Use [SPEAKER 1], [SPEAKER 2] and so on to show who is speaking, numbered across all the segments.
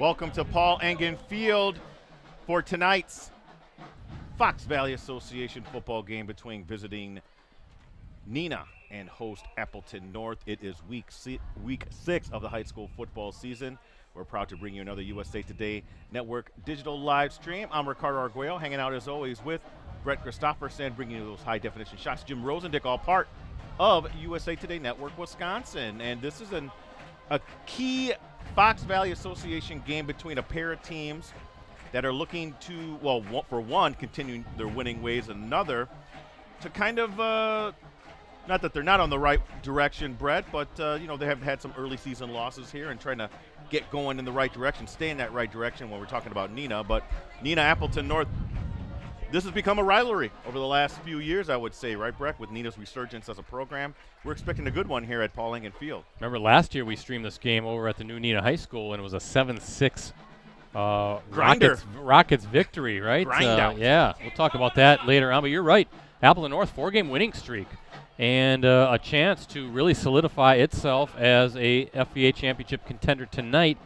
[SPEAKER 1] Welcome to Paul Engen Field for tonight's Fox Valley Association football game between visiting Neenah and host Appleton North. It is week 6 of the high school football season. We're proud to bring you another USA Today Network digital live stream. I'm Ricardo Arguello, hanging out as always with Brett Christopherson, bringing you those high-definition shots. Jim Rosandick, all part of USA Today Network Wisconsin. And this is a key Fox Valley Association game between a pair of teams that are looking to, well, for one, continue their winning ways, and another to kind of, not that they're not on the right direction, Brett, but, you know, they have had some early season losses here and trying to get going in the right direction, stay in that right direction when we're talking about Neenah. But Neenah, Appleton North, this has become a rivalry over the last few years, I would say, right, Brett, with Neenah's resurgence as a program. We're expecting a good one here at Paul Engen Field. Remember last year we streamed this game over at the new Neenah High School, and it was a 7-6 Rockets victory, right? Yeah, we'll talk about that later on, but you're right. Appleton North, 4-game winning streak, and a chance to really solidify itself as a FVA championship contender tonight,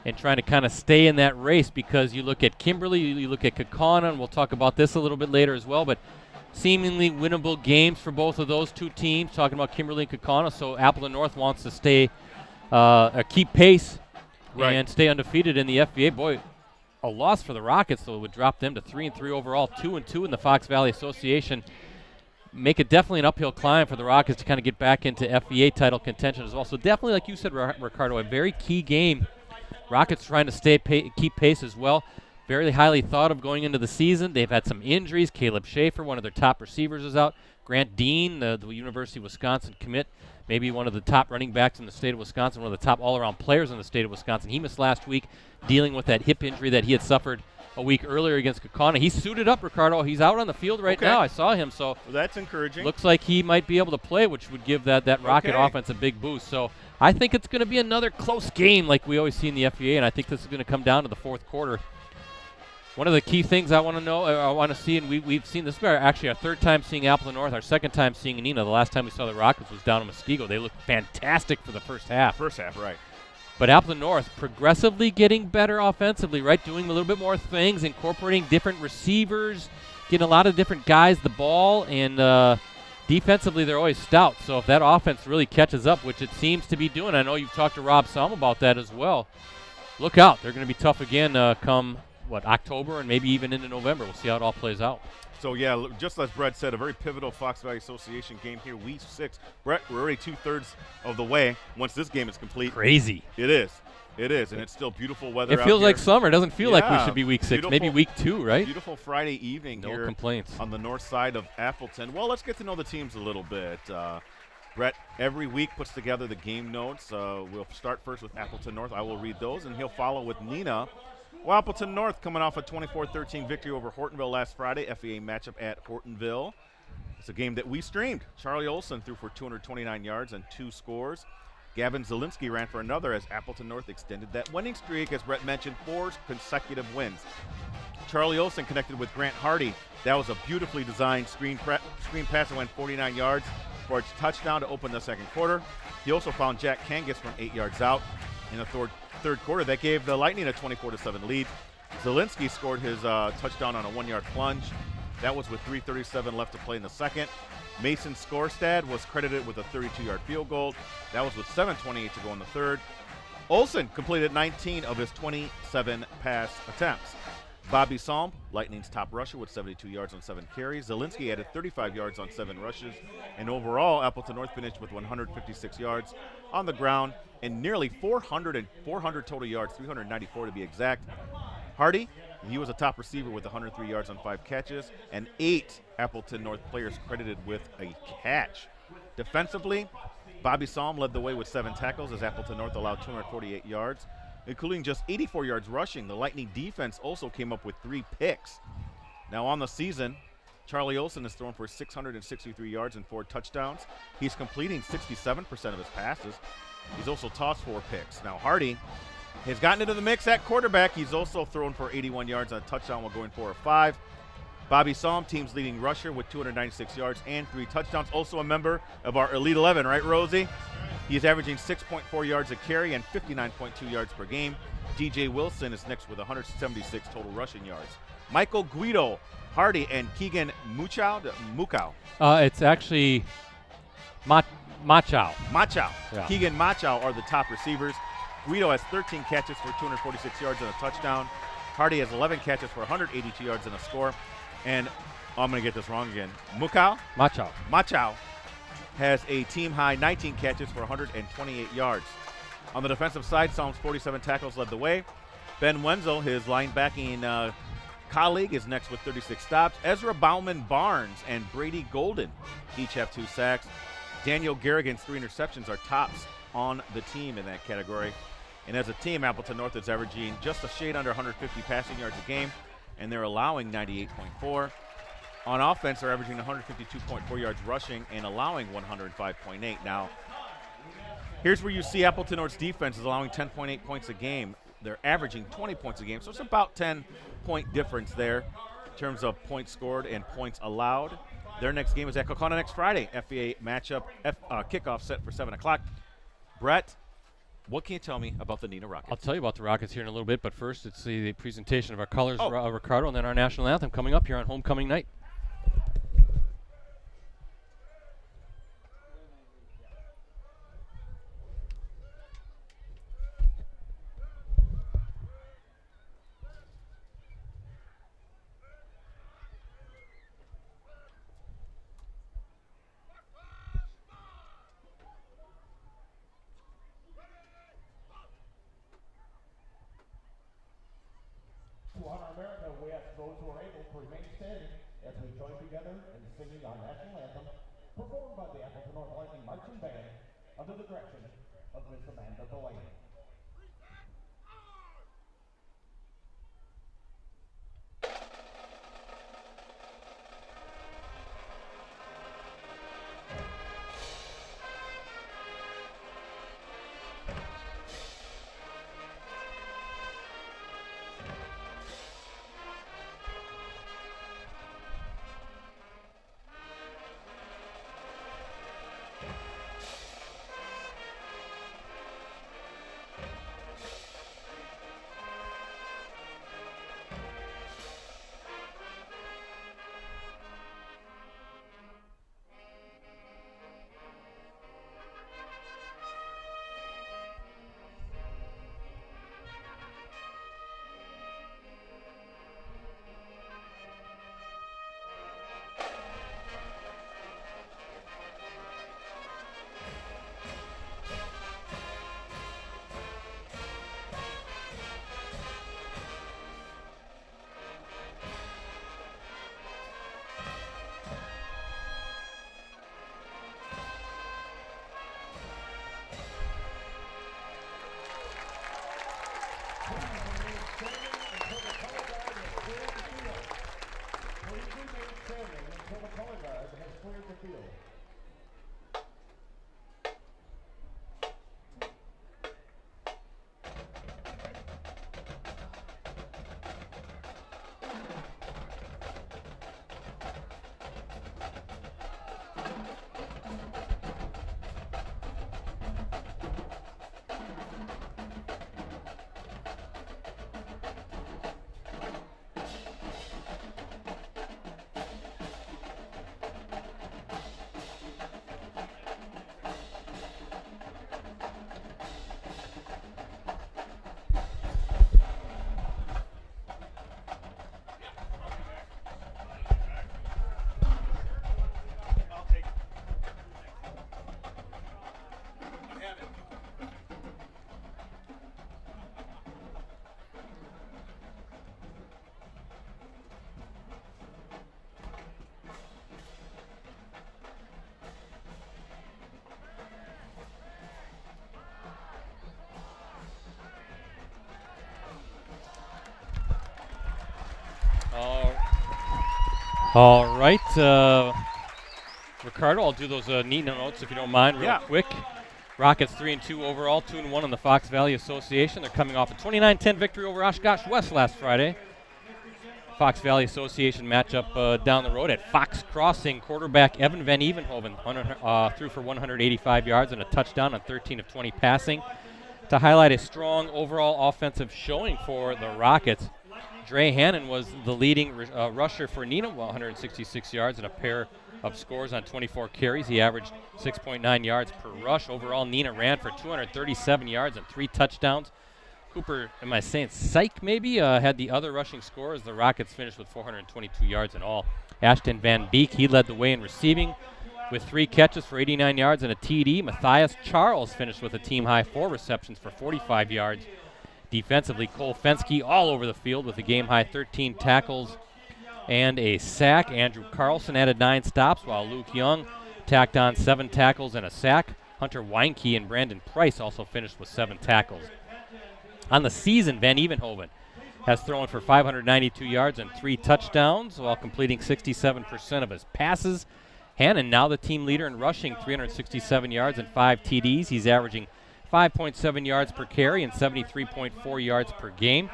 [SPEAKER 1] and trying to kind of stay in that race, because you look at Kimberly, you look at Kaukauna, and we'll talk about this a little bit later as well, but seemingly winnable games for both of those two teams, talking about Kimberly and Kaukauna. So Appleton North wants to stay, keep pace, right, and stay undefeated in the FVA. Boy, a loss for the Rockets, though, would drop them to 3-3 overall, 2-2 in the Fox Valley Association. Make it definitely an uphill climb for the Rockets to kind of get back into FVA title contention as well. So definitely, like you said, Ricardo, a very key game. Rockets trying to keep pace as well. Very highly thought of going into the season. They've had some injuries. Caleb Schaefer, one of their top receivers, is out. Grant Dean, the University of Wisconsin commit, maybe one of the top running backs in the state of Wisconsin, one of the top all-around players in the state of Wisconsin. He missed last week, dealing with that hip injury that he had suffered a week earlier against Kaukauna. He's suited up, Ricardo. He's out on the field right now. I saw him, so well, that's encouraging. Looks like he might be able to play, which would give that Rocket offense a big boost. So I think it's going to be another close game like we always see in the FVA, and I think this is going to come down to the fourth quarter. One of the key things I want to see, and we've seen this, actually our third time seeing Appleton North, our second time seeing Neenah. The last time we saw the Rockets was down in Muskego. They looked fantastic for the first half. Right. But Appleton North progressively getting better offensively, right? Doing a little bit more things, incorporating different receivers, getting a lot of different guys the ball, and defensively they're always stout. So if that offense really catches up, which it seems to be doing, I know you've talked to Rob Salm about that as well. Look out. They're going to be tough again come October and maybe even into November. We'll see how it all plays out. So, yeah, just as Brett said, a very pivotal Fox Valley Association game here, week 6. Brett, we're already 2/3 of the way once this game is complete. Crazy. It is, and it's still beautiful weather out here. It feels like summer. It doesn't feel like we should be week 6, maybe week 2, right? Beautiful Friday evening here. No complaints. On the north side of Appleton. Well, let's get to know the teams a little bit. Brett every week puts together the game notes. We'll start first with Appleton North. I will read those, and he'll follow with Neenah. Well, Appleton North coming off a 24-13 victory over Hortonville last Friday, FVA matchup at Hortonville. It's a game that we streamed. Charlie Olson threw for 229 yards and 2 scores. Gavin Zielinski ran for another as Appleton North extended that winning streak, as Brett mentioned, 4 consecutive wins. Charlie Olson connected with Grant Hardy. That was a beautifully designed screen pass that went 49 yards for a touchdown to open the second quarter. He also found Jack Kangas from 8 yards out in the third quarter. That gave the Lightning a 24-7 lead. Zielinski scored his touchdown on a 1-yard plunge. That was with 3:37 left to play in the second. Mason Skorstad was credited with a 32-yard field goal. That was with 7:28 to go in the third. Olson completed 19 of his 27 pass attempts. Bobby Salm, Lightning's top rusher, with 72 yards on 7 carries. Zielinski added 35 yards on 7 rushes. And overall, Appleton North finished with 156 yards on the ground and nearly 400 total yards, 394 to be exact. Hardy, he was a top receiver with 103 yards on 5 catches, and 8 Appleton North players credited with a catch. Defensively, Bobby Salm led the way with 7 tackles as Appleton North allowed 248 yards, including just 84 yards rushing. The Lightning defense also came up with 3 picks. Now on the season, Charlie Olson has thrown for 663 yards and 4 touchdowns. He's completing 67% of his passes. He's also tossed 4 picks. Now Hardy has gotten into the mix at quarterback. He's also thrown for 81 yards and a touchdown while going 4 of 5. Bobby Salm, team's leading rusher with 296 yards and 3 touchdowns. Also a member of our Elite 11, right, Rosie? He's averaging 6.4 yards a carry and 59.2 yards per game.
[SPEAKER 2] DJ Wilson is next with 176 total rushing yards. Michael Guido Hardy and Keegan Mukau.
[SPEAKER 1] It's actually Machow.
[SPEAKER 2] Yeah. Keegan Machow are the top receivers. Guido has 13 catches for 246 yards and a touchdown. Hardy has 11 catches for 182 yards and a score. And I'm going to get this wrong again. Machow has a team-high 19 catches for 128 yards. On the defensive side, Psalms 47 tackles led the way. Ben Wenzel, his linebacking colleague, is next with 36 stops. Ezra Bauman Barnes and Brady Golden each have 2 sacks. Daniel Garrigan's 3 interceptions are tops on the team in that category. And as a team, Appleton North is averaging just a shade under 150 passing yards a game, and they're allowing 98.4. On offense, they're averaging 152.4 yards rushing and allowing 105.8. Now, here's where you see Appleton North's defense is allowing 10.8 points a game. They're averaging 20 points a game, so it's about 10-point difference there in terms of points scored and points allowed. Their next game is at Kokona next Friday. FVA matchup, kickoff set for 7 o'clock. Brett, what can you tell me about the Neenah Rockets?
[SPEAKER 1] I'll tell you about the Rockets here in a little bit, but first it's the presentation of our colors, Ricardo, and then our national anthem coming up here on homecoming night.
[SPEAKER 3] Performed by the Appleton North Lightning Marching Band under the direction of Miss Amanda Delaney.
[SPEAKER 1] All right, Ricardo, I'll do those Neenah notes if you don't mind real quick. Rockets 3-2 overall, 2-1 on the Fox Valley Association. They're coming off a 29-10 victory over Oshkosh West last Friday. Fox Valley Association matchup down the road at Fox Crossing. Quarterback Evan Van Evenhoven threw for 185 yards and a touchdown on 13 of 20 passing. To highlight a strong overall offensive showing for the Rockets, Dre Hannon was the leading rusher for Neenah, 166 yards and a pair of scores on 24 carries. He averaged 6.9 yards per rush. Overall, Neenah ran for 237 yards and 3 touchdowns. Cooper, am I saying Syke maybe, had the other rushing score as the Rockets finished with 422 yards in all. Ashton Van Beek, he led the way in receiving with 3 catches for 89 yards and a TD. Matthias Charles finished with a team-high 4 receptions for 45 yards. Defensively, Cole Fensky all over the field with a game-high 13 tackles and a sack. Andrew Carlson added 9 stops, while Luke Young tacked on 7 tackles and a sack. Hunter Weinke and Brandon Price also finished with 7 tackles. On the season, Van Evenhoven has thrown for 592 yards and 3 touchdowns while completing 67% of his passes. Hannon, now the team leader in rushing, 367 yards and 5 TDs. He's averaging 5.7 yards per carry and 73.4 yards per game.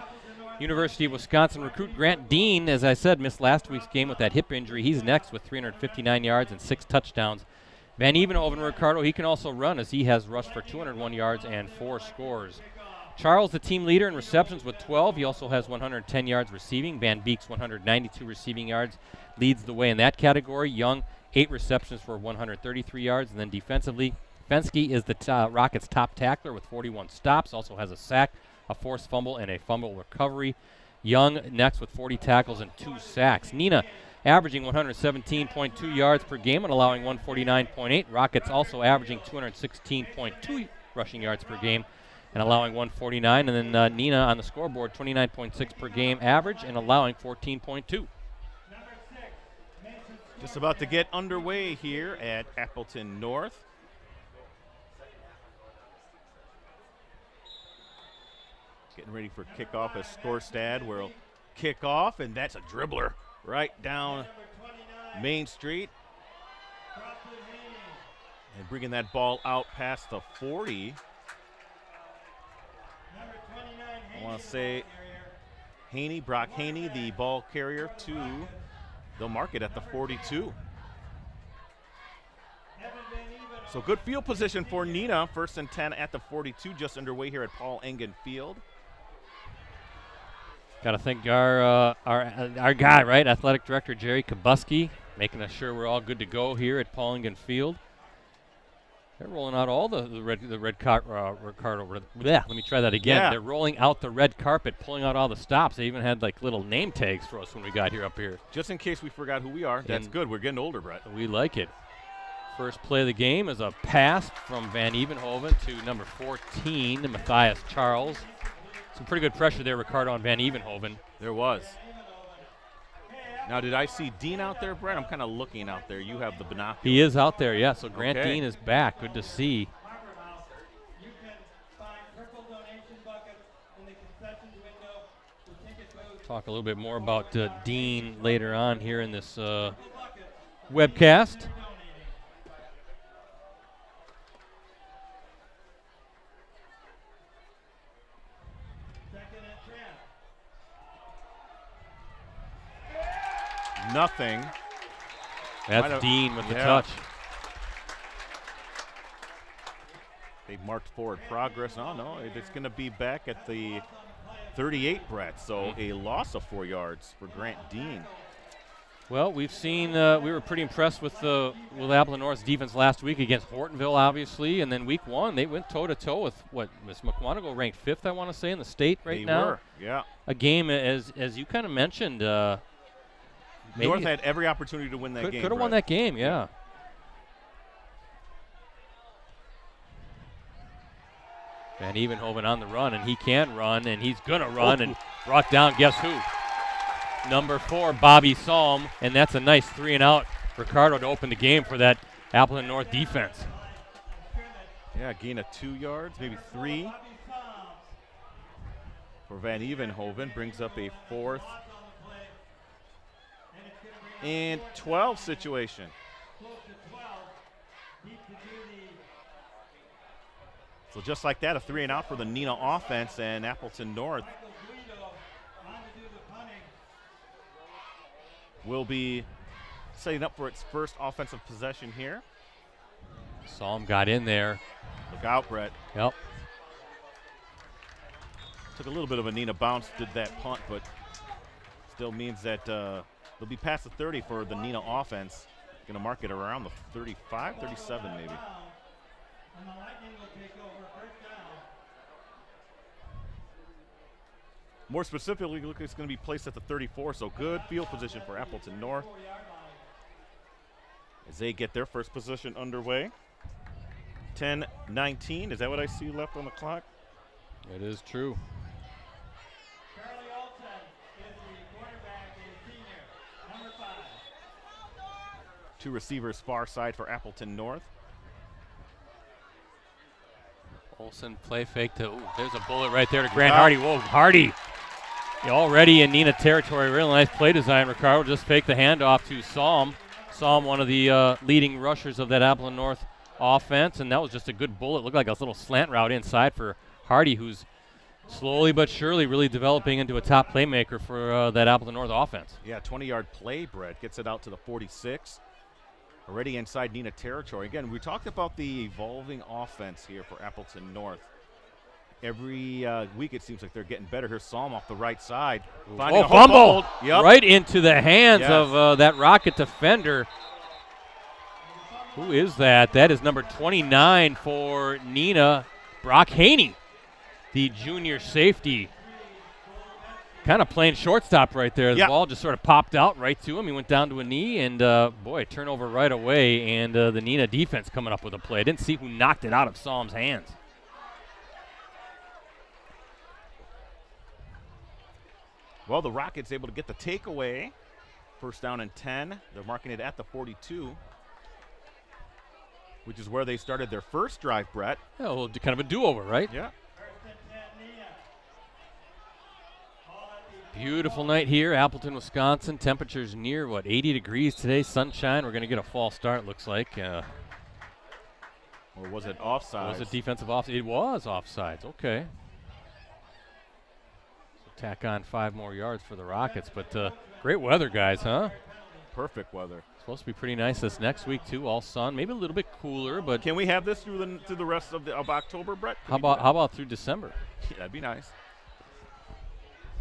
[SPEAKER 1] University of Wisconsin recruit Grant Dean, as I said, missed last week's game with that hip injury. He's next with 359 yards and 6 touchdowns. Van Evenhoven, Ricardo, he can also run as he has rushed for 201 yards and 4 scores. Charles, the team leader in receptions with 12. He also has 110 yards receiving. Van Beek's 192 receiving yards leads the way in that category. Young, 8 receptions for 133 yards. And then defensively, Fensky is the Rockets' top tackler with 41 stops. Also has a sack, a forced fumble, and a fumble recovery. Young next with 40 tackles and 2 sacks. Neenah averaging 117.2 yards per game and allowing 149.8. Rockets also averaging 216.2 rushing yards per game and allowing 149. And then Neenah on the scoreboard, 29.6 per game average and allowing 14.2.
[SPEAKER 2] Just about to get underway here at Appleton North. Getting ready for kickoff as Skorstad will kick off, and that's a dribbler right down Main Street. And bringing that ball out past the 40. I want to say Haney, Brock Haney, the ball carrier to, they'll mark it at the 42. So good field position for Neenah. 1st and 10 at the 42, just underway here at Paul Engen Field.
[SPEAKER 1] Got to thank our guy, right? Athletic Director Jerry Kabuski, making sure we're all good to go here at Paul Engen Field. They're rolling out all the red carpet. Ricardo, let me try that again. Yeah. They're rolling out the red carpet, pulling out all the stops. They even had like little name tags for us when we got here up here.
[SPEAKER 2] Just in case we forgot who we are. That's good. We're getting older, Brett.
[SPEAKER 1] We like it. First play of the game is a pass from Van Evenhoven to number 14, Matthias Charles. Some pretty good pressure there, Ricardo, on Van Evenhoven.
[SPEAKER 2] There was. Now, did I see Dean out there, Brett? I'm kind of looking out there. You have the binoculars.
[SPEAKER 1] He is out there, yeah. So Grant Dean is back. Good to see. Talk a little bit more about Dean later on here in this webcast.
[SPEAKER 2] Nothing.
[SPEAKER 1] That's Dean with the touch.
[SPEAKER 2] They've marked forward progress. Oh, no, it's going to be back at the 38, Brett. So a loss of 4 yards for Grant Dean.
[SPEAKER 1] Well, we've seen, we were pretty impressed with Appleton North's defense last week against Hortonville, obviously. And then week 1, they went toe-to-toe with, Miss McWanago ranked 5th, I want to say, in the state right now.
[SPEAKER 2] They were, yeah.
[SPEAKER 1] A game, as you kind of mentioned,
[SPEAKER 2] North had every opportunity to win that game.
[SPEAKER 1] Could have won that game, yeah. Van Evenhoven on the run, and he can run, and he's going to run, and brought down, guess who? Number 4, Bobby Salm, and that's a nice 3-and-out, Ricardo, to open the game for that Appleton North defense.
[SPEAKER 2] Yeah, gain of 2 yards, maybe 3 for Van Evenhoven. Brings up a 4th and 12 situation. So just like that, a 3-and-out for the Neenah offense, and Appleton North will be setting up for its first offensive possession here.
[SPEAKER 1] Salm got in there.
[SPEAKER 2] Look out, Brett.
[SPEAKER 1] Yep.
[SPEAKER 2] Took a little bit of a Neenah bounce, did that punt, but still means that they'll be past the 30 for the Neenah offense. Going to mark it around the 35, 37 maybe. More specifically, look, it's going to be placed at the 34, so good field position for Appleton North as they get their first possession underway. 10-19, is that what I see left on the clock?
[SPEAKER 1] It is true.
[SPEAKER 2] Two receivers far side for Appleton North.
[SPEAKER 1] Olsen play fake to, there's a bullet right there to Grant Hardy. Whoa, Hardy already in Neenah territory. Really nice play design. Ricardo just faked the handoff to Psalm. Psalm, one of the leading rushers of that Appleton North offense, and that was just a good bullet. Looked like a little slant route inside for Hardy, who's slowly but surely really developing into a top playmaker for that Appleton North offense.
[SPEAKER 2] Yeah, 20-yard play, Brett. Gets it out to the 46. Already inside Neenah territory. Again, we talked about the evolving offense here for Appleton North. Every week it seems like they're getting better. Here's Psalm off the right side.
[SPEAKER 1] Oh, fumble! Yep. Right into the hands of that Rocket defender. Who is that? That is number 29 for Neenah, Brock Haney, the junior safety. Kind of playing shortstop right there. The ball just sort of popped out right to him. He went down to a knee, and boy, turnover right away. And the Neenah defense coming up with a play. I didn't see who knocked it out of Psalm's hands.
[SPEAKER 2] Well, the Rockets able to get the takeaway. First down and 10. They're marking it at the 42, which is where they started their first drive, Brett.
[SPEAKER 1] Yeah, well, kind of a do-over, right?
[SPEAKER 2] Yeah.
[SPEAKER 1] Beautiful night here, Appleton, Wisconsin. Temperatures near, 80 degrees today. Sunshine. We're going to get a fall start, looks like.
[SPEAKER 2] Or was it offsides?
[SPEAKER 1] Was it defensive offsides? It was offsides. Okay. So tack on 5 more yards for the Rockets. But great weather, guys, huh?
[SPEAKER 2] Perfect weather.
[SPEAKER 1] Supposed to be pretty nice this next week, too. All sun. Maybe a little bit cooler, but.
[SPEAKER 2] Can we have this through the rest of October, Brett?
[SPEAKER 1] How about through December?
[SPEAKER 2] Yeah, that'd be nice.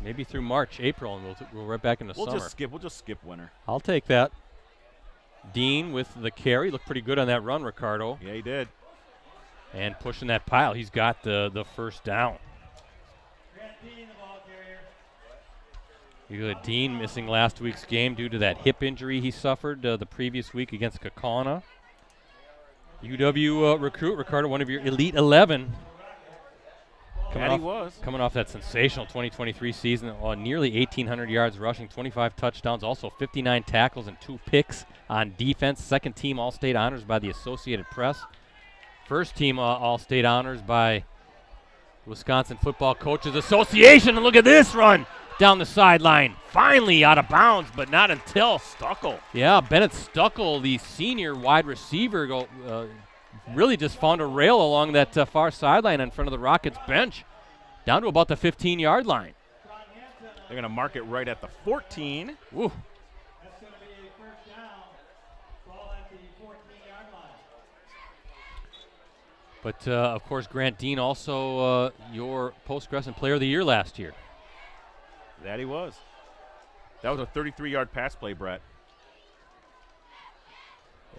[SPEAKER 1] Maybe through March, April, and we'll right back into summer.
[SPEAKER 2] We'll just skip winter.
[SPEAKER 1] I'll take that. Dean with the carry. Looked pretty good on that run, Ricardo.
[SPEAKER 2] Yeah, he did.
[SPEAKER 1] And pushing that pile. He's got the first down. You got Dean missing last week's game due to that hip injury he suffered the previous week against Kaukauna. UW recruit, Ricardo, one of your Elite 11. Coming off that sensational 2023 season, nearly 1,800 yards rushing, 25 touchdowns, also 59 tackles and 2 picks on defense. Second team All-State honors by the Associated Press. First team All-State honors by Wisconsin Football Coaches Association. And look at this run down the sideline. Finally out of bounds, but not until
[SPEAKER 2] Stuckel.
[SPEAKER 1] Yeah, Bennett Stuckel, the senior wide receiver, really just found a rail along that far sideline in front of the Rockets bench, down to about the 15-yard line.
[SPEAKER 2] They're going to mark it right at the 14.
[SPEAKER 1] Woo.
[SPEAKER 3] That's going to be a first down. Ball at the 14-yard line.
[SPEAKER 1] But, of course, Grant Dean also your Post-Crescent Player of the Year last year.
[SPEAKER 2] That he was. That was a 33-yard pass play, Brett.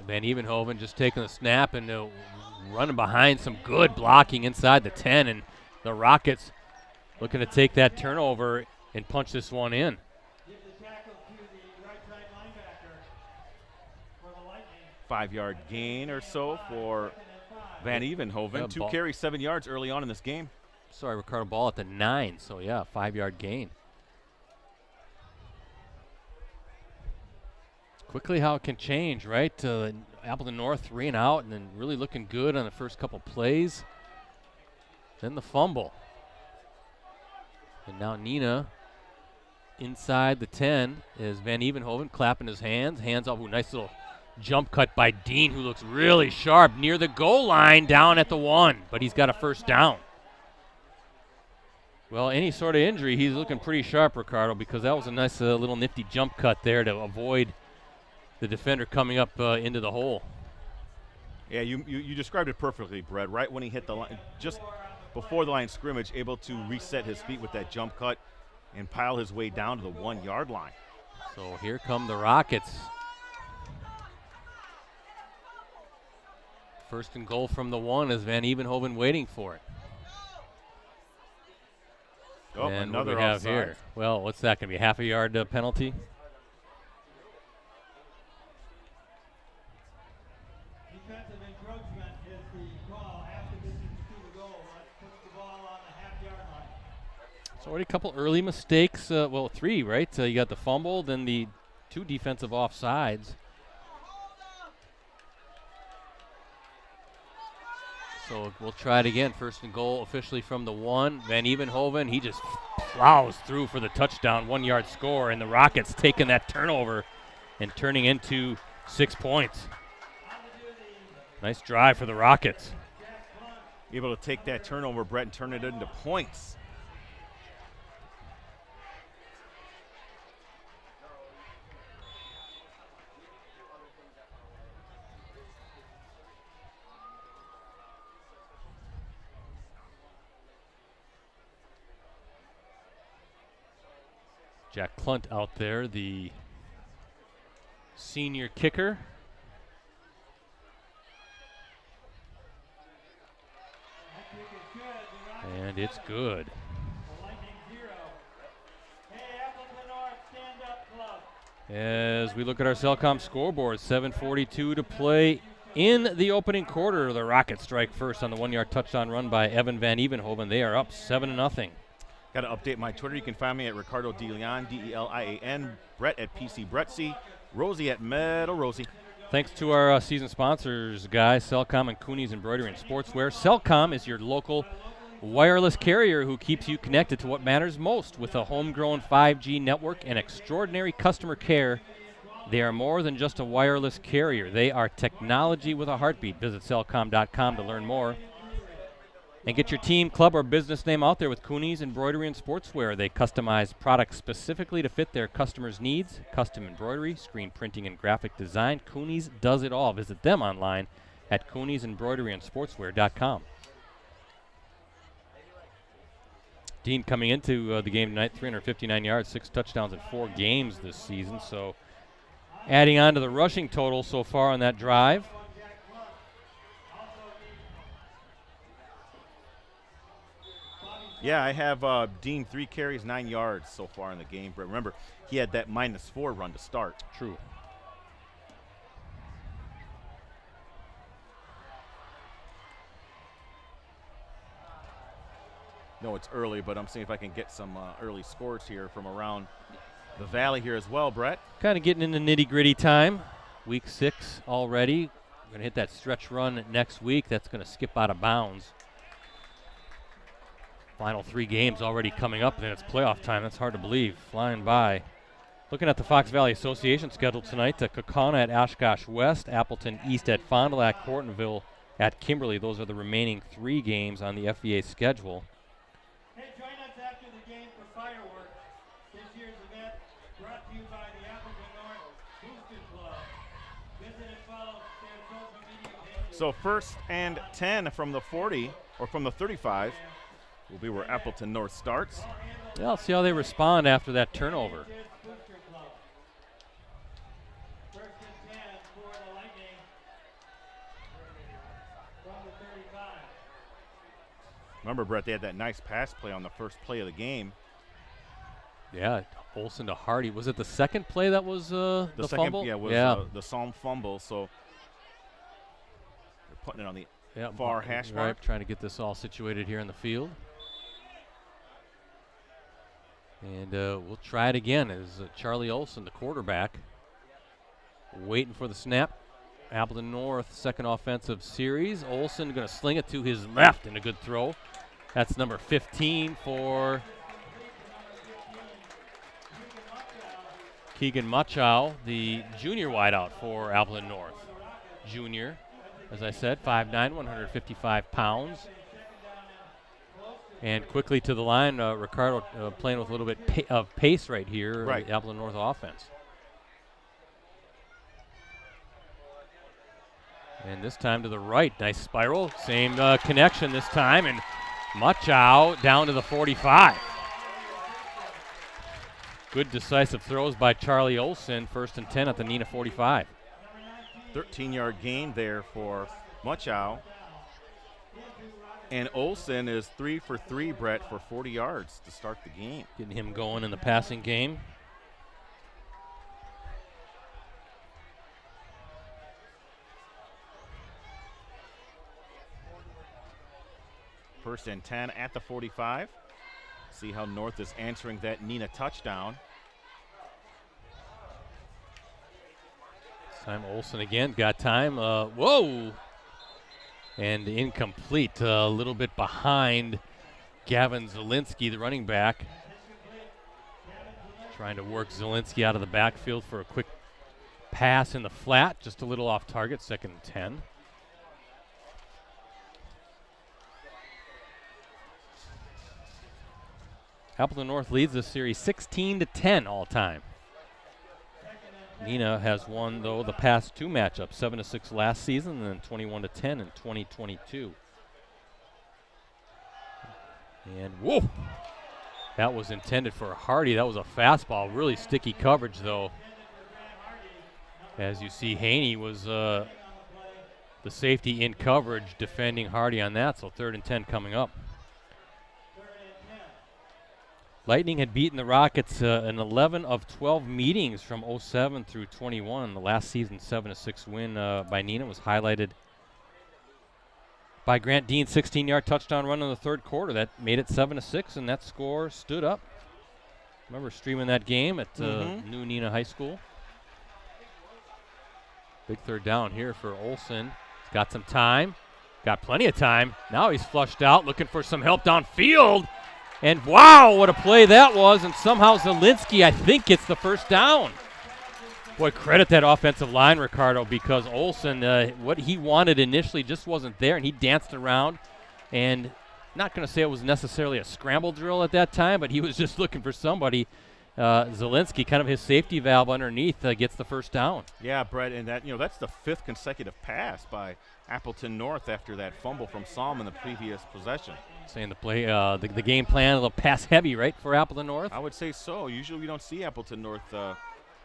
[SPEAKER 1] Van Evenhoven just taking the snap and running behind some good blocking inside the 10, and the Rockets looking to take that turnover and punch this one in.
[SPEAKER 3] Give the tackle to the right side linebacker for the Lightning.
[SPEAKER 2] 5-yard gain or so for Van Evenhoven.
[SPEAKER 1] Yeah,
[SPEAKER 2] 2 carries, 7 yards early on in this game.
[SPEAKER 1] Sorry, Ricardo, ball at the 9, so yeah, 5-yard gain. Quickly how it can change, right? Appleton North 3 and out, and then really looking good on the first couple plays. Then the fumble. And now Neenah inside the 10 is Van Evenhoven clapping his hands. Hands up. Ooh, nice little jump cut by Dean, who looks really sharp near the goal line down at the 1, but he's got a first down. Well, any sort of injury, he's looking pretty sharp, Ricardo, because that was a nice little nifty jump cut there to avoid the defender coming up into the hole.
[SPEAKER 2] Yeah, you described it perfectly, Brett. Right when he hit the line, just before the line of scrimmage, able to reset his feet with that jump cut and pile his way down to the 1 yard line.
[SPEAKER 1] So here come the Rockets. First and goal from the 1 is Van Evenhoven waiting for it.
[SPEAKER 2] Oh,
[SPEAKER 1] and
[SPEAKER 2] another
[SPEAKER 1] what do we have
[SPEAKER 2] offside.
[SPEAKER 1] here? Well, what's that going to be? Half a yard penalty?
[SPEAKER 3] Defensive encroachment is the call after distance to the goal. That puts the ball on the half-yard line.
[SPEAKER 1] So already a couple early mistakes. Well, 3, right? You got the fumble, then the 2 defensive offsides. So we'll try it again. First and goal officially from the 1. Van Evenhoven, he just plows through for the touchdown, 1 yard score, and the Rockets taking that turnover and turning into 6 points. Nice drive for the Rockets.
[SPEAKER 2] Able to take that turnover, Brett, and turn it into points.
[SPEAKER 1] Jack Clunt out there, the senior kicker. And it's good. As we look at our Cellcom scoreboard, 7:42 to play in the opening quarter. The Rockets strike first on the 1 yard touchdown run by Evan Van Evenhoven. They are up 7-0.
[SPEAKER 2] Got to update my Twitter. You can find me at Ricardo DeLeon, DELIAN, Brett at PC Brettsy, Rosie at Metal Rosie.
[SPEAKER 1] Thanks to our season sponsors, guys, Cellcom and Cooney's Embroidery and Sportswear. Cellcom is your local wireless carrier who keeps you connected to what matters most with a homegrown 5G network and extraordinary customer care. They are more than just a wireless carrier. They are technology with a heartbeat. Visit Cellcom.com to learn more. And get your team, club, or business name out there with Cooney's Embroidery and Sportswear. They customize products specifically to fit their customers' needs. Custom embroidery, screen printing, and graphic design. Cooney's does it all. Visit them online at Cooney'sEmbroideryandSportswear.com. Dean coming into the game tonight, 359 yards, 6 touchdowns in 4 games this season. So adding on to the rushing total so far on that drive.
[SPEAKER 2] Yeah, I have Dean 3 carries, 9 yards so far in the game. But remember, he had that -4 run to start.
[SPEAKER 1] True.
[SPEAKER 2] No, it's early, but I'm seeing if I can get some early scores here from around the valley here as well, Brett.
[SPEAKER 1] Kind of getting into nitty-gritty time. Week 6 already. We're going to hit that stretch run next week. That's going to skip out of bounds. Final 3 games already coming up, and then it's playoff time. That's hard to believe. Flying by. Looking at the Fox Valley Association schedule tonight, Kaukauna at Oshkosh West, Appleton East at Fond du Lac, Cortonville at Kimberly. Those are the remaining 3 games on the FVA schedule.
[SPEAKER 3] Hey, join us after the game for fireworks. This year's event brought to you by the Appleton North Booster Club. Visit and follow their social media pages.
[SPEAKER 2] So 1st and 10 from the 40, or from the 35, will be where Appleton North starts.
[SPEAKER 1] Yeah, let's see how they respond after that turnover.
[SPEAKER 2] Remember, Brett, they had that nice pass play on the first play of the game.
[SPEAKER 1] Yeah, Olsen to Hardy. Was it the second play that was the
[SPEAKER 2] second,
[SPEAKER 1] fumble?
[SPEAKER 2] Yeah, was the Psalm fumble. So they're putting it on the far hash mark.
[SPEAKER 1] Right, trying to get this all situated here in the field. And we'll try it again as Charlie Olsen, the quarterback, waiting for the snap. Appleton North, second offensive series. Olsen going to sling it to his left and a good throw. That's number 15 for Keegan Machow, the junior wideout for Appleton North. Junior, as I said, 5'9", 155 pounds. And quickly to the line, Ricardo playing with a little bit of pace right here,
[SPEAKER 2] right.
[SPEAKER 1] The Appleton North offense. And this time to the right, nice spiral, same connection this time, and Machow down to the 45. Good decisive throws by Charlie Olson, 1st and 10 at the Neenah 45.
[SPEAKER 2] 13-yard gain there for Machow. And Olson is 3 for 3, Brett, for 40 yards to start the game.
[SPEAKER 1] Getting him going in the passing game.
[SPEAKER 2] First and 10 at the 45. See how North is answering that Neenah touchdown.
[SPEAKER 1] This time Olson again got time. Whoa! And incomplete. A little bit behind Gavin Zielinski, the running back. Trying to work Zielinski out of the backfield for a quick pass in the flat. Just a little off target, 2nd and 10. Appleton North leads this series 16-10 all time. Neenah has won, though, the past 2 matchups, 7-6 last season and then 21-10 in 2022. And whoa! That was intended for Hardy. That was a fastball. Really sticky coverage, though. As you see, Haney was the safety in coverage defending Hardy on that, so 3rd and 10 coming up. Lightning had beaten the Rockets in 11 of 12 meetings from 07 through 21. The last season's 7-6 win by Neenah was highlighted by Grant Dean's 16-yard touchdown run in the 3rd quarter. That made it 7-6, and that score stood up. Remember streaming that game at New Neenah High School. Big 3rd down here for Olson. He's got some time, got plenty of time. Now he's flushed out, looking for some help downfield. And wow, what a play that was. And somehow Zielinski, I think, gets the 1st down. Boy, credit that offensive line, Ricardo, because Olson, what he wanted initially just wasn't there, and he danced around. And not going to say it was necessarily a scramble drill at that time, but he was just looking for somebody. Zielinski, kind of his safety valve underneath, gets the 1st down.
[SPEAKER 2] Yeah, Brett, and that's the 5th consecutive pass by Appleton North after that fumble from Psalm in the previous possession.
[SPEAKER 1] Saying the play, the game plan, a little pass heavy, right, for Appleton North?
[SPEAKER 2] I would say so. Usually we don't see Appleton North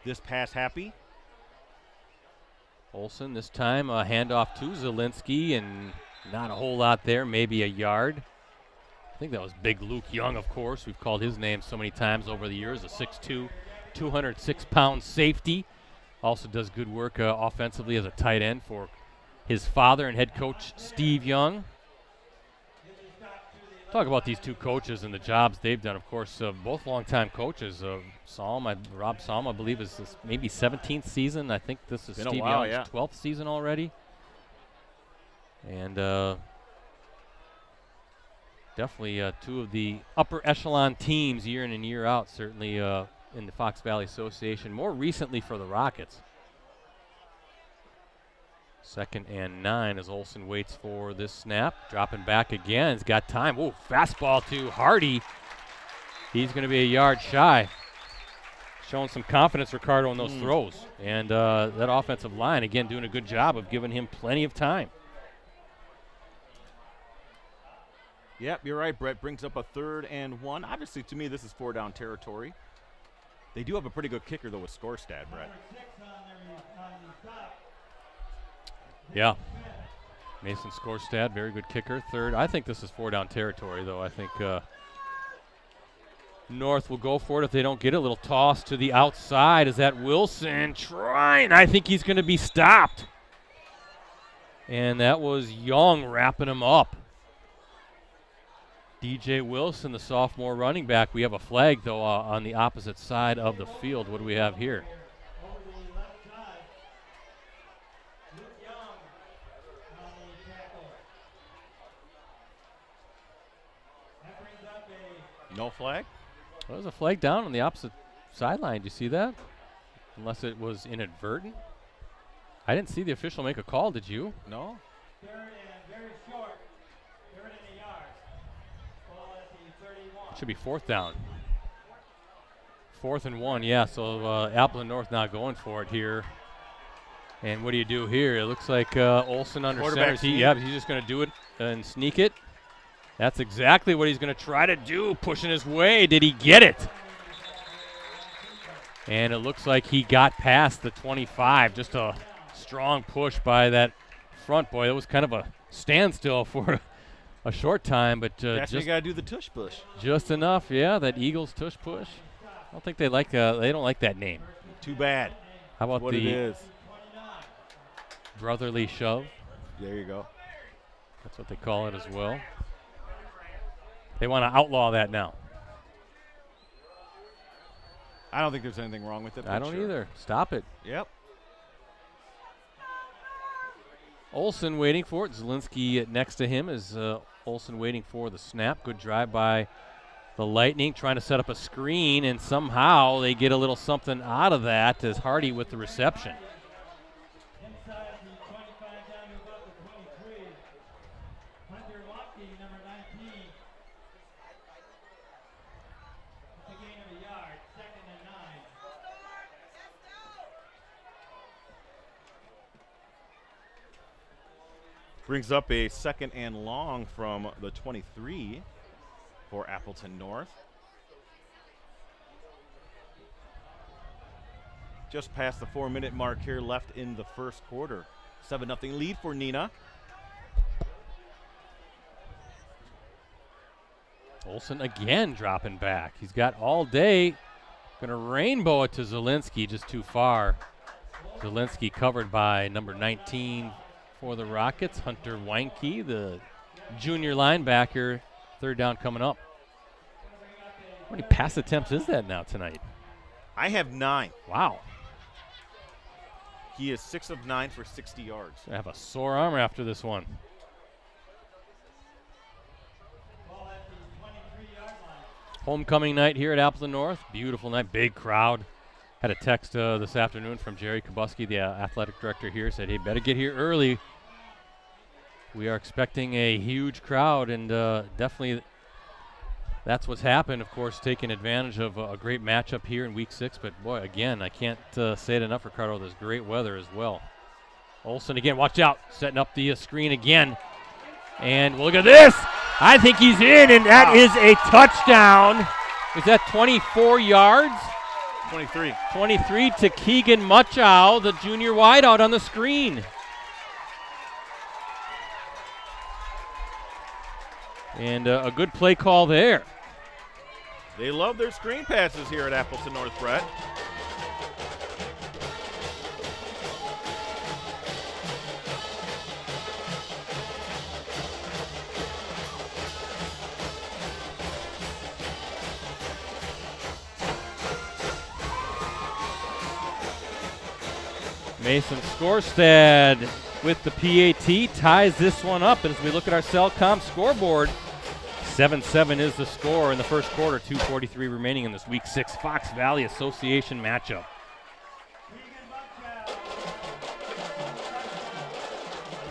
[SPEAKER 2] this pass happy.
[SPEAKER 1] Olson this time, a handoff to Zielinski, and not a whole lot there, maybe a yard. I think that was Big Luke Young, of course. We've called his name so many times over the years, a 6'2", 206-pound safety. Also does good work offensively as a tight end for his father and head coach Steve Young. Talk about these 2 coaches and the jobs they've done. Of course, both longtime coaches. Rob Psalm, I believe, is this maybe 17th season. I think this is Steve Young's 12th season already. And definitely 2 of the upper echelon teams year in and year out, certainly in the Fox Valley Association. More recently for the Rockets. 2nd and 9 as Olson waits for this snap. Dropping back again. He's got time. Whoa, fastball to Hardy. He's going to be a yard shy. Showing some confidence, Ricardo, in those throws. And that offensive line, again, doing a good job of giving him plenty of time.
[SPEAKER 2] Yep, you're right, Brett. Brings up a 3rd and 1. Obviously, to me, this is 4-down territory. They do have a pretty good kicker, though, with Skorstad, Brett.
[SPEAKER 1] Yeah. Mason Skorstad, very good kicker. 3rd. I think this is 4-down territory, though. I think North will go for it if they don't get it. A little toss to the outside. Is that Wilson trying? I think he's going to be stopped. And that was Young wrapping him up. DJ Wilson, the sophomore running back. We have a flag, though, on the opposite side of the field. What do we have here?
[SPEAKER 2] No flag?
[SPEAKER 1] Well, there's a flag down on the opposite sideline. Did you see that? Unless it was inadvertent. I didn't see the official make a call, did you?
[SPEAKER 2] No.
[SPEAKER 3] 3rd and very short. 3rd and a yard. Ball at the 31.
[SPEAKER 1] It should be 4th down. 4th and 1, yeah. So Appleton North not going for it here. And what do you do here? It looks like Olson under center. He's just going to do it and sneak it. That's exactly what he's going to try to do, pushing his way. Did he get it? And it looks like he got past the 25. Just a strong push by that front. Boy, that was kind of a standstill for a short time, but
[SPEAKER 2] that's just, you got to do the tush push.
[SPEAKER 1] Just enough, yeah, that Eagles tush push. I don't think they don't like that name.
[SPEAKER 2] Too bad.
[SPEAKER 1] How about
[SPEAKER 2] what it is?
[SPEAKER 1] Brotherly shove?
[SPEAKER 2] There you go.
[SPEAKER 1] That's what they call it as well. They want to outlaw that now.
[SPEAKER 2] I don't think there's anything wrong with it.
[SPEAKER 1] I don't either. Stop it.
[SPEAKER 2] Yep.
[SPEAKER 1] Olsen waiting for it. Zielinski next to him is Olsen waiting for the snap. Good drive by the Lightning, trying to set up a screen, and somehow they get a little something out of that as Hardy with the reception.
[SPEAKER 3] Inside the 25 down to about the 23. Hunter Watkey, number 19. It's a gain of a yard, 2nd and 9.
[SPEAKER 2] Brings up a 2nd and long from the 23 for Appleton North. Just past the 4-minute mark here left in the first quarter. 7-0 lead for Neenah.
[SPEAKER 1] Olsen again dropping back. He's got all day. Going to rainbow it to Zielinski, just too far. Zielinski covered by number 19 for the Rockets, Hunter Weinke, the junior linebacker. 3rd down coming up. How many pass attempts is that now tonight?
[SPEAKER 2] I have 9.
[SPEAKER 1] Wow.
[SPEAKER 2] He is 6 of 9 for 60 yards.
[SPEAKER 1] I have a sore arm after this one. Homecoming night here at Appleton North. Beautiful night, big crowd. Had a text this afternoon from Jerry Kubuski, the athletic director here, said, hey, better get here early. We are expecting a huge crowd, and definitely that's what's happened, of course, taking advantage of a great matchup here in Week 6. But, boy, again, I can't say it enough, Ricardo, there's great weather as well. Olsen again, watch out, setting up the screen again. And look at this. I think he's in, and that is a touchdown. Is that 24 yards?
[SPEAKER 2] 23.
[SPEAKER 1] 23 to Keegan Muchow, the junior wideout on the screen. And a good play call there.
[SPEAKER 2] They love their screen passes here at Appleton North, Brett.
[SPEAKER 1] Mason Skorstad with the PAT ties this one up. And as we look at our Cellcom scoreboard, 7-7 is the score in the first quarter, 2:43 remaining in this Week 6 Fox Valley Association matchup.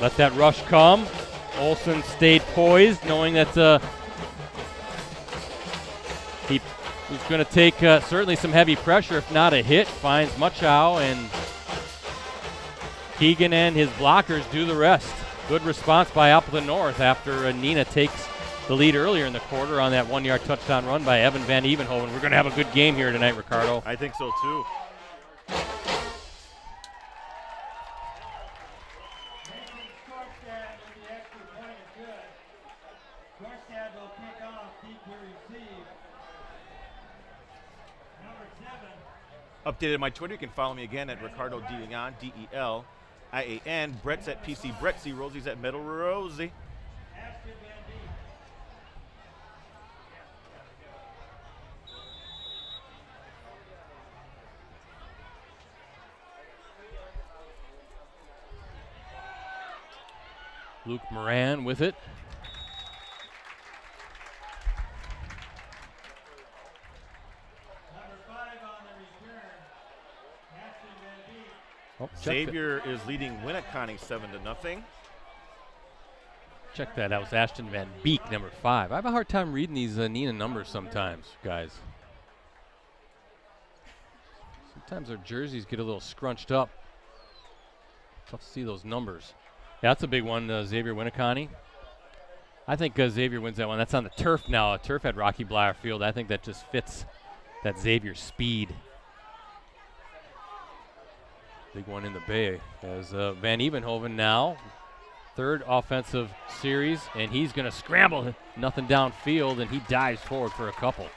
[SPEAKER 1] Let that rush come. Olsen stayed poised, knowing that he was going to take certainly some heavy pressure, if not a hit. Finds Muchow, and Keegan and his blockers do the rest. Good response by Appleton North after Neenah takes the lead earlier in the quarter on that 1-yard touchdown run by Evan Van Evenhoven. We're going to have a good game here tonight, Ricardo.
[SPEAKER 2] I think so, too. Updated my Twitter. You can follow me again at Ricardo Delian, D-E-L-I-A-N. Brett's at PC Brettsy. Rosie's at Metal Rosie.
[SPEAKER 1] Luke Moran with it.
[SPEAKER 2] Xavier is leading Winneconne 7-0.
[SPEAKER 1] Check that. That was Ashton Van Beek, number 5. I have a hard time reading these Neenah numbers sometimes, guys. Sometimes their jerseys get a little scrunched up. Tough to see those numbers. Yeah, that's a big one, Xavier Winneconne. I think Xavier wins that one. That's on the turf now. Turf at Rocky Bleier Field. I think that just fits that Xavier speed. Big one in the Bay as Van Evenhoven now. Third offensive series, and he's going to scramble. Nothing downfield, and he dives forward for a couple.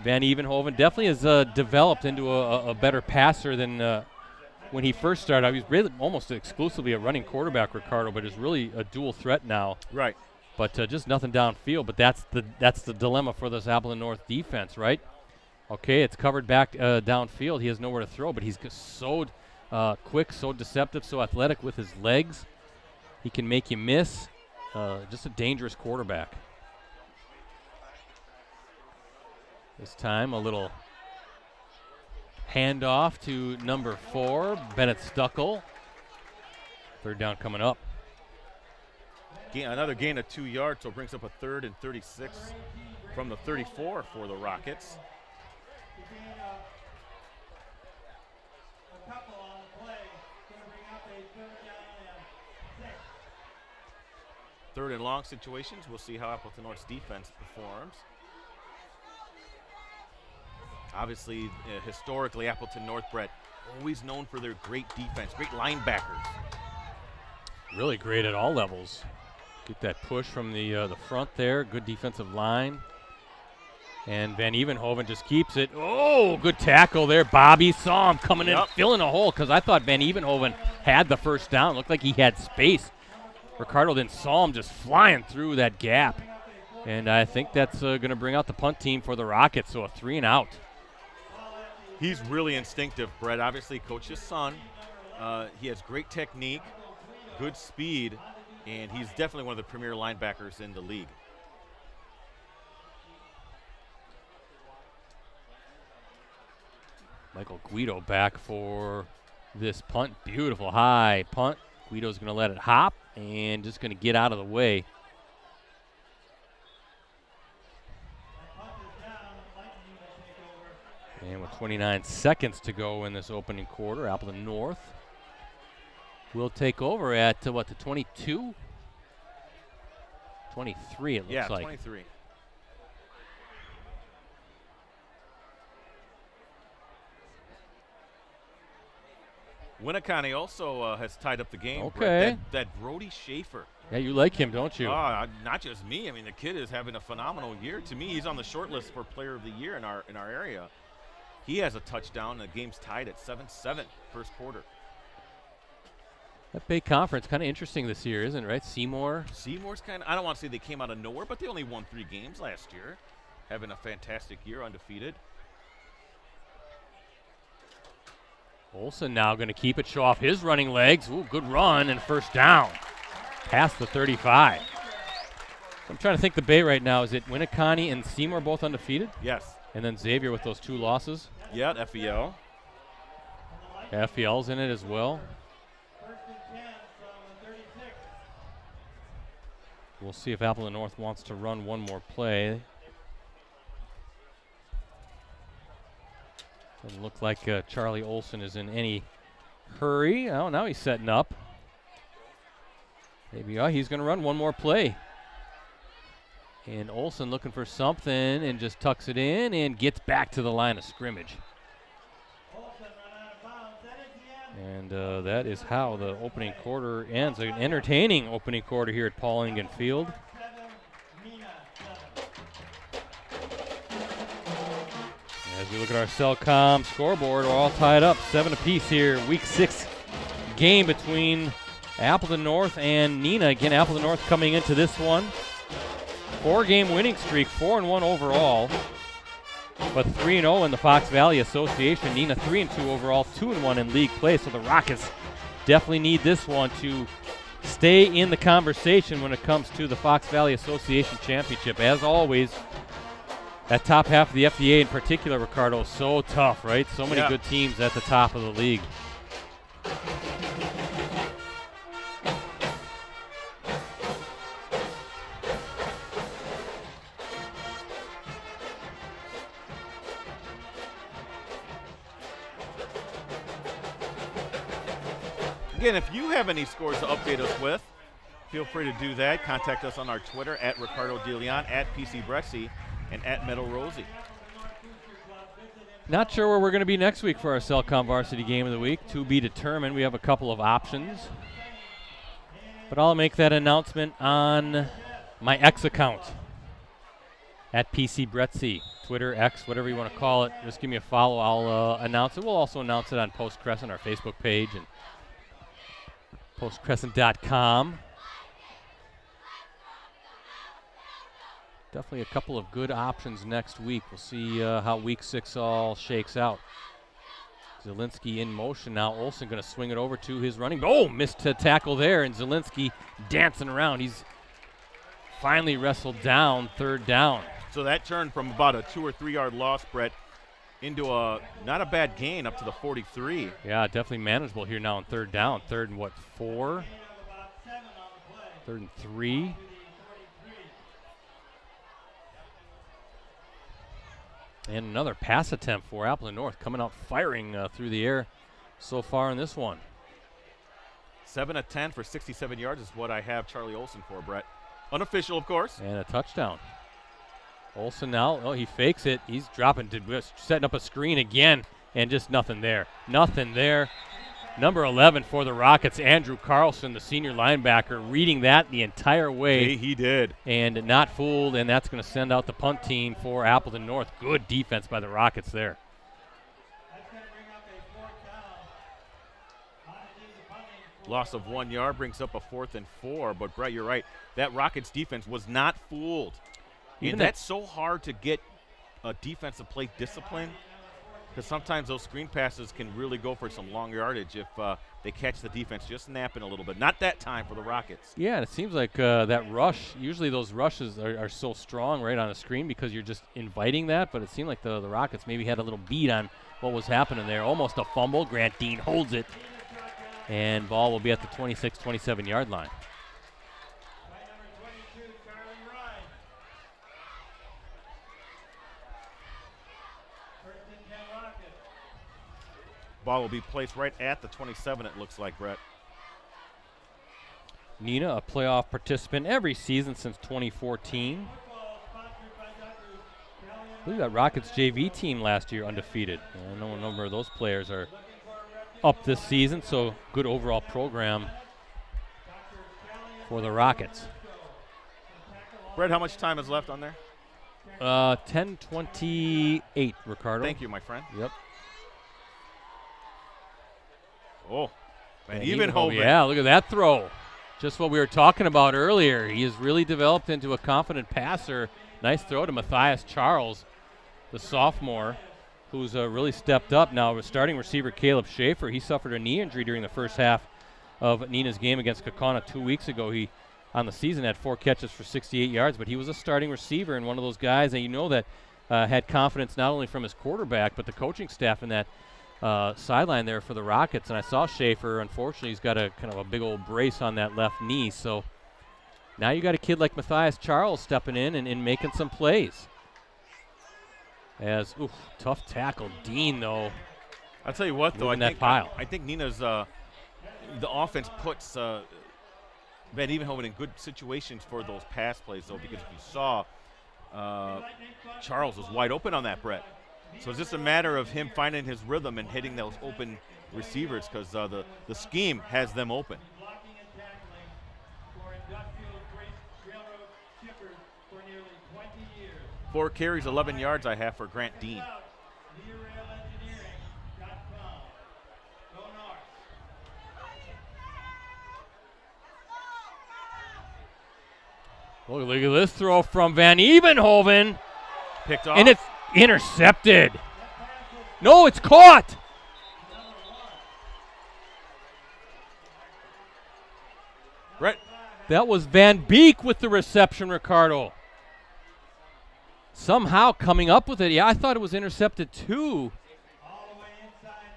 [SPEAKER 1] Van Evenhoven definitely has developed into a better passer than when he first started. He was really almost exclusively a running quarterback, Ricardo, but is really a dual threat now.
[SPEAKER 2] Right.
[SPEAKER 1] But just nothing downfield. But that's the dilemma for this Appleton North defense, right? Okay, it's covered back downfield. He has nowhere to throw, but he's so quick, so deceptive, so athletic with his legs. He can make you miss. Just a dangerous quarterback. This time a little handoff to number 4, Bennett Stuckel. Third down coming up.
[SPEAKER 2] Another gain of 2 yards, so it brings up a 3rd and 36 from the 34 for the Rockets. Third and long situations, we'll see how Appleton North's defense performs. Obviously, historically, Appleton North, Brett, always known for their great defense, great linebackers.
[SPEAKER 1] Really great at all levels. Get that push from the front there. Good defensive line. And Van Evenhoven just keeps it. Oh, good tackle there. Bobby saw him coming in, filling a hole, because I thought Van Evenhoven had the first down. Looked like he had space. Ricardo then saw him just flying through that gap. And I think that's going to bring out the punt team for the Rockets, so a 3 and out.
[SPEAKER 2] He's really instinctive, Brett. Obviously, coach's son. He has great technique, good speed, and he's definitely one of the premier linebackers in the league.
[SPEAKER 1] Michael Guido back for this punt. Beautiful high punt. Guido's going to let it hop and just going to get out of the way. And with 29 seconds to go in this opening quarter, Appleton North will take over at, the 22? 23, it looks like.
[SPEAKER 2] Yeah, 23. Winneconne also has tied up the game.
[SPEAKER 1] Okay.
[SPEAKER 2] That Brody Schaefer.
[SPEAKER 1] Yeah, you like him, don't you?
[SPEAKER 2] Not just me. I mean, the kid is having a phenomenal year. To me, he's on the short list for Player of the Year in our area. He has a touchdown. The game's tied at 7-7 first quarter.
[SPEAKER 1] That Bay Conference kind of interesting this year, isn't it, right?
[SPEAKER 2] Seymour's kind of, I don't want to say they came out of nowhere, but they only won 3 games last year. Having a fantastic year, undefeated.
[SPEAKER 1] Olsen now going to keep it, show off his running legs. Ooh, good run and first down. Past the 35. I'm trying to think the Bay right now. Is it Winneconne and Seymour both undefeated?
[SPEAKER 2] Yes.
[SPEAKER 1] And then Xavier with those 2 losses?
[SPEAKER 2] Yeah, FEL.
[SPEAKER 1] FEL's in it as well. We'll see if Appleton North wants to run one more play. Doesn't look like Charlie Olsen is in any hurry. Oh, now he's setting up. Maybe he's going to run one more play. And Olsen looking for something and just tucks it in and gets back to the line of scrimmage. And that is how the opening quarter ends. An entertaining opening quarter here at Paul Engen Field. As we look at our Cellcom scoreboard, we're all tied up, 7 apiece here. Week 6 game between Appleton North and Neenah. Again, Appleton North coming into this one. 4-game winning streak, 4-1 overall, but 3-0 in the Fox Valley Association. Neenah 3-2 overall, 2-1 in league play. So the Rockets definitely need this one to stay in the conversation when it comes to the Fox Valley Association Championship. As always, that top half of the FDA in particular, Ricardo, is so tough, right? So many good teams at the top of the league.
[SPEAKER 2] Again, if you have any scores to update us with, Feel free to do that. Contact us on our Twitter at Ricardo DeLeon, at PC Bretzi, and at Metal Rosie.
[SPEAKER 1] Not sure where we're going to be next week for our Cellcom Varsity Game of the Week. To be determined. We have a couple of options. But I'll make that announcement on my X account. At PC Bretzi, Twitter, X, whatever you want to call it. Just give me a follow. I'll announce it. We'll also announce it on Post Crescent, our Facebook page, and postcrescent.com. Definitely a couple of good options next week. We'll see how Week 6 all shakes out. Zielinski in motion now. Olsen going to swing it over to his running. Oh, missed a tackle there, and Zielinski dancing around. He's finally wrestled down, third down.
[SPEAKER 2] So that turned from about a 2 or 3 yard loss, Brett, into a not a bad gain up to the 43.
[SPEAKER 1] Yeah, definitely manageable here now on third down. Third and 4? Third and 3. And another pass attempt for Appleton North, coming out firing through the air so far in this one.
[SPEAKER 2] 7 of 10 for 67 yards is what I have Charlie Olsen for, Brett. Unofficial, of course.
[SPEAKER 1] And a touchdown. Olsen now, oh, he fakes it. He's dropping, setting up a screen again, and just nothing there. Nothing there. Number 11 for the Rockets, Andrew Carlson, the senior linebacker, reading that the entire way.
[SPEAKER 2] Hey, he did.
[SPEAKER 1] And not fooled, and that's going to send out the punt team for Appleton North. Good defense by the Rockets there.
[SPEAKER 2] Loss of 1 yard brings up a 4th and 4, but Brett, you're right. That Rockets defense was not fooled. And that's so hard to get a defensive play discipline, because sometimes those screen passes can really go for some long yardage if they catch the defense just napping a little bit. Not that time for the Rockets.
[SPEAKER 1] Yeah, and it seems like that rush, usually those rushes are so strong right on a screen because you're just inviting that, but it seemed like the Rockets maybe had a little beat on what was happening there. Almost a fumble. Grant Dean holds it, and ball will be at the 26, 27-yard line.
[SPEAKER 2] Ball will be placed right at the 27, it looks like, Brett.
[SPEAKER 1] Neenah, a playoff participant every season since 2014. Look at that Rockets JV team last year, undefeated. I know a number of those players are up this season, so good overall program for the Rockets.
[SPEAKER 2] Brett, how much time is left on there?
[SPEAKER 1] 10:28, Ricardo.
[SPEAKER 2] Thank you, my friend.
[SPEAKER 1] Yep.
[SPEAKER 2] Oh, and Evenhoven.
[SPEAKER 1] Yeah, look at that throw. Just what we were talking about earlier. He has really developed into a confident passer. Nice throw to Matthias Charles, the sophomore, who's really stepped up now. With starting receiver Caleb Schaefer, he suffered a knee injury during the first half of Neenah's game against Kaukauna 2 weeks ago. He, on the season, had 4 catches for 68 yards, but he was a starting receiver and one of those guys that that had confidence not only from his quarterback, but the coaching staff in that sideline there for the Rockets. And I saw Schaefer, unfortunately, he's got a kind of a big old brace on that left knee. So now you got a kid like Matthias Charles stepping in and making some plays. Tough tackle. Dean, though.
[SPEAKER 2] I'll tell you what, though, I think Neenah's the offense puts Van Evenhoven in good situations for those pass plays, though, because if you saw Charles was wide open on that, Brett. So it's just a matter of him finding his rhythm and hitting those open receivers, because the scheme has them open. 4 carries, 11 yards I have for Grant Dean.
[SPEAKER 1] Look at this throw from Van Evenhoven.
[SPEAKER 2] Picked off.
[SPEAKER 1] And it's intercepted. No, it's caught.
[SPEAKER 2] Brett.
[SPEAKER 1] That was Van Beek with the reception, Ricardo. Somehow coming up with it. Yeah, I thought it was intercepted too.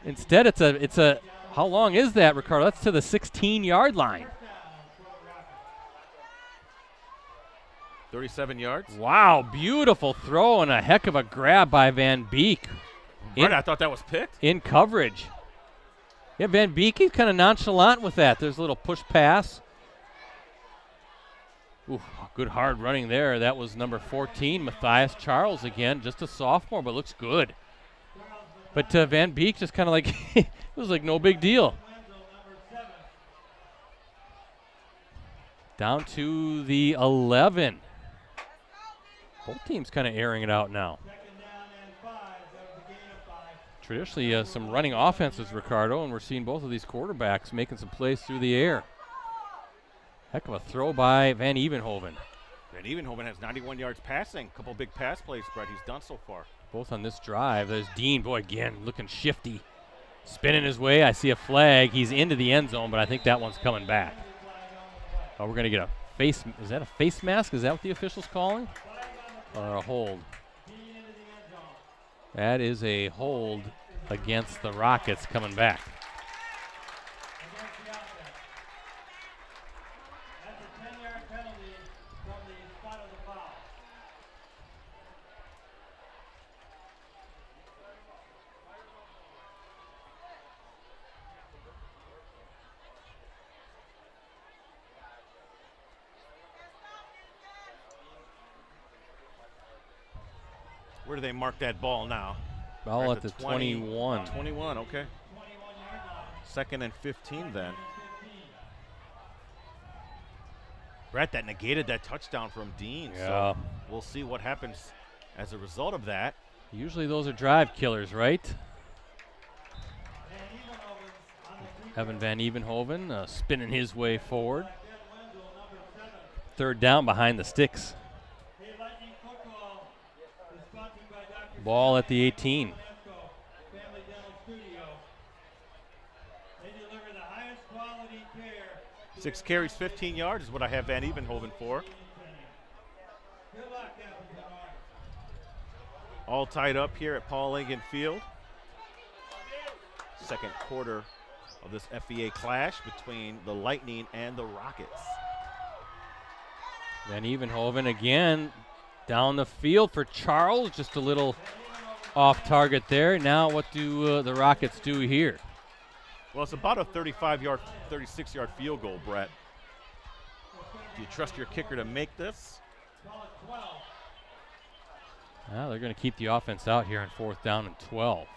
[SPEAKER 1] Instead, it's a how long is that, Ricardo? That's to the 16-yard line.
[SPEAKER 2] 37 yards.
[SPEAKER 1] Wow, beautiful throw and a heck of a grab by Van Beek.
[SPEAKER 2] Right, I thought that was picked.
[SPEAKER 1] In coverage. Yeah, Van Beek, he's kind of nonchalant with that. There's a little push pass. Ooh, good hard running there. That was number 14, Matthias Charles again, just a sophomore, but looks good. But Van Beek just kind of like, it was like no big deal. Down to the 11. Both teams kind of airing it out now. Traditionally, some running offenses, Ricardo, and we're seeing both of these quarterbacks making some plays through the air. Heck of a throw by Van Evenhoven.
[SPEAKER 2] Van Evenhoven has 91 yards passing. Couple big pass plays, Brett, he's done so far.
[SPEAKER 1] Both on this drive. There's Dean, boy, again, looking shifty. Spinning his way. I see a flag. He's into the end zone, but I think that one's coming back. Oh, we're going to get a face. Is that a face mask? Is that what the official's calling? Or a hold? That is a hold against the Rockets coming back.
[SPEAKER 2] Where do they mark that ball now?
[SPEAKER 1] Ball at the 21.
[SPEAKER 2] 21, okay. 2nd and 15 then. Brett, that negated that touchdown from Dean.
[SPEAKER 1] Yeah.
[SPEAKER 2] So we'll see what happens as a result of that.
[SPEAKER 1] Usually those are drive killers, right? Evan Van Evenhoven spinning his way forward. 3rd down behind the sticks. Ball at the 18.
[SPEAKER 2] 6 carries, 15 yards is what I have Van Evenhoven for. All tied up here at Paul Engen Field. 2nd quarter of this FVA clash between the Lightning and the Rockets.
[SPEAKER 1] Van Evenhoven again down the field for Charles, just a little off target there. Now what do the Rockets do here?
[SPEAKER 2] Well, it's about a 35-yard, 36-yard field goal, Brett. Do you trust your kicker to make this?
[SPEAKER 1] Well, they're going to keep the offense out here on 4th down and 12.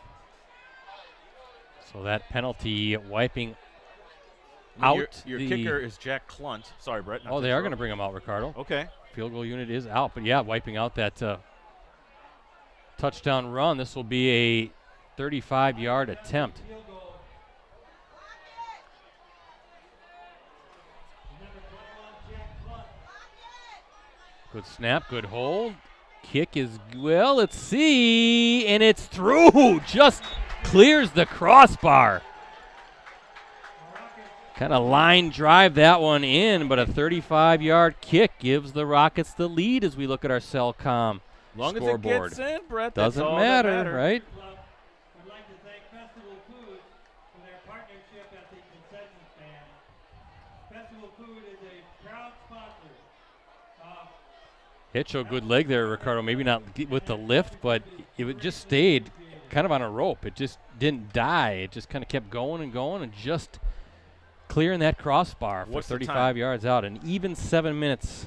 [SPEAKER 1] So that penalty wiping out.
[SPEAKER 2] Your kicker is Jack Clunt. Sorry, Brett.
[SPEAKER 1] Oh, they are going to bring him out, Ricardo.
[SPEAKER 2] Okay.
[SPEAKER 1] Field goal unit is out, but yeah, wiping out that touchdown run. This will be a 35-yard attempt. Good snap, good hold. Kick is, well, let's see, and it's through. Just clears the crossbar. Kind of line drive that one in, but a 35-yard kick gives the Rockets the lead as we look at our Cellcom
[SPEAKER 2] long
[SPEAKER 1] scoreboard.
[SPEAKER 2] As it gets in, Brett,
[SPEAKER 1] doesn't matter, right?
[SPEAKER 3] I'd like to thank Festival Foods for their partnership at the concession stand. Festival Food is a proud sponsor.
[SPEAKER 1] Hit showed good leg there, Ricardo. Maybe not with the lift, but it just stayed kind of on a rope. It just didn't die. It just kind of kept going and just clearing that crossbar for 35 yards out. An even 7 minutes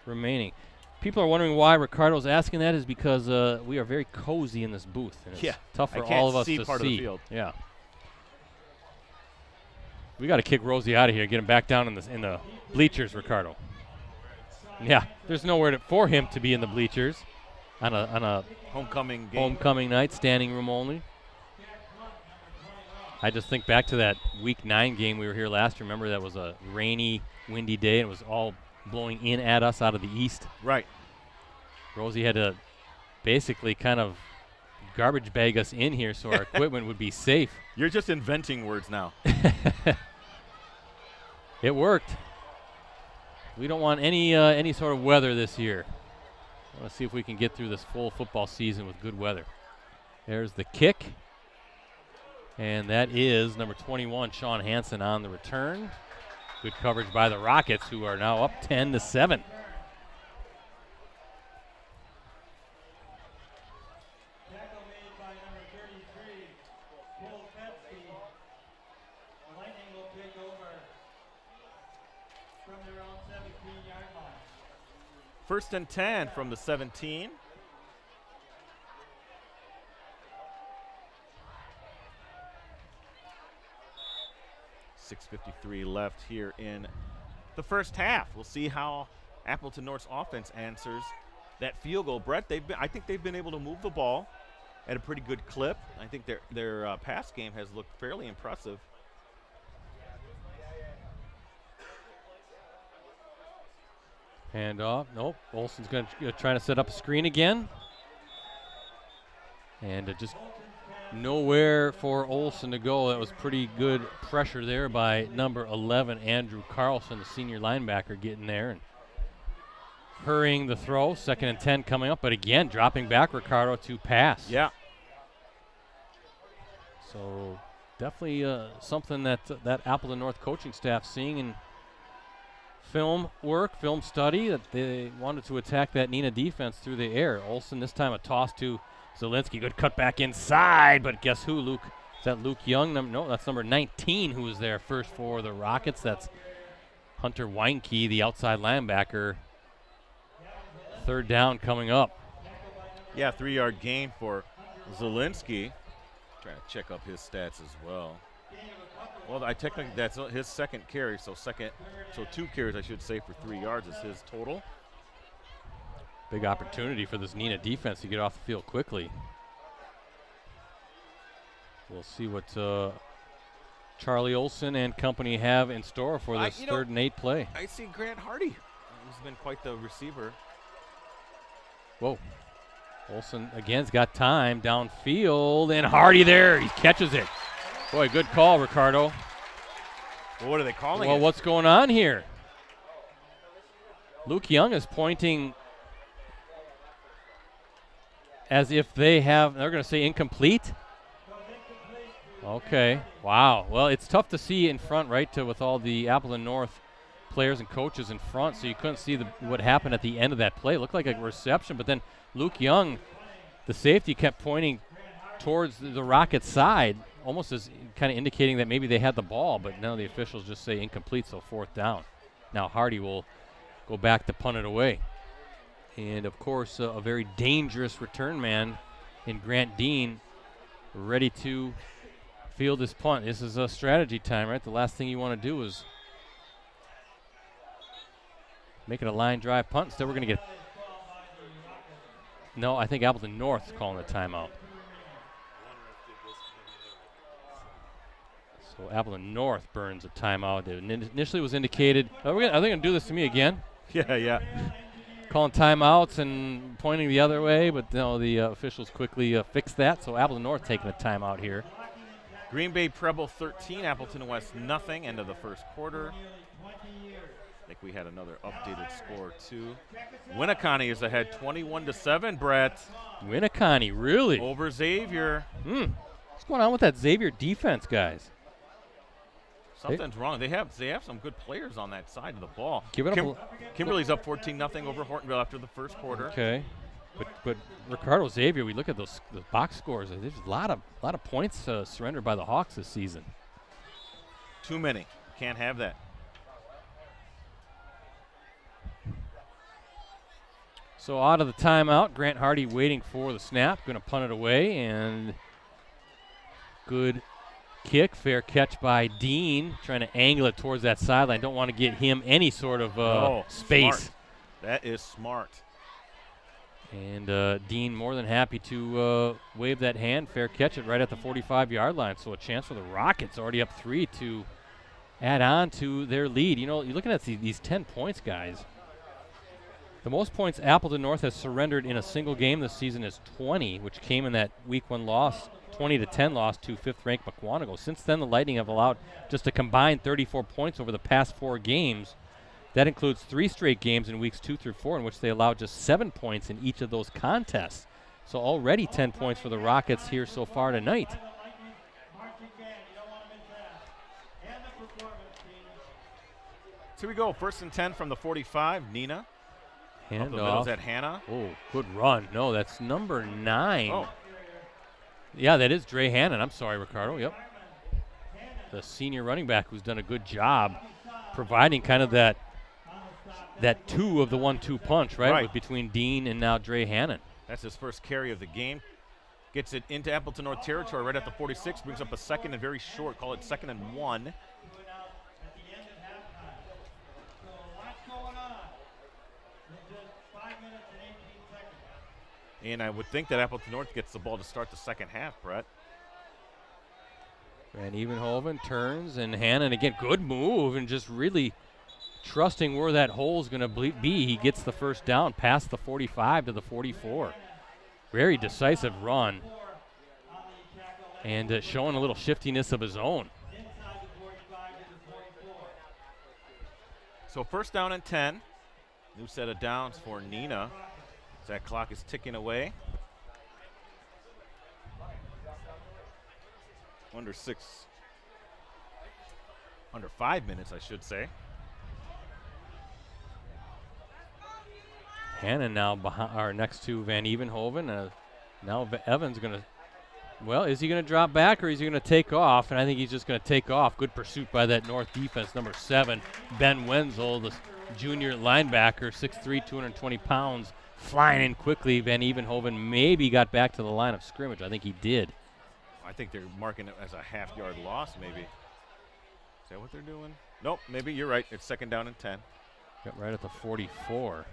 [SPEAKER 1] remaining. People are wondering why Ricardo's asking that is because we are very cozy in this booth. And it's tough for all of us to see.
[SPEAKER 2] Part of the field.
[SPEAKER 1] Yeah. We got to kick Rosie out of here, get him back down in the bleachers, Ricardo. Yeah, there's nowhere for him to be in the bleachers on a
[SPEAKER 2] homecoming
[SPEAKER 1] night, standing room only. I just think back to that Week 9 game we were here last year. Remember that was a rainy, windy day, and it was all blowing in at us out of the east.
[SPEAKER 2] Right.
[SPEAKER 1] Rosie had to basically kind of garbage bag us in here so our equipment would be safe.
[SPEAKER 2] You're just inventing words now.
[SPEAKER 1] It worked. We don't want any sort of weather this year. I want to see if we can get through this full football season with good weather. There's the kick. And that is number 21, Sean Hansen, on the return. Good coverage by the Rockets, who are now up 10-7.
[SPEAKER 2] First and 10 from the 17. .6:53 left here in the first half. We'll see how Appleton North's offense answers that field goal. Brett, I think they've been able to move the ball at a pretty good clip. I think their pass game has looked fairly impressive.
[SPEAKER 1] Hand off. Nope. Olson's going to try to set up a screen again. And just nowhere for Olson to go. That was pretty good pressure there by number 11, Andrew Carlson, the senior linebacker, getting there and hurrying the throw. 2nd and 10 coming up, but again, dropping back Ricardo to pass.
[SPEAKER 2] Yeah.
[SPEAKER 1] So definitely something that Appleton North coaching staff seeing in film work, film study, that they wanted to attack that Neenah defense through the air. Olson this time a toss to Zielinski. Good cut back inside, but guess who, Luke? Is that Luke Young? No, that's number 19 who was there first for the Rockets. That's Hunter Weinke, the outside linebacker. 3rd down coming up.
[SPEAKER 2] Yeah, 3-yard gain for Zielinski. Trying to check up his stats as well. Well, I technically that's his 2nd carry, so 2 carries I should say for 3 yards is his total.
[SPEAKER 1] Big opportunity for this Neenah defense to get off the field quickly. We'll see what Charlie Olson and company have in store for this 3rd and 8 play.
[SPEAKER 2] I see Grant Hardy. He's been quite the receiver.
[SPEAKER 1] Whoa. Olson again's got time downfield, and Hardy there. He catches it. Boy, good call, Ricardo.
[SPEAKER 2] Well, what are they calling
[SPEAKER 1] Well,
[SPEAKER 2] it?
[SPEAKER 1] what's going on here? Luke Young is pointing as if they're going to say incomplete. Okay, wow. Well, it's tough to see in front, right, with all the Appleton North players and coaches in front, so you couldn't see what happened at the end of that play. It looked like a reception, but then Luke Young, the safety, kept pointing towards the Rockets' side, almost as kind of indicating that maybe they had the ball, but now the officials just say incomplete, so 4th down. Now Hardy will go back to punt it away. And, of course, a very dangerous return man in Grant Dean, ready to field his punt. This is a strategy time, right? The last thing you want to do is make it a line drive punt. Instead, we're going to get – no, I think Appleton North is calling the timeout. So Appleton North burns a timeout. It initially was indicated – are they going to do this to me again?
[SPEAKER 2] Yeah.
[SPEAKER 1] Calling timeouts and pointing the other way, but no, the officials quickly fixed that. So Appleton North taking a timeout here.
[SPEAKER 2] Green Bay Preble 13, Appleton West nothing. End of the first quarter. I think we had another updated score too. Winneconne is ahead 21-7, Brett.
[SPEAKER 1] Winneconne, really?
[SPEAKER 2] Over Xavier.
[SPEAKER 1] What's going on with that Xavier defense, guys?
[SPEAKER 2] Something's wrong. They have some good players on that side of the ball.
[SPEAKER 1] Give it up.
[SPEAKER 2] Kimberly's up 14-0 over Hortonville after the first quarter.
[SPEAKER 1] Okay. But Ricardo, Xavier, we look at the box scores. There's a lot of points surrendered by the Hawks this season.
[SPEAKER 2] Too many. Can't have that.
[SPEAKER 1] So out of the timeout, Grant Hardy waiting for the snap, going to punt it away, and good kick, fair catch by Dean, trying to angle it towards that sideline. Don't want to get him any sort of space.
[SPEAKER 2] Smart. That is smart.
[SPEAKER 1] And Dean more than happy to wave that hand, fair catch it right at the 45-yard line. So a chance for the Rockets, already up 3 to add on to their lead. You know, you're looking at these 10 points, guys. The most points Appleton North has surrendered in a single game this season is 20, which came in that Week 1 loss, 20-10 loss to 5th-ranked Mukwonago. Since then, the Lightning have allowed just a combined 34 points over the past 4 games. That includes 3 straight games in weeks 2 through 4 in which they allowed just 7 points in each of those contests. So already 10 points for the Rockets here so far tonight.
[SPEAKER 2] Here we go. 1st and 10 from the 45. Neenah.
[SPEAKER 1] Hand
[SPEAKER 2] off. Is that Hannah?
[SPEAKER 1] Oh, good run. No, that's number 9.
[SPEAKER 2] Oh.
[SPEAKER 1] Yeah, that is Dre Hannon. I'm sorry, Ricardo. Yep. The senior running back who's done a good job providing kind of that that two of the 1-2 punch, right? With between Dean and now Dre Hannon.
[SPEAKER 2] That's his first carry of the game. Gets it into Appleton North territory right at the 46, brings up a second and very short, call it 2nd and 1. And I would think that Appleton North gets the ball to start the second half, Brett.
[SPEAKER 1] Van Evenhoven turns, and Hannon again, good move, and just really trusting where that hole is going to be. He gets the first down past the 45 to the 44. Very decisive run, and showing a little shiftiness of his own.
[SPEAKER 2] So first down and 10. New set of downs for Neenah. As that clock is ticking away. Under 5 minutes, I should say.
[SPEAKER 1] Hannon now behind, or next to Van Evenhoven. Now Evans going to, well, is he going to drop back or is he going to take off? And I think he's just going to take off. Good pursuit by that North defense, number 7, Ben Wenzel, the junior linebacker, 6'3", 220 pounds, flying in quickly. Van Evenhoven maybe got back to the line of scrimmage. I think he did.
[SPEAKER 2] I think they're marking it as a half-yard loss, maybe. Is that what they're doing? Nope, maybe you're right. It's 2nd down and 10.
[SPEAKER 1] Got right at the 44.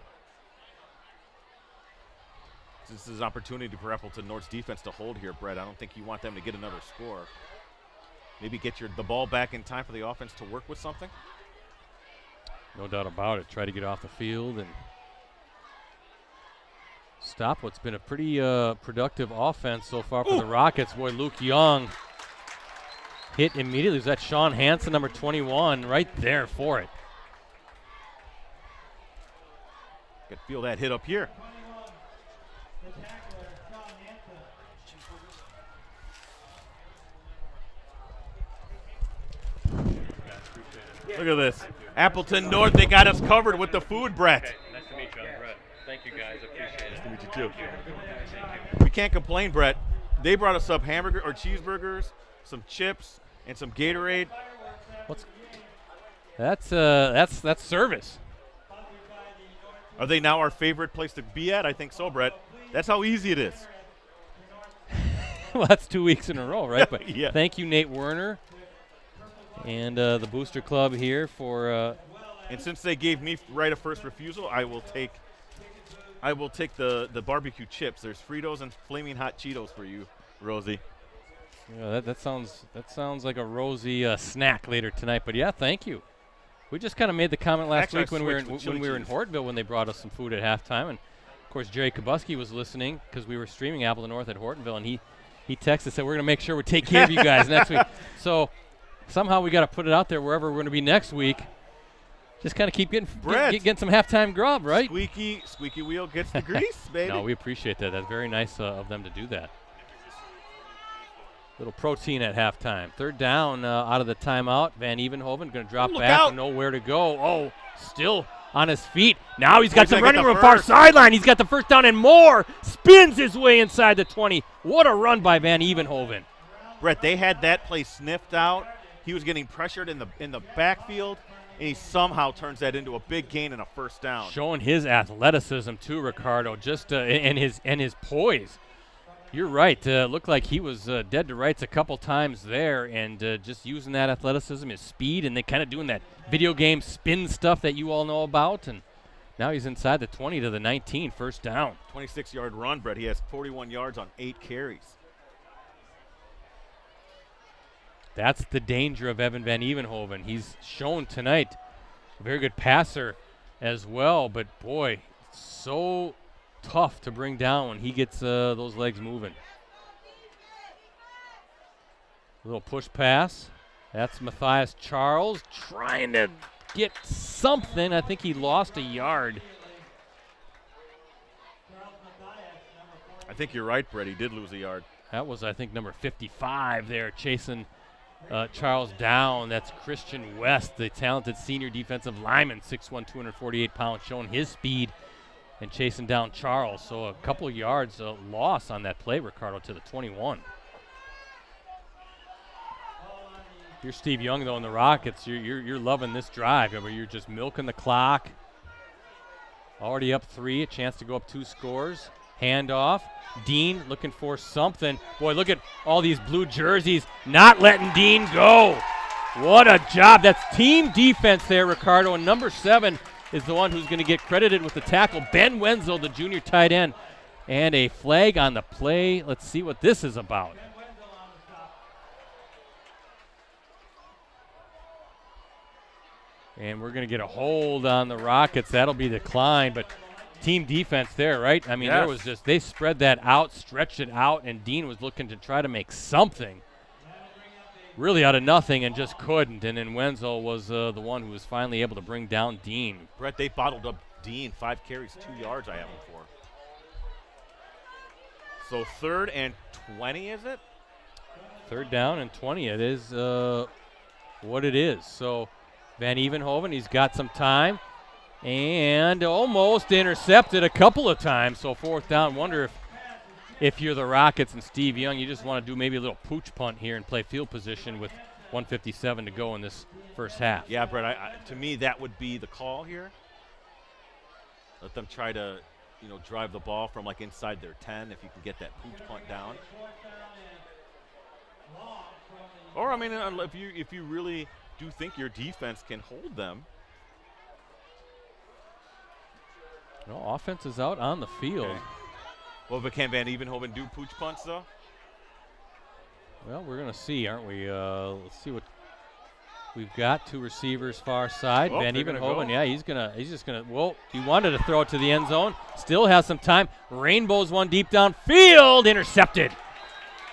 [SPEAKER 2] This is an opportunity for Appleton North's defense to hold here, Brett. I don't think you want them to get another score. Maybe get the ball back in time for the offense to work with something.
[SPEAKER 1] No doubt about it. Try to get off the field and stop what's been a pretty productive offense so far for the Rockets. Boy, Luke Young hit immediately. Was that Sean Hansen, number 21, right there for it.
[SPEAKER 2] Could feel that hit up here. Look at this. Appleton North, they got us covered with the food, Brett.
[SPEAKER 1] Okay, nice to meet you, Brett. Thank you, guys. Appreciate it.
[SPEAKER 2] Nice to meet you, too. We can't complain, Brett. They brought us up hamburger or cheeseburgers, some chips, and some Gatorade.
[SPEAKER 1] That's service.
[SPEAKER 2] Are they now our favorite place to be at? I think so, Brett. That's how easy it is.
[SPEAKER 1] Well, that's 2 weeks in a row, right? But
[SPEAKER 2] yeah.
[SPEAKER 1] Thank you, Nate Werner, and the Booster Club here for.
[SPEAKER 2] And since they gave me right of first refusal, I will take the barbecue chips. There's Fritos and Flaming Hot Cheetos for you, Rosie.
[SPEAKER 1] Yeah, that sounds like a Rosie snack later tonight. But yeah, thank you. We just kind of made the comment last week when we were in Hortonville when they brought us some food at halftime, and of course Jerry Kabuski was listening because we were streaming Appleton North at Hortonville, and he texted, said we're going to make sure we take care of you guys next week. So somehow we got to put it out there wherever we're going to be next week. Just kind of keep getting some halftime grub, right?
[SPEAKER 2] Squeaky wheel gets the grease, baby.
[SPEAKER 1] No, we appreciate that. That's very nice of them to do that. Little protein at halftime. 3rd down out of the timeout. Van Evenhoven going to drop back, nowhere to go. Oh, still on his feet. Now he's got some running room far sideline. He's got the first down and more. Spins his way inside the 20. What a run by Van Evenhoven.
[SPEAKER 2] Brett, they had that play sniffed out. He was getting pressured in the backfield, and he somehow turns that into a big gain and a first down.
[SPEAKER 1] Showing his athleticism too, Ricardo, just and his poise. You're right. Looked like he was dead to rights a couple times there, and just using that athleticism, his speed, and they kind of doing that video game spin stuff that you all know about. And now he's inside the 20 to the 19, first down.
[SPEAKER 2] 26-yard run, Brett. He has 41 yards on 8 carries.
[SPEAKER 1] That's the danger of Evan Van Evenhoven. He's shown tonight a very good passer as well, but boy, so tough to bring down when he gets those legs moving. A little push pass. That's Matthias Charles trying to get something. I think he lost a yard.
[SPEAKER 2] I think you're right, Brett. He did lose a yard.
[SPEAKER 1] That was, I think, number 55 there, chasing Charles down. That's Christian West, the talented senior defensive lineman, 6'1", 248 pounds, showing his speed and chasing down Charles. So a couple of yards loss on that play, Ricardo, to the 21. If you're Steve Young, though, in the Rockets, you're loving this drive. I mean, you're just milking the clock. Already up 3, a chance to go up 2 scores. Handoff. Dean looking for something. Boy, look at all these blue jerseys not letting Dean go. What a job. That's team defense there, Ricardo. And number 7 is the one who's going to get credited with the tackle. Ben Wenzel, the junior tight end. And a flag on the play. Let's see what this is about. And we're going to get a hold on the Rockets. That'll be declined, but team defense there, right? I mean, there was just, they spread that out, stretched it out, and Dean was looking to try to make something really out of nothing and just couldn't. And then Wenzel was the one who was finally able to bring down Dean.
[SPEAKER 2] Brett, they bottled up Dean. 5 carries, 2 yards I have him for. So 3rd and 20, is it?
[SPEAKER 1] 3rd down and 20. It is what it is. So Van Evenhoven, he's got some time and almost intercepted a couple of times. So 4th down. Wonder if you're the Rockets and Steve Young, you just want to do maybe a little pooch punt here and play field position with 1:57 to go in this first half.
[SPEAKER 2] Yeah, Brett, to me that would be the call here. Let them try to, drive the ball from like inside their 10 if you can get that pooch punt down. Or, I mean, if you really do think your defense can hold them.
[SPEAKER 1] No, offense is out on the field.
[SPEAKER 2] Okay. Well, but can Van Evenhoven do pooch punts, though?
[SPEAKER 1] Well, we're going to see, aren't we? Let's see what we've got. 2 receivers far side. Van Evenhoven, yeah, he's just going to, well, he wanted to throw it to the end zone. Still has some time. Rainbow's one deep downfield. Intercepted.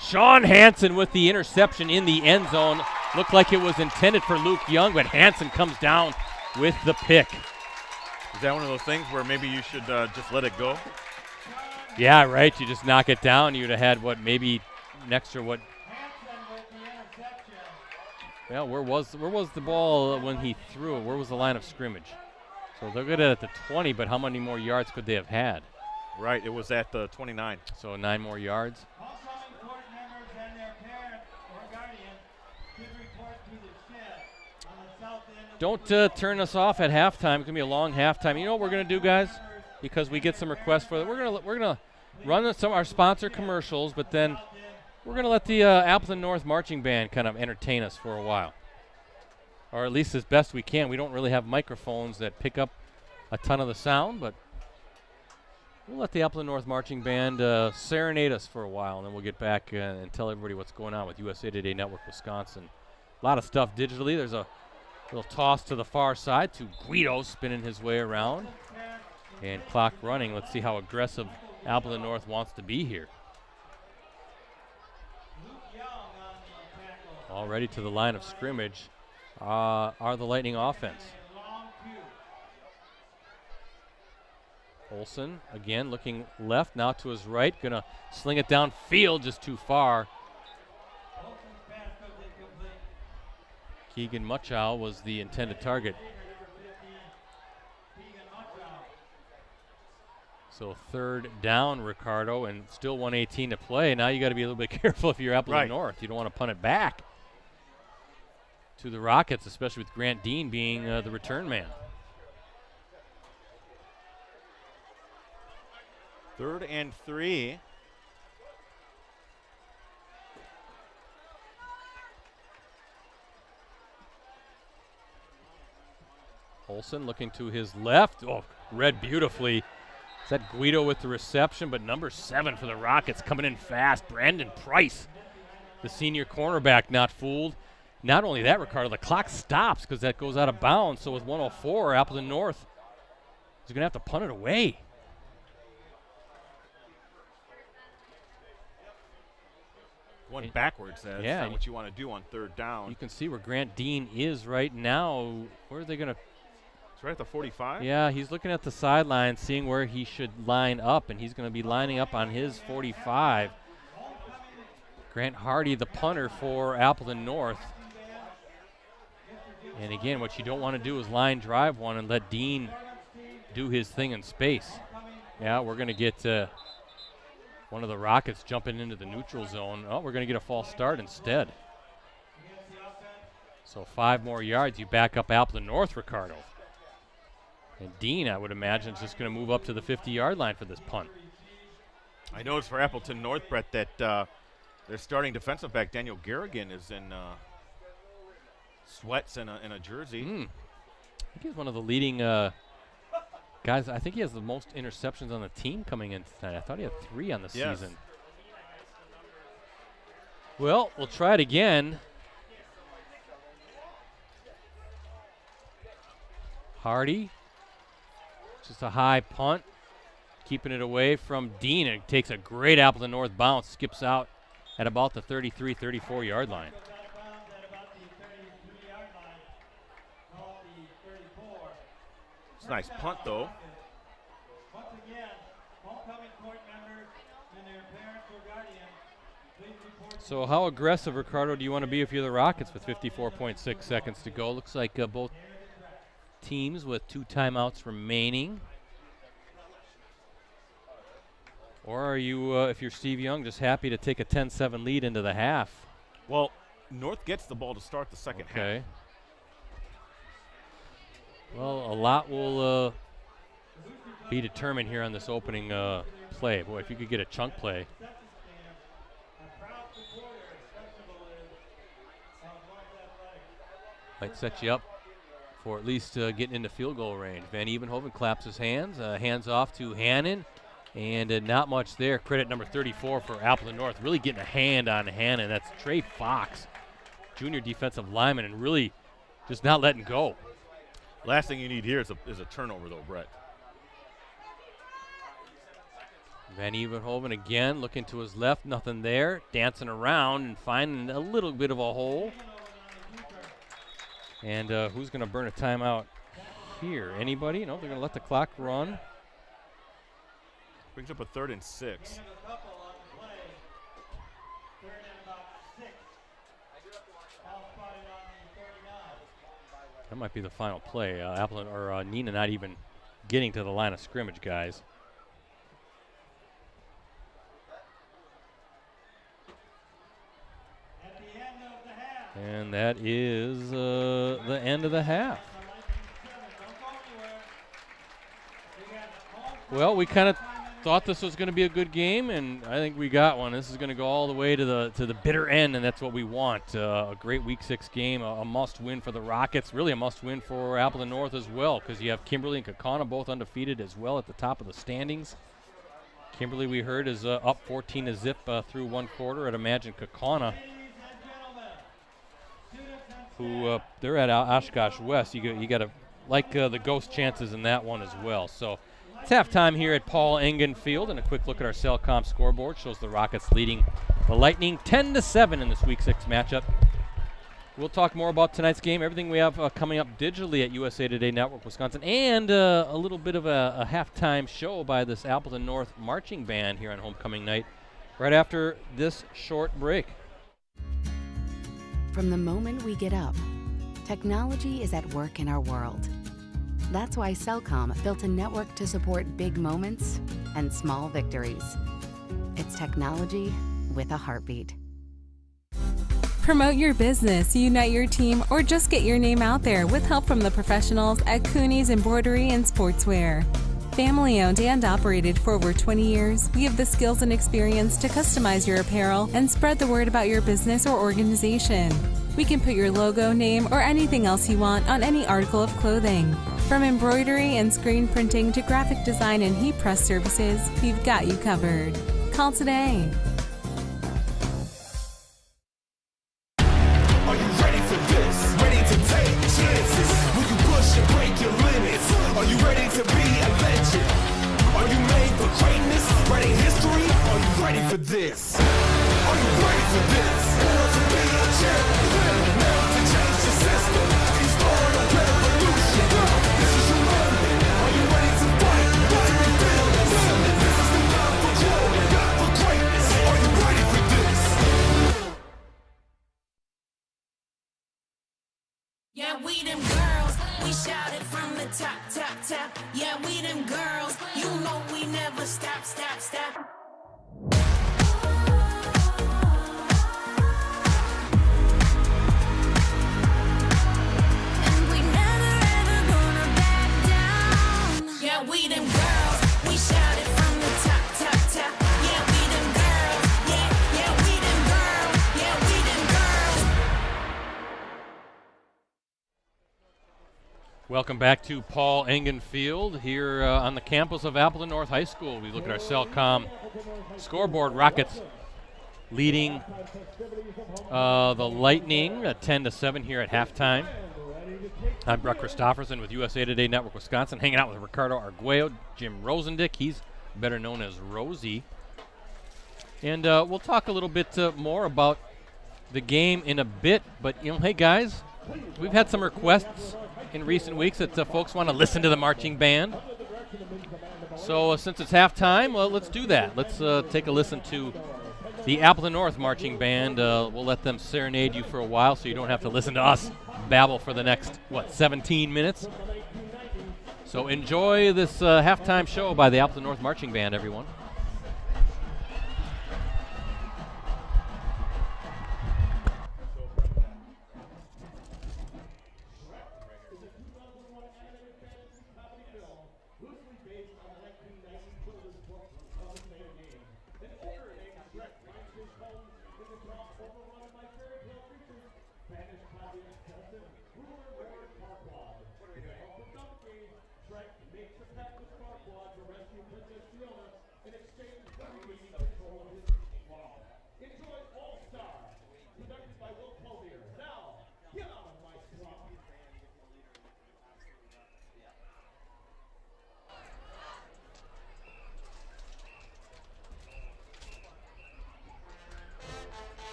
[SPEAKER 1] Sean Hansen with the interception in the end zone. Looked like it was intended for Luke Young, but Hansen comes down with the pick.
[SPEAKER 2] Is that one of those things where maybe you should just let it go?
[SPEAKER 1] Yeah, right. You just knock it down. You'd have had maybe an extra Yeah, where was the ball when he threw it? Where was the line of scrimmage? So they're good at the 20, but how many more yards could they have had?
[SPEAKER 2] Right, it was at the 29.
[SPEAKER 1] So 9 more yards. Don't turn us off at halftime. It's gonna be a long halftime. You know what we're gonna do, guys? Because we get some requests for it. We're gonna run some of our sponsor commercials, but then we're gonna let the Appleton North Marching Band kind of entertain us for a while, or at least as best we can. We don't really have microphones that pick up a ton of the sound, but we'll let the Appleton North Marching Band serenade us for a while, and then we'll get back and tell everybody what's going on with USA Today Network Wisconsin. A lot of stuff digitally. There's a little toss to the far side to Guido spinning his way around. And clock running. Let's see how aggressive Appleton North wants to be here. Already to the line of scrimmage are the Lightning offense. Olsen again looking left, now to his right. Gonna sling it downfield, just too far. Keegan Muchow was the intended target. So 3rd down, Ricardo, and still 1:18 to play. Now you got to be a little bit careful if you're Appleton North. You don't want to punt it back to the Rockets, especially with Grant Dean being the return man.
[SPEAKER 2] 3rd and 3.
[SPEAKER 1] Olsen looking to his left. Oh, read beautifully. Is that Guido with the reception? But number 7 for the Rockets coming in fast. Brandon Price, the senior cornerback, not fooled. Not only that, Ricardo, the clock stops because that goes out of bounds. So with 1:04, Appleton North is going to have to punt it away.
[SPEAKER 2] Going backwards, that's not what you want to do on 3rd down.
[SPEAKER 1] You can see where Grant Dean is right now. Where are they going to?
[SPEAKER 2] It's right at the 45?
[SPEAKER 1] Yeah, he's looking at the sideline, seeing where he should line up, and he's going to be lining up on his 45. Grant Hardy, the punter for Appleton North. And again, what you don't want to do is line drive one and let Dean do his thing in space. Yeah, we're going to get one of the Rockets jumping into the neutral zone. Oh, we're going to get a false start instead. So 5 more yards. You back up Appleton North, Ricardo. And Dean, I would imagine, is just going to move up to the 50-yard line for this punt.
[SPEAKER 2] I noticed for Appleton North, Brett, that their starting defensive back, Daniel Garrigan, is in sweats and a jersey.
[SPEAKER 1] I think he's one of the leading guys. I think he has the most interceptions on the team coming in tonight. I thought he had 3 on the season. Well, we'll try it again. Hardy, just a high punt, keeping it away from Dean. It takes a great Appleton North bounce, skips out at about the 33, 34-yard line.
[SPEAKER 2] It's a nice punt, though.
[SPEAKER 3] Once again, homecoming court members and their parents or guardians, please report.
[SPEAKER 1] So how aggressive, Ricardo, do you want to be if you're the Rockets with 54.6 seconds to go? Looks like both teams with 2 timeouts remaining. Or are you, if you're Steve Young, just happy to take a 10-7 lead into the half?
[SPEAKER 2] Well, North gets the ball to start the second half.
[SPEAKER 1] Well, a lot will be determined here on this opening play. Boy, if you could get a chunk play. Might set you up for at least getting into field goal range. Van Evenhoven claps his hands, hands off to Hannon, and not much there. Credit number 34 for Appleton North, really getting a hand on Hannon. That's Trey Fox, junior defensive lineman, and really just not letting go.
[SPEAKER 2] Last thing you need here is a turnover, though, Brett.
[SPEAKER 1] Van Evenhoven again, looking to his left, nothing there, dancing around and finding a little bit of a hole. And who's going to burn a timeout here? Anybody? No, they're going to let the clock run.
[SPEAKER 2] Brings up a 3rd and 6.
[SPEAKER 1] That might be the final play. Appleton or Neenah not even getting to the line of scrimmage, guys. And that is the end of the half. Well, we kind of thought this was going to be a good game, and I think we got one. This is going to go all the way to the bitter end, and that's what we want. A great Week 6 game, a must-win for the Rockets, really a must-win for Appleton North as well, because you have Kimberly and Kaukauna both undefeated as well at the top of the standings. Kimberly, we heard, is up 14-0 through 1 quarter. I'd imagine Kaukauna, who they're at Oshkosh West. You got to like the ghost chances in that one as well. So it's halftime here at Paul Engen Field, and a quick look at our Cellcom scoreboard shows the Rockets leading the Lightning 10-7 in this Week 6 matchup. We'll talk more about tonight's game, everything we have coming up digitally at USA Today Network Wisconsin, and a little bit of a halftime show by this Appleton North marching band here on homecoming night right after this short break.
[SPEAKER 4] From the moment we get up, technology is at work in our world. That's why Cellcom built a network to support big moments and small victories. It's technology with a heartbeat.
[SPEAKER 5] Promote your business, unite your team, or just get your name out there with help from the professionals at Cooney's Embroidery and Sportswear. Family owned and operated for over 20 years, we have the skills and experience to customize your apparel and spread the word about your business or organization. We can put your logo, name, or anything else you want on any article of clothing. From embroidery and screen printing to graphic design and heat press services, we've got you covered. Call today.
[SPEAKER 6] Are you ready for this? Ready to take chances? Will you push and break your limits? Are you ready to be a legend? Are you made for greatness? Writing history? Are you ready for this? Are you ready for this? Born to be a champion, now to change the system. You start a revolution. This is your moment. Are you ready to fight? To rebuild yourself? This is the time for glory, for greatness. Are you ready for this?
[SPEAKER 7] Yeah, we them girls, we shout it from the top, top, top. Yeah, we them girls, you know we never stop, stop, stop. And we never ever gonna back down.
[SPEAKER 1] Welcome back to Paul Engen Field here on the campus of Appleton North High School. We look at our Cellcom scoreboard. Rockets leading the Lightning 10-7 here at halftime. I'm Brock Christopherson with USA Today Network Wisconsin, hanging out with Ricardo Arguello, Jim Rosandick. He's better known as Rosie. And we'll talk a little bit more about the game in a bit. But, hey, guys, we've had some requests in recent weeks that folks want to listen to the marching band. So since it's halftime, well, let's do that. Let's take a listen to the Appleton North marching band. We'll let them serenade you for a while so you don't have to listen to us babble for the next, 17 minutes. So enjoy this halftime show by the Appleton North marching band, everyone.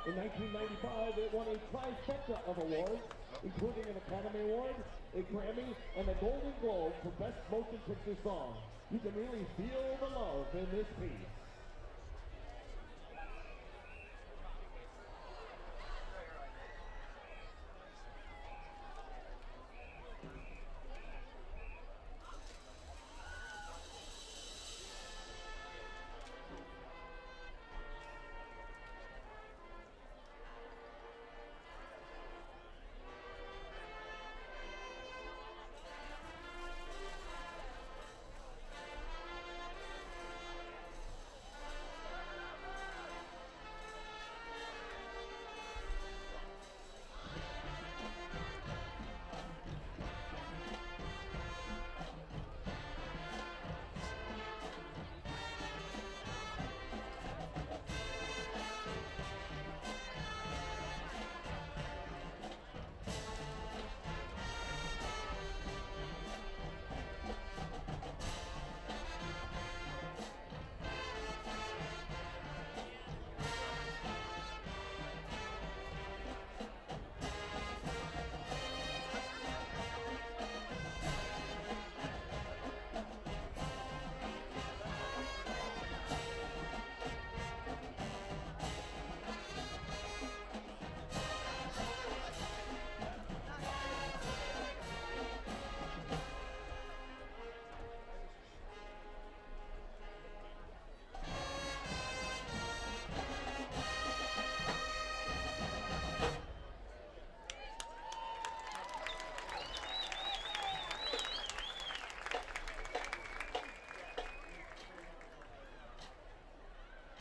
[SPEAKER 8] In 1995, it won a trifecta of awards, including an Academy Award, a Grammy, and a Golden Globe for Best Motion Picture Song. You can really feel the love in this piece.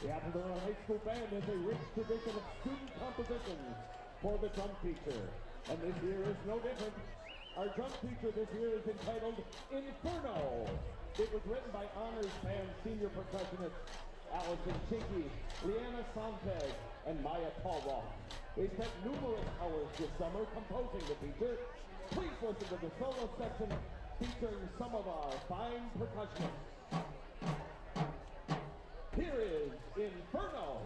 [SPEAKER 8] The Appleton North High School Band has a rich tradition of student compositions for the drum teacher, and this year is no different. Our drum teacher this year is entitled Inferno. It was written by Honors Band senior percussionists Allison Chinky, Leanna Sontag, and Maya Paulrock. They spent numerous hours this summer composing the feature. Please listen to the solo section featuring some of our fine percussionists. Here is Inferno.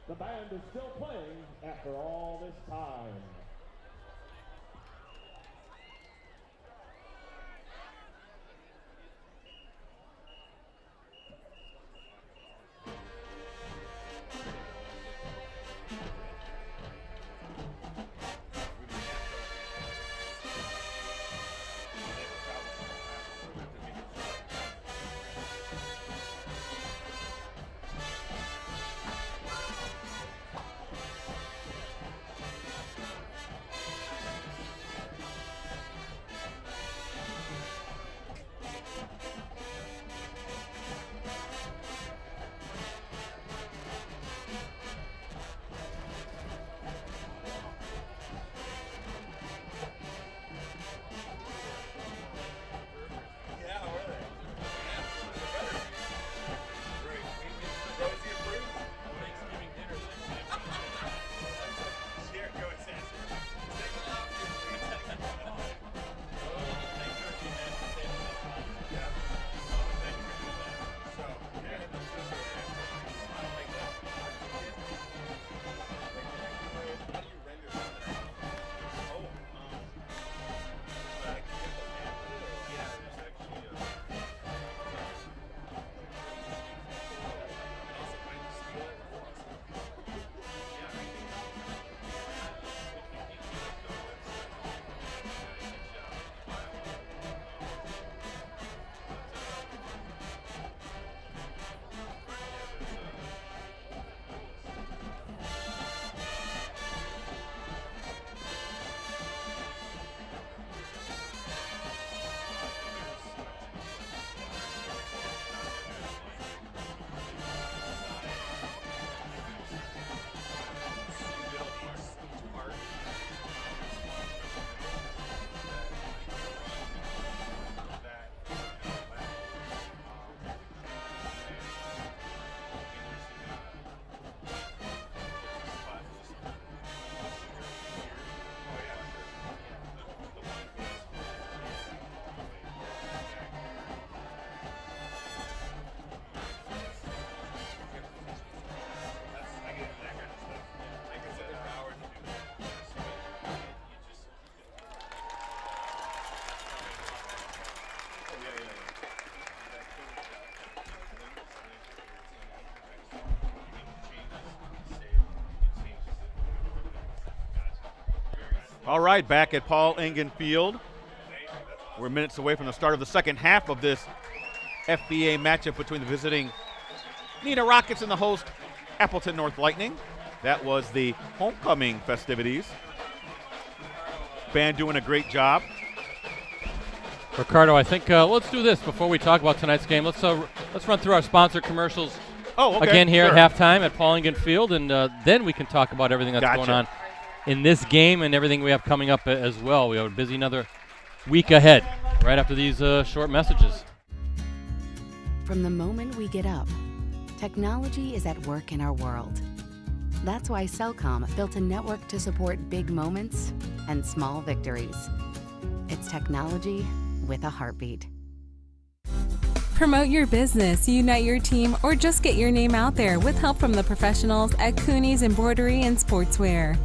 [SPEAKER 8] The band is still playing after all this time.
[SPEAKER 2] All right, back at Paul Engen Field. We're minutes away from the start of the second half of this FBA matchup between the visiting Neenah Rockets and the host Appleton North Lightning. That was the homecoming festivities. Band doing a great job.
[SPEAKER 1] Ricardo, I think let's do this before we talk about tonight's game. Let's run through our sponsor commercials again here at halftime at Paul Engen Field, and then we can talk about everything that's going on in this game and everything we have coming up as well. We have a busy another week ahead right after these short messages.
[SPEAKER 4] From the moment we get up, technology is at work in our world. That's why Cellcom built a network to support big moments and small victories. It's technology with a heartbeat.
[SPEAKER 5] Promote your business, unite your team, or just get your name out there with help from the professionals at Cooney's Embroidery and Sportswear.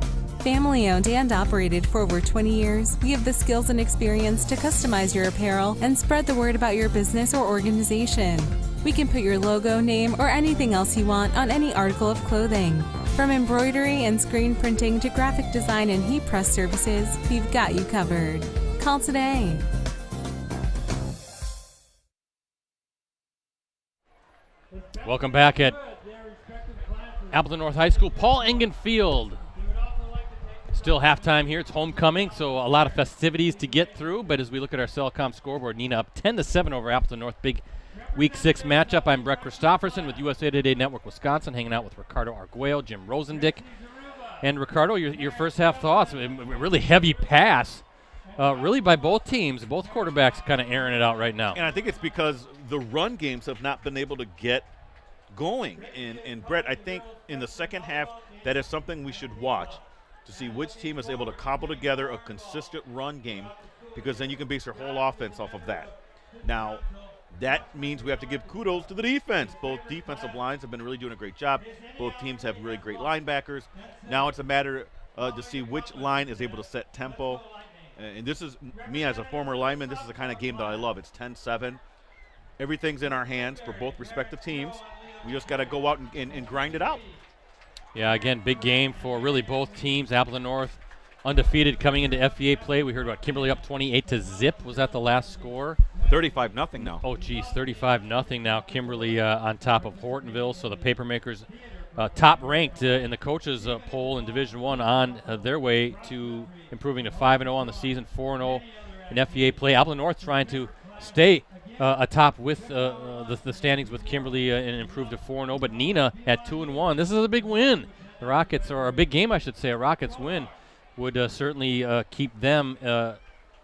[SPEAKER 5] Family owned and operated for over 20 years, we have the skills and experience to customize your apparel and spread the word about your business or organization. We can put your logo, name, or anything else you want on any article of clothing. From embroidery and screen printing to graphic design and heat press services, we've got you covered. Call today.
[SPEAKER 1] Welcome back at Appleton North High School, Paul Engen Field. Still halftime here. It's homecoming, so a lot of festivities to get through. But as we look at our Cellcom scoreboard, Neenah up 10-7 over Appleton North. Big Week 6 matchup. I'm Brett Christopherson with USA Today Network Wisconsin, hanging out with Ricardo Arguello, Jim Rosandick. And Ricardo, your first half thoughts. A really heavy pass, really by both teams. Both quarterbacks kind of airing it out right now.
[SPEAKER 2] And I think it's because the run games have not been able to get going. And Brett, I think in the second half, that is something we should watch to see which team is able to cobble together a consistent run game, because then you can base your whole offense off of that. Now, that means we have to give kudos to the defense. Both defensive lines have been really doing a great job. Both teams have really great linebackers. Now it's a matter to see which line is able to set tempo. And this is, me as a former lineman, this is the kind of game that I love. It's 10-7. Everything's in our hands for both respective teams. We just got to go out and grind it out.
[SPEAKER 1] Yeah, again, big game for really both teams. Appleton North undefeated coming into FVA play. We heard about Kimberly up 28-0. Was that the last score?
[SPEAKER 2] 35-0 now.
[SPEAKER 1] Oh, geez, 35-0 now. Kimberly on top of Hortonville. So the Papermakers top ranked in the coaches poll in Division I on their way to improving to 5-0 on the season, 4-0 in FVA play. Appleton North trying to stay atop with the standings with Kimberly and improve to 4-0. But Neenah at 2-1. This is a big win. The Rockets, or a big game, I should say. A Rockets win would certainly keep them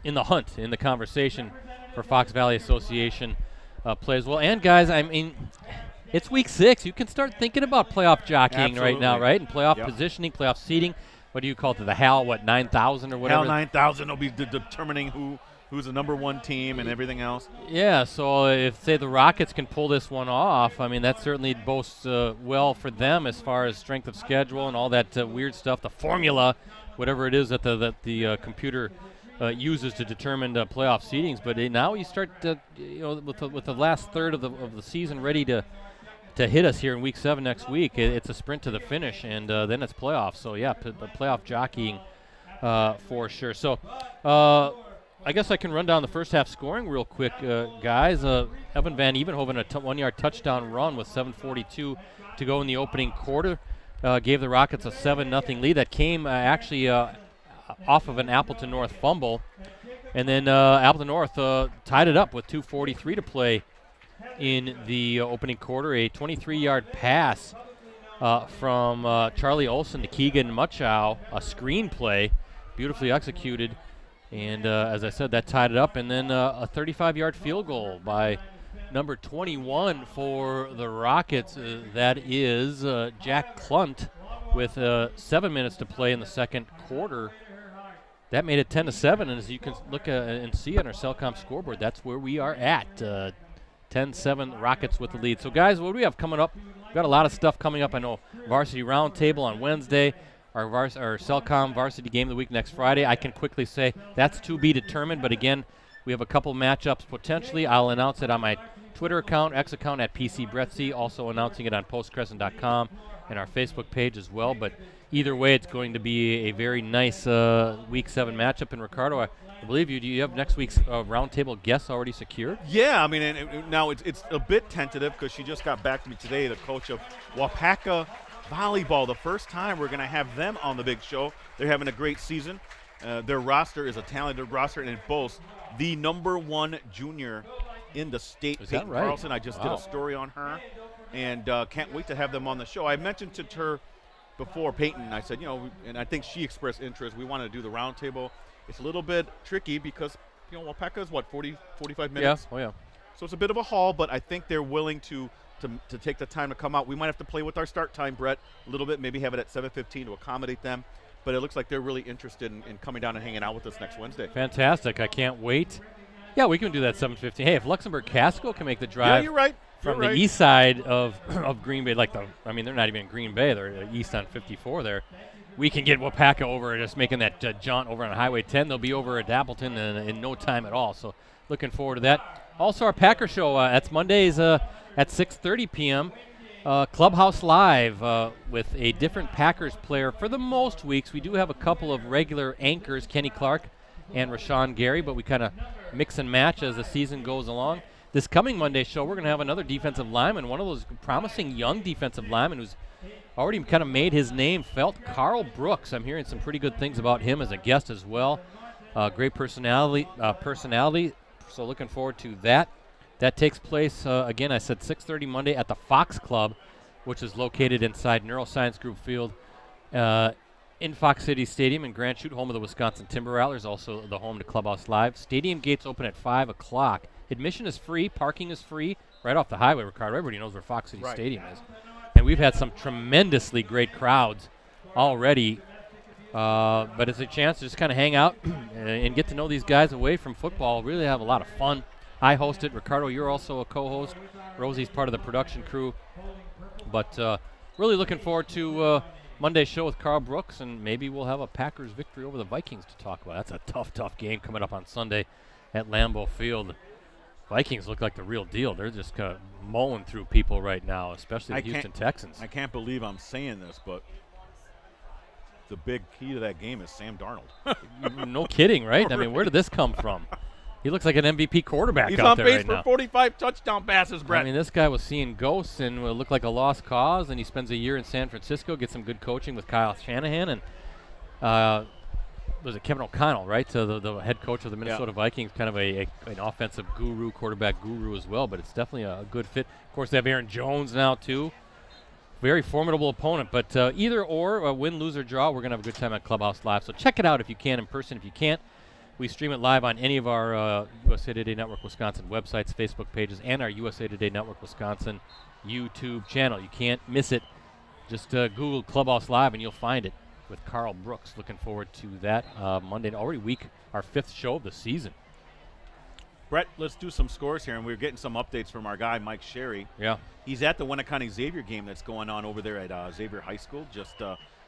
[SPEAKER 1] in the hunt, in the conversation for Fox Valley Association play as well. And, guys, I mean, it's Week 6. You can start thinking about playoff jockeying right now, right? And playoff positioning, playoff seeding. What do you call it? The HAL, 9,000 or whatever?
[SPEAKER 2] HAL 9,000 will be determining who's the number one team and everything else.
[SPEAKER 1] Yeah, so if, say, the Rockets can pull this one off, I mean, that certainly boasts well for them as far as strength of schedule and all that weird stuff, the formula, whatever it is that the computer uses to determine playoff seedings. But now you start, with the last third of the season ready to hit us here in Week 7 next week. It's a sprint to the finish, and then it's playoffs. So, yeah, the playoff jockeying for sure. So, I guess I can run down the first half scoring real quick, guys. Evan Van Evenhoven, a 1-yard touchdown run with 7:42 to go in the opening quarter, gave the Rockets a 7-0 lead. That came actually off of an Appleton North fumble. And then Appleton North tied it up with 2:43 to play in the opening quarter. A 23-yard pass from Charlie Olson to Keegan Muchow, a screen play, beautifully executed. And as I said, that tied it up. And then a 35-yard field goal by number 21 for the Rockets. That is Jack Klunt with 7 minutes to play in the second quarter. That made it 10-7. And as you can look and see on our Cellcom scoreboard, that's where we are at. 10-7, Rockets with the lead. So, guys, what do we have coming up? We've got a lot of stuff coming up. I know Varsity Roundtable on Wednesday. Our Cellcom Varsity Game of the Week next Friday. I can quickly say that's to be determined, but again, we have a couple matchups potentially. I'll announce it on my Twitter account, X account at PCBretzi, also announcing it on postcrescent.com and our Facebook page as well. But either way, it's going to be a very nice Week 7 matchup in Ricardo. I believe you. Do you have next week's roundtable guests already secured?
[SPEAKER 2] Yeah, I mean, and now it's a bit tentative because she just got back to me today, the coach of Wapaka Volleyball. The first time we're going to have them on the big show. They're having a great season. Their roster is a talented roster, and it boasts the #1 junior in the state, Peyton
[SPEAKER 1] right?
[SPEAKER 2] Carlson. I just did a story on her, and can't wait to have them on the show. I mentioned to her before, Peyton, I said, and I think she expressed interest. We want to do the roundtable. It's a little bit tricky because, Wapaka is, 45 minutes?
[SPEAKER 1] Yeah, oh yeah.
[SPEAKER 2] So it's a bit of a haul, but I think they're willing to take the time to come out. We might have to play with our start time, Brett, a little bit, maybe have it at 7:15 to accommodate them. But it looks like they're really interested in coming down and hanging out with us next Wednesday.
[SPEAKER 1] Fantastic. I can't wait. Yeah, we can do that 7:15. Hey, if Luxembourg Casco can make the drive
[SPEAKER 2] you're right.
[SPEAKER 1] from the east side of Green Bay, they're not even in Green Bay. They're east on 54 there. We can get Wapaka over just making that jaunt over on Highway 10. They'll be over at Appleton in no time at all. So looking forward to that. Also, our Packer show, that's Mondays at 6:30 p.m. Clubhouse Live with a different Packers player for the most weeks. We do have a couple of regular anchors, Kenny Clark and Rashawn Gary, but we kind of mix and match as the season goes along. This coming Monday show, we're going to have another defensive lineman, one of those promising young defensive linemen who's already kind of made his name felt, Carl Brooks. I'm hearing some pretty good things about him as a guest as well. Great personality. So looking forward to that. That takes place, again, I said 6:30 Monday at the Fox Club, which is located inside Neuroscience Group Field in Fox City Stadium in Grand Chute, home of the Wisconsin Timber Rattlers, also the home to Clubhouse Live. Stadium gates open at 5 o'clock. Admission is free. Parking is free right off the highway, Ricardo. Everybody knows where Fox City Stadium is. And we've had some tremendously great crowds already. But it's a chance to just kind of hang out and get to know these guys away from football. Really have a lot of fun. I host it. Ricardo, you're also a co-host. Rosie's part of the production crew. But really looking forward to Monday's show with Carl Brooks, and maybe we'll have a Packers victory over the Vikings to talk about. That's a tough game coming up on Sunday at Lambeau Field. Vikings look like the real deal. They're just kind of mowing through people right now, especially the Houston Texans.
[SPEAKER 2] I can't believe I'm saying this, but the big key to that game is Sam Darnold.
[SPEAKER 1] No kidding, right? I mean, where did this come from? He looks like an MVP quarterback
[SPEAKER 2] He's
[SPEAKER 1] out there right now.
[SPEAKER 2] He's on pace for 45 touchdown passes, Brett.
[SPEAKER 1] I mean, this guy was seeing ghosts and will look like a lost cause, and he spends a year in San Francisco, gets some good coaching with Kyle Shanahan, and was it Kevin O'Connell, right? So the head coach of the Minnesota Vikings, kind of an offensive guru, quarterback guru as well, but it's definitely a good fit. Of course, they have Aaron Jones now, too. Very formidable opponent, but either or, win, lose, or draw, we're going to have a good time at Clubhouse Live. So check it out if you can in person. If you can't, we stream it live on any of our USA Today Network Wisconsin websites, Facebook pages, and our USA Today Network Wisconsin YouTube channel. You can't miss it. Just Google Clubhouse Live and you'll find it with Carl Brooks. Looking forward to that Monday. Already our 5th show of the season.
[SPEAKER 2] Brett, let's do some scores here, and we're getting some updates from our guy, Mike Sherry.
[SPEAKER 1] Yeah.
[SPEAKER 2] He's at the Winneconne Xavier game that's going on over there at Xavier High School, just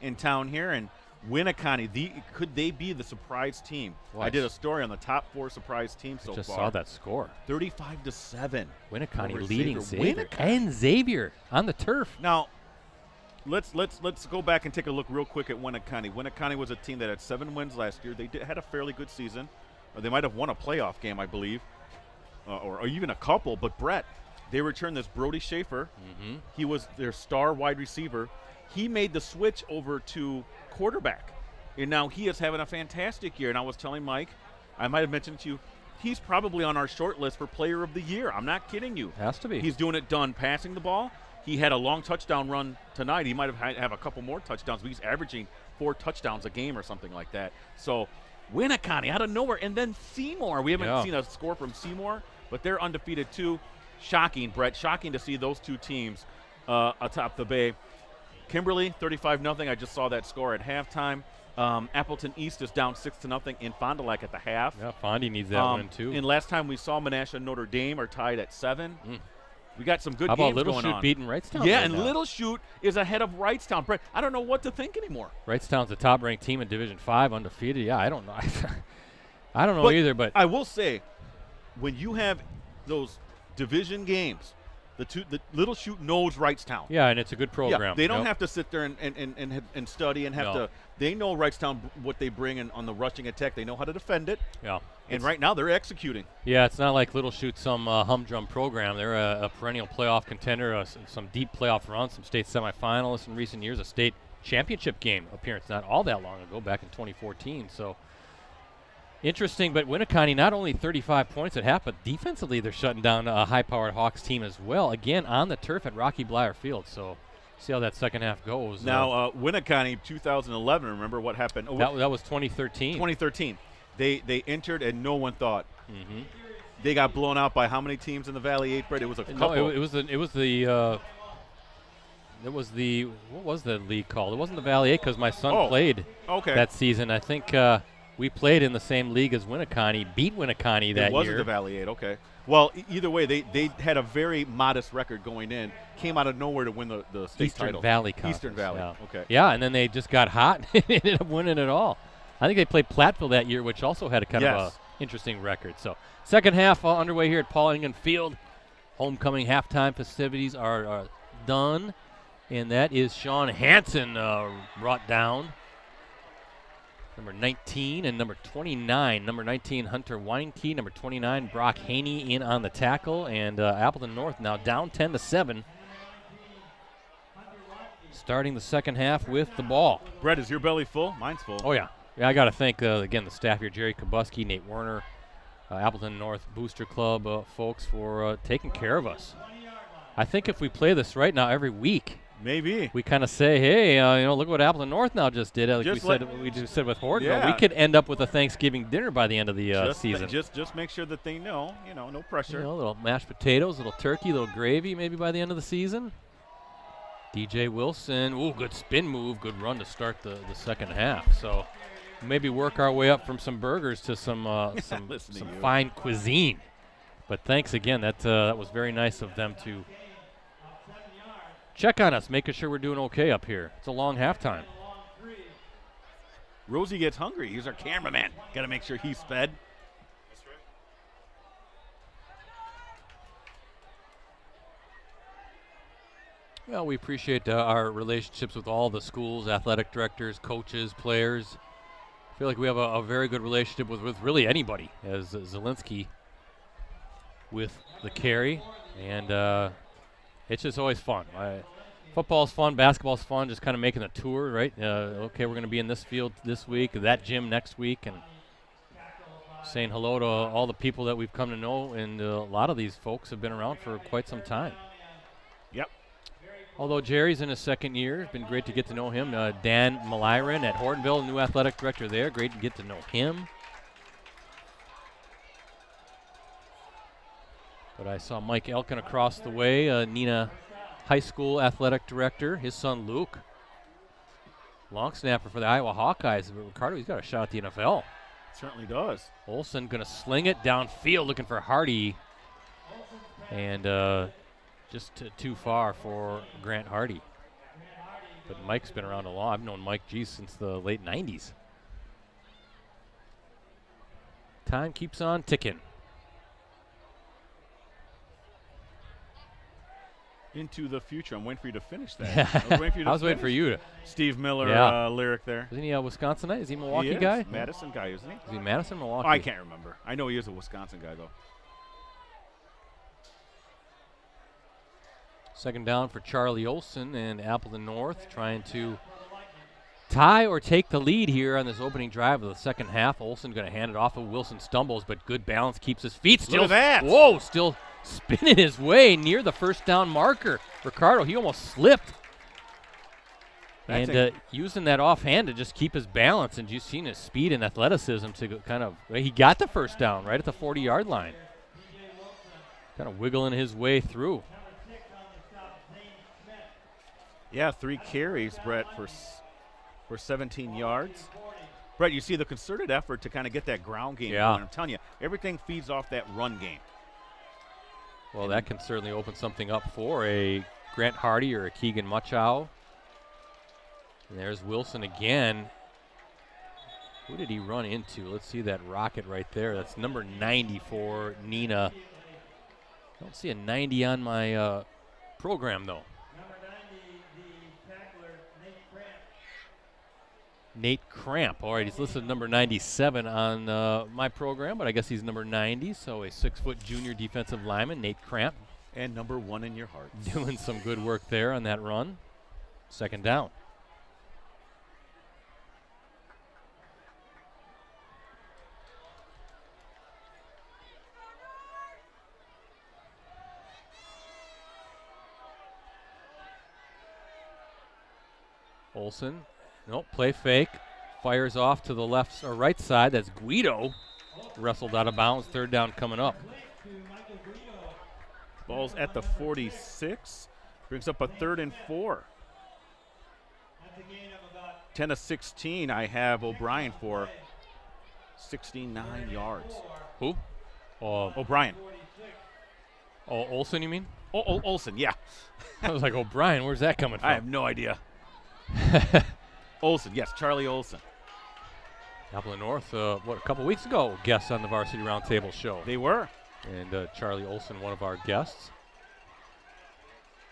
[SPEAKER 2] in town here. And Winneconne, could they be the surprise team?
[SPEAKER 1] What?
[SPEAKER 2] I did a story on the top 4 surprise teams so far.
[SPEAKER 1] Just saw that score.
[SPEAKER 2] 35-7.
[SPEAKER 1] Winneconne leading Xavier. And Xavier on the turf.
[SPEAKER 2] Now, let's go back and take a look real quick at Winneconne. Winneconne was a team that had 7 wins last year. They had a fairly good season. They might have won a playoff game, I believe, or even a couple. But, Brett, they returned this Brody Schaefer.
[SPEAKER 1] Mm-hmm.
[SPEAKER 2] He was their star wide receiver. He made the switch over to quarterback, and now he is having a fantastic year. And I was telling Mike, I might have mentioned to you, he's probably on our short list for Player of the Year. I'm not kidding you.
[SPEAKER 1] Has to be.
[SPEAKER 2] He's doing it done passing the ball. He had a long touchdown run tonight. He might have a couple more touchdowns, but he's averaging 4 touchdowns a game or something like that. So Winneconne out of nowhere, and then Seymour. We haven't seen a score from Seymour, but they're undefeated too. Shocking, Brett. Shocking to see those 2 teams atop the Bay. Kimberly, 35-0. I just saw that score at halftime. Appleton East is down 6-0 in Fond du Lac at the half.
[SPEAKER 1] Yeah, Fondy needs that win too.
[SPEAKER 2] And last time we saw Menasha and Notre Dame are tied at 7. We got some good
[SPEAKER 1] How
[SPEAKER 2] games
[SPEAKER 1] about Little
[SPEAKER 2] going
[SPEAKER 1] Chute
[SPEAKER 2] on.
[SPEAKER 1] beating Wrightstown?
[SPEAKER 2] Yeah,
[SPEAKER 1] right
[SPEAKER 2] and
[SPEAKER 1] now.
[SPEAKER 2] Little Chute is ahead of Wrightstown. Brett, I don't know what to think anymore.
[SPEAKER 1] Wrightstown's the top-ranked team in Division 5, undefeated. Yeah, I don't know. I don't know either, but
[SPEAKER 2] I will say, when you have those division games The Little Chute knows Wrightstown.
[SPEAKER 1] Yeah, and it's a good program.
[SPEAKER 2] Yeah, they don't have to sit there and study and have to. They know Wrightstown, what they bring in on the rushing attack. They know how to defend it.
[SPEAKER 1] Yeah.
[SPEAKER 2] And right now they're executing.
[SPEAKER 1] Yeah, it's not like Little Chute, some humdrum program. They're a perennial playoff contender, some deep playoff runs, some state semifinalists in recent years, a state championship game appearance not all that long ago, back in 2014. So interesting, but Winneconne not only 35 points at half, but defensively they're shutting down a high-powered Hawks team as well, again on the turf at Rocky Bleier Field. So see how that second half goes.
[SPEAKER 2] Now, Winneconne 2011, remember what happened? Oh,
[SPEAKER 1] that was 2013.
[SPEAKER 2] 2013. They entered and no one thought. Mm-hmm. They got blown out by how many teams in the Valley 8, Brett? It was a couple.
[SPEAKER 1] No, it was the what was the league called? It wasn't the Valley 8 because my son played that season. I think we played in the same league as Winneconne, beat Winneconne that year.
[SPEAKER 2] It wasn't the Valley 8, okay. Well, either way, they had a very modest record going in, came out of nowhere to win the state
[SPEAKER 1] Eastern
[SPEAKER 2] title.
[SPEAKER 1] Valley Conference.
[SPEAKER 2] Eastern Valley, okay.
[SPEAKER 1] Yeah, and then they just got hot and ended up winning it all. I think they played Platteville that year, which also had a kind of a interesting record. So second half underway here at Paul Engen Field. Homecoming halftime festivities are done, and that is Sean Hansen brought down. Number 19 and number 29. Number 19, Hunter Weinke. Number 29, Brock Haney in on the tackle. And Appleton North now down 10-7. Starting the second half with the ball.
[SPEAKER 2] Brett, is your belly full? Mine's full.
[SPEAKER 1] Oh, yeah. Yeah, I got to thank, again, the staff here, Jerry Kabuski, Nate Werner, Appleton North Booster Club folks for taking care of us. I think if we play this right now every week,
[SPEAKER 2] maybe
[SPEAKER 1] we kind of say, hey, look what Appleton North now just did. Like we just said with Horton.
[SPEAKER 2] Yeah.
[SPEAKER 1] We could end up with a Thanksgiving dinner by the end of the season.
[SPEAKER 2] Just make sure that they know, no pressure.
[SPEAKER 1] A little mashed potatoes, a little turkey, a little gravy maybe by the end of the season. DJ Wilson, good spin move, good run to start the second half. So maybe work our way up from some burgers to some fine cuisine. But thanks again. That was very nice of them to check on us, making sure we're doing okay up here. It's a long halftime.
[SPEAKER 2] Rosie gets hungry. He's our cameraman. Got to make sure he's fed.
[SPEAKER 1] Well, we appreciate our relationships with all the schools, athletic directors, coaches, players. I feel like we have a very good relationship with really anybody, as Zielinski with the carry. And it's just always fun. Football's fun, basketball's fun, just kind of making a tour, right? Okay, we're going to be in this field this week, that gym next week, and saying hello to all the people that we've come to know, and a lot of these folks have been around for quite some time.
[SPEAKER 2] Yep.
[SPEAKER 1] Although Jerry's in his second year, it's been great to get to know him. Dan Maliran at Hortonville, new athletic director there, great to get to know him. But I saw Mike Elkin across the way, Neenah High School athletic director, his son Luke. Long snapper for the Iowa Hawkeyes. But Ricardo, he's got a shot at the NFL.
[SPEAKER 2] Certainly does.
[SPEAKER 1] Olsen going to sling it downfield, looking for Hardy. And just too far for Grant Hardy. But Mike's been around a lot. I've known Mike, since the late 90s. Time keeps on ticking.
[SPEAKER 2] Into the future. I'm waiting for you to finish that.
[SPEAKER 1] I was waiting for you to.
[SPEAKER 2] Steve Miller lyric there.
[SPEAKER 1] Isn't he a Wisconsinite? Is he a Milwaukee
[SPEAKER 2] he is.
[SPEAKER 1] guy?
[SPEAKER 2] Madison guy, isn't he?
[SPEAKER 1] Is he Madison, Milwaukee?
[SPEAKER 2] I can't remember. I know he is a Wisconsin guy, though.
[SPEAKER 1] Second down for Charlie Olson and Appleton North trying to tie or take the lead here on this opening drive of the second half. Olson going to hand it off. Wilson stumbles, but good balance, keeps his feet still.
[SPEAKER 2] Look at that.
[SPEAKER 1] Whoa, still spinning his way near the first down marker. Ricardo, he almost slipped. And using that offhand to just keep his balance, and you've seen his speed and athleticism to kind of, he got the first down right at the 40-yard line. Kind of wiggling his way through.
[SPEAKER 2] Yeah, 3 carries, Brett, for 17 yards. Brett, you see the concerted effort to kind of get that ground game going. I'm telling you, everything feeds off that run game.
[SPEAKER 1] Well, that can certainly open something up for a Grant Hardy or a Keegan Muchow. And there's Wilson again. Who did he run into? Let's see that rocket right there. That's number 90 for Neenah. Don't see a 90 on my program, though.
[SPEAKER 3] Number 90, the tackler, Nate Cramp.
[SPEAKER 1] Nate Cramp. All right, he's listed number 97 on my program, but I guess he's number 90, so a 6-foot junior defensive lineman, Nate Cramp.
[SPEAKER 2] And number 1 in your heart.
[SPEAKER 1] Doing some good work there on that run. Second down. Olsen, nope, play fake. Fires off to the left or right side. That's Guido. Wrestled out of bounds. Third down coming up.
[SPEAKER 2] Ball's at the 46. Brings up a 3rd and 4. 10 of 16 I have O'Brien for 69 yards.
[SPEAKER 1] Who?
[SPEAKER 2] O'Brien.
[SPEAKER 1] Oh, Olsen, you mean?
[SPEAKER 2] Olsen, yeah.
[SPEAKER 1] I was like, O'Brien, where's that coming from?
[SPEAKER 2] I have no idea. Olsen, yes, Charlie Olsen.
[SPEAKER 1] Appleton North, a couple weeks ago, guests on the Varsity Roundtable show.
[SPEAKER 2] They were.
[SPEAKER 1] And Charlie Olsen, one of our guests.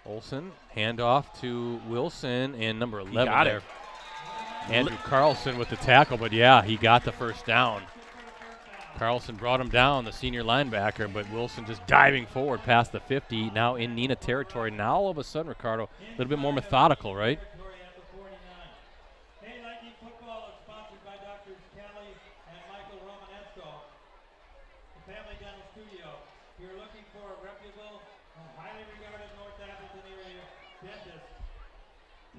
[SPEAKER 1] Olsen, handoff to Wilson, and number 11 there. Andrew Carlson with the tackle, but yeah, he got the first down. Carlson brought him down, the senior linebacker, but Wilson just diving forward past the 50, now in Neenah territory. Now all of a sudden, Ricardo, a little bit more methodical, right?
[SPEAKER 3] Hey, Lightning Football is sponsored by Drs. Kelly and Michael Romanesco, the Family Dental Studio. If you're looking for a reputable, highly regarded North Appleton area dentist,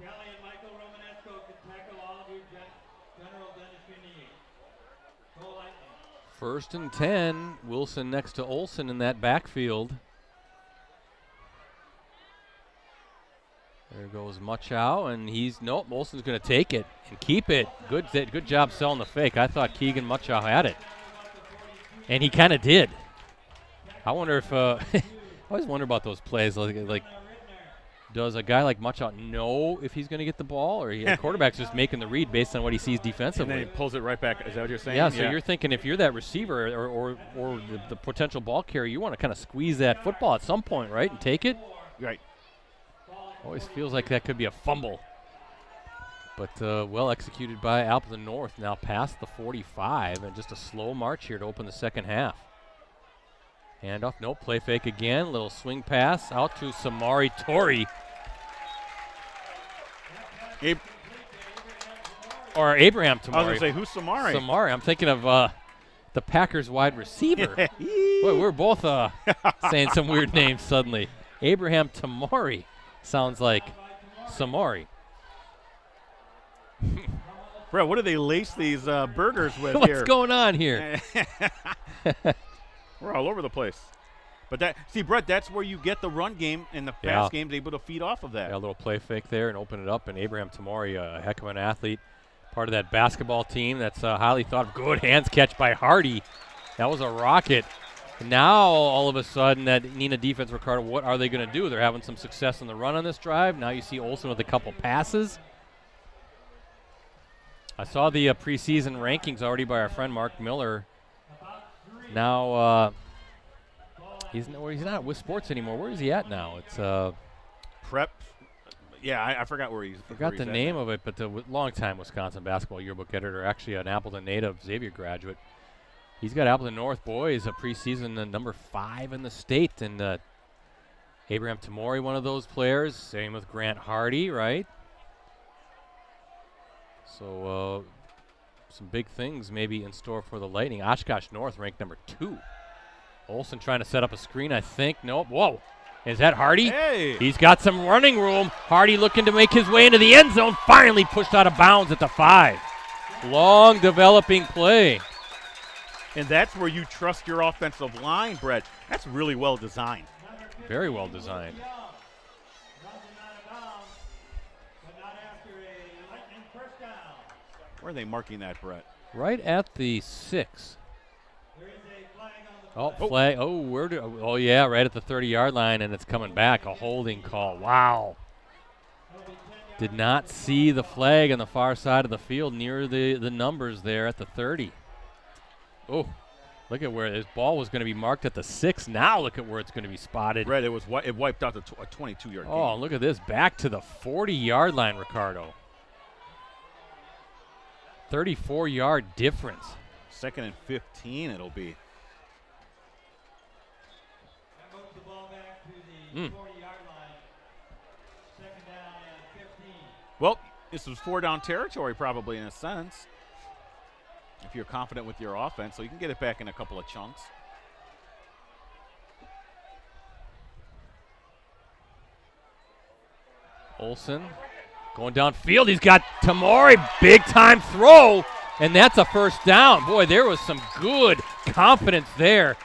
[SPEAKER 3] Kelly and Michael Romanesco can tackle all of your general dentistry needs. Go Lightning.
[SPEAKER 1] 1st and 10. Wilson next to Olsen in that backfield. There goes Muchow, and nope, Olsen's going to take it and keep it. Good job selling the fake. I thought Keegan Muchow had it. And he kind of did. I wonder if, I always wonder about those plays. Like, does a guy like Muchow know if he's going to get the ball, or the quarterback's just making the read based on what he sees defensively?
[SPEAKER 2] And then he pulls it right back. Is that what you're saying?
[SPEAKER 1] Yeah, so you're thinking if you're that receiver or the potential ball carrier, you want to kind of squeeze that football at some point, right, and take it?
[SPEAKER 2] Right.
[SPEAKER 1] Always feels like that could be a fumble. But well executed by Appleton North, now past the 45, and just a slow march here to open the second half. Handoff, no, play fake again, little swing pass out to Samari Torrey. Or Abraham Tamari.
[SPEAKER 2] I was going to say, who's Samari?
[SPEAKER 1] Samari, I'm thinking of the Packers wide receiver. Boy, we're both saying some weird names suddenly. Abraham Tamari sounds like Samari.
[SPEAKER 2] Brett, what do they lace these burgers with here?
[SPEAKER 1] What's going on here?
[SPEAKER 2] We're all over the place. But Brett, that's where you get the run game and the pass game's able to feed off of that.
[SPEAKER 1] Yeah, a little play fake there and open it up. And Abraham Tamari, a heck of an athlete, part of that basketball team that's highly thought of. Good hands catch by Hardy. That was a rocket. Now, all of a sudden, that Neenah defense, Ricardo, what are they going to do? They're having some success in the run on this drive. Now you see Olsen with a couple passes. I saw the preseason rankings already by our friend Mark Miller. Now, he's not with sports anymore. Where is he at now? It's
[SPEAKER 2] Prep. Yeah, I forgot where he's.
[SPEAKER 1] Forgot the name of it, but the longtime Wisconsin basketball yearbook editor, actually an Appleton native, Xavier graduate. He's got Appleton North boys a preseason number 5 in the state, and Abraham Tamori, one of those players. Same with Grant Hardy, right? So some big things maybe in store for the Lightning. Oshkosh North ranked number 2. Olsen trying to set up a screen, I think. Nope. Whoa. Is that Hardy?
[SPEAKER 2] Hey.
[SPEAKER 1] He's got some running room. Hardy looking to make his way into the end zone. Finally pushed out of bounds at the 5. Long developing play.
[SPEAKER 2] And that's where you trust your offensive line, Brett. That's really well designed.
[SPEAKER 1] Very well designed.
[SPEAKER 2] Where are they marking that, Brett?
[SPEAKER 1] Right at the 6. Oh, flag. Oh, yeah, right at the 30-yard line, and it's coming back. A holding call. Wow. Did not see the flag on the far side of the field near the numbers there at the 30. Oh, Look at where this ball was going to be marked at the 6. Now look at where it's going to be spotted.
[SPEAKER 2] Red, it wiped out a 22-yard gain.
[SPEAKER 1] Oh, look at this. Back to the 40-yard line, Ricardo. 34-yard difference.
[SPEAKER 2] 2nd and 15 it'll be.
[SPEAKER 3] That moves the ball back to the 40-yard line. 2nd down and 15.
[SPEAKER 2] Well, this was 4-down territory probably in a sense, if you're confident with your offense, so you can get it back in a couple of chunks.
[SPEAKER 1] Olsen going downfield. He's got Tamori, big time throw, and that's a first down. Boy, there was some good confidence there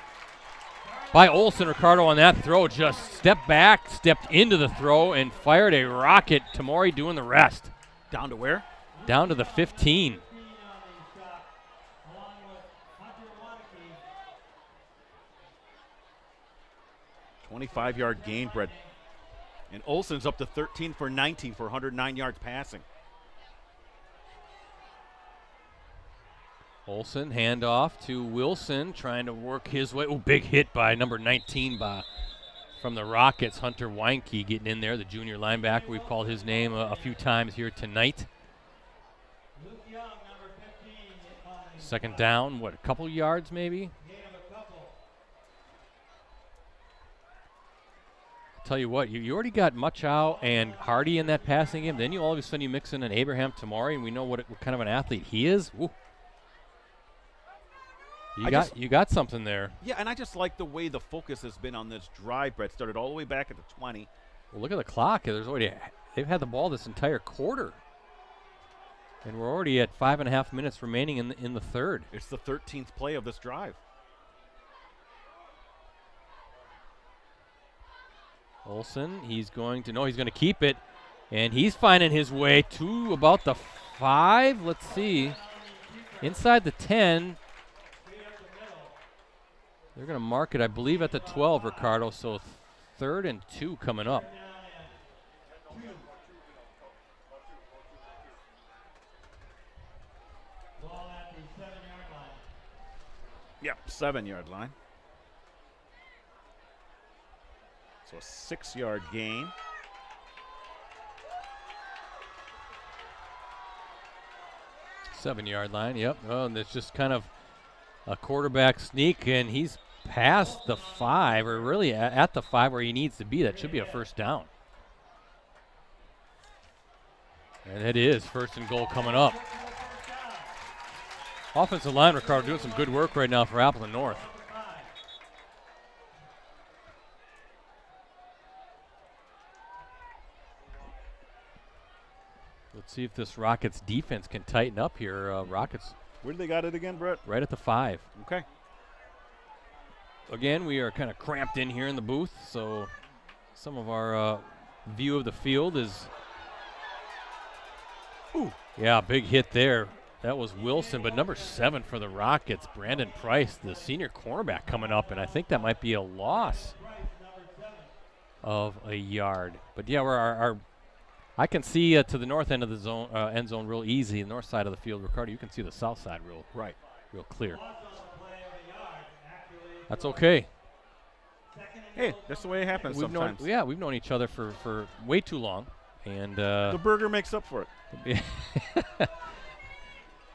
[SPEAKER 1] by Olsen. Ricardo on that throw just stepped back, stepped into the throw, and fired a rocket. Tamori doing the rest.
[SPEAKER 2] Down to where?
[SPEAKER 1] Down to the 15.
[SPEAKER 2] 25-yard gain, Brett. And Olsen's up to 13 for 19 for 109 yards passing.
[SPEAKER 1] Olsen, handoff to Wilson, trying to work his way. Oh, big hit by number 19 from the Rockets, Hunter Weinke getting in there, the junior linebacker. We've called his name a few times here tonight. 2nd down, what, a couple yards maybe? Tell you what, you already got Muchow and Hardy in that passing game. Then you all of a sudden you mix in an Abraham Tamori, and we know what kind of an athlete he is. Ooh. You got something there.
[SPEAKER 2] Yeah, and I just like the way the focus has been on this drive, Brett. Started all the way back at the 20.
[SPEAKER 1] Well, look at the clock. They've had the ball this entire quarter, and we're already at 5.5 minutes remaining in the third.
[SPEAKER 2] It's the 13th play of this drive.
[SPEAKER 1] Olsen, he's going to keep it, and he's finding his way to about the 5. Let's see. Inside the 10. They're going to mark it, I believe, at the 12, Ricardo, so 3rd and 2 coming up.
[SPEAKER 3] Ball at the 7-yard line.
[SPEAKER 2] Yep, 7-yard line. So a 6-yard gain.
[SPEAKER 1] Seven-yard line, yep. Oh, and it's just kind of a quarterback sneak, and he's past the 5, or really at the 5 where he needs to be. That should be a first down. And it is 1st and goal coming up. Offensive line, Ricardo, doing some good work right now for Appleton North. Let's see if this Rockets defense can tighten up here. Rockets.
[SPEAKER 2] Where do they got it again, Brett?
[SPEAKER 1] Right at the 5.
[SPEAKER 2] Okay.
[SPEAKER 1] Again, we are kind of cramped in here in the booth, so some of our view of the field is. Ooh. Yeah, big hit there. That was Wilson, but number 7 for the Rockets, Brandon Price, the senior cornerback coming up, and I think that might be a loss of a yard. But yeah, I can see to the north end of the zone, end zone real easy, the north side of the field. Ricardo, you can see the south side real clear. That's okay.
[SPEAKER 2] Hey, that's the way it happens sometimes.
[SPEAKER 1] We've known each other for way too long, and
[SPEAKER 2] the burger makes up for it.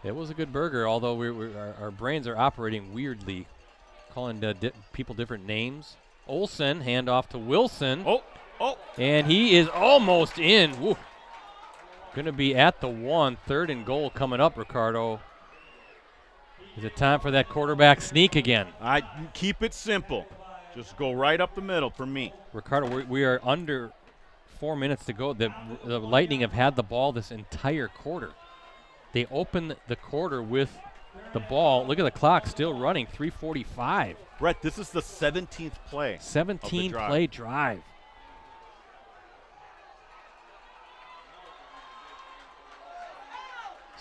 [SPEAKER 1] It was a good burger, although our brains are operating weirdly, calling people different names. Olsen, handoff to Wilson.
[SPEAKER 2] Oh.
[SPEAKER 1] And he is almost in. Going to be at the 1, 3rd and goal coming up, Ricardo. Is it time for that quarterback sneak again?
[SPEAKER 2] I keep it simple. Just go right up the middle for me.
[SPEAKER 1] Ricardo, we are under 4 minutes to go. The Lightning have had the ball this entire quarter. They open the quarter with the ball. Look at the clock still running, 3:45.
[SPEAKER 2] Brett, this is the 17th play.
[SPEAKER 1] 17 play drive.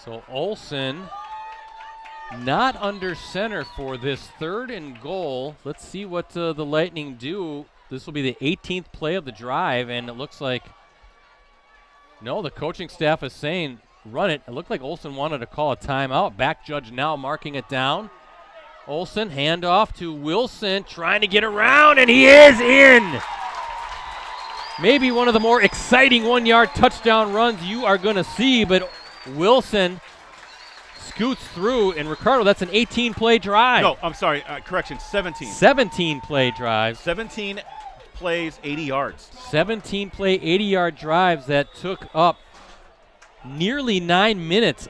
[SPEAKER 1] So Olsen not under center for this 3rd and goal. Let's see what the Lightning do. This will be the 18th play of the drive, and it looks like, no, the coaching staff is saying run it. It looked like Olsen wanted to call a timeout. Back judge now marking it down. Olsen, handoff to Wilson, trying to get around, and he is in. Maybe one of the more exciting 1-yard touchdown runs you are going to see, but Wilson scoots through, and Ricardo, that's an 18-play drive.
[SPEAKER 2] No, I'm sorry, correction, 17.
[SPEAKER 1] 17-play drive.
[SPEAKER 2] 17 plays, 80 yards.
[SPEAKER 1] 17-play, 80-yard drives that took up nearly 9 minutes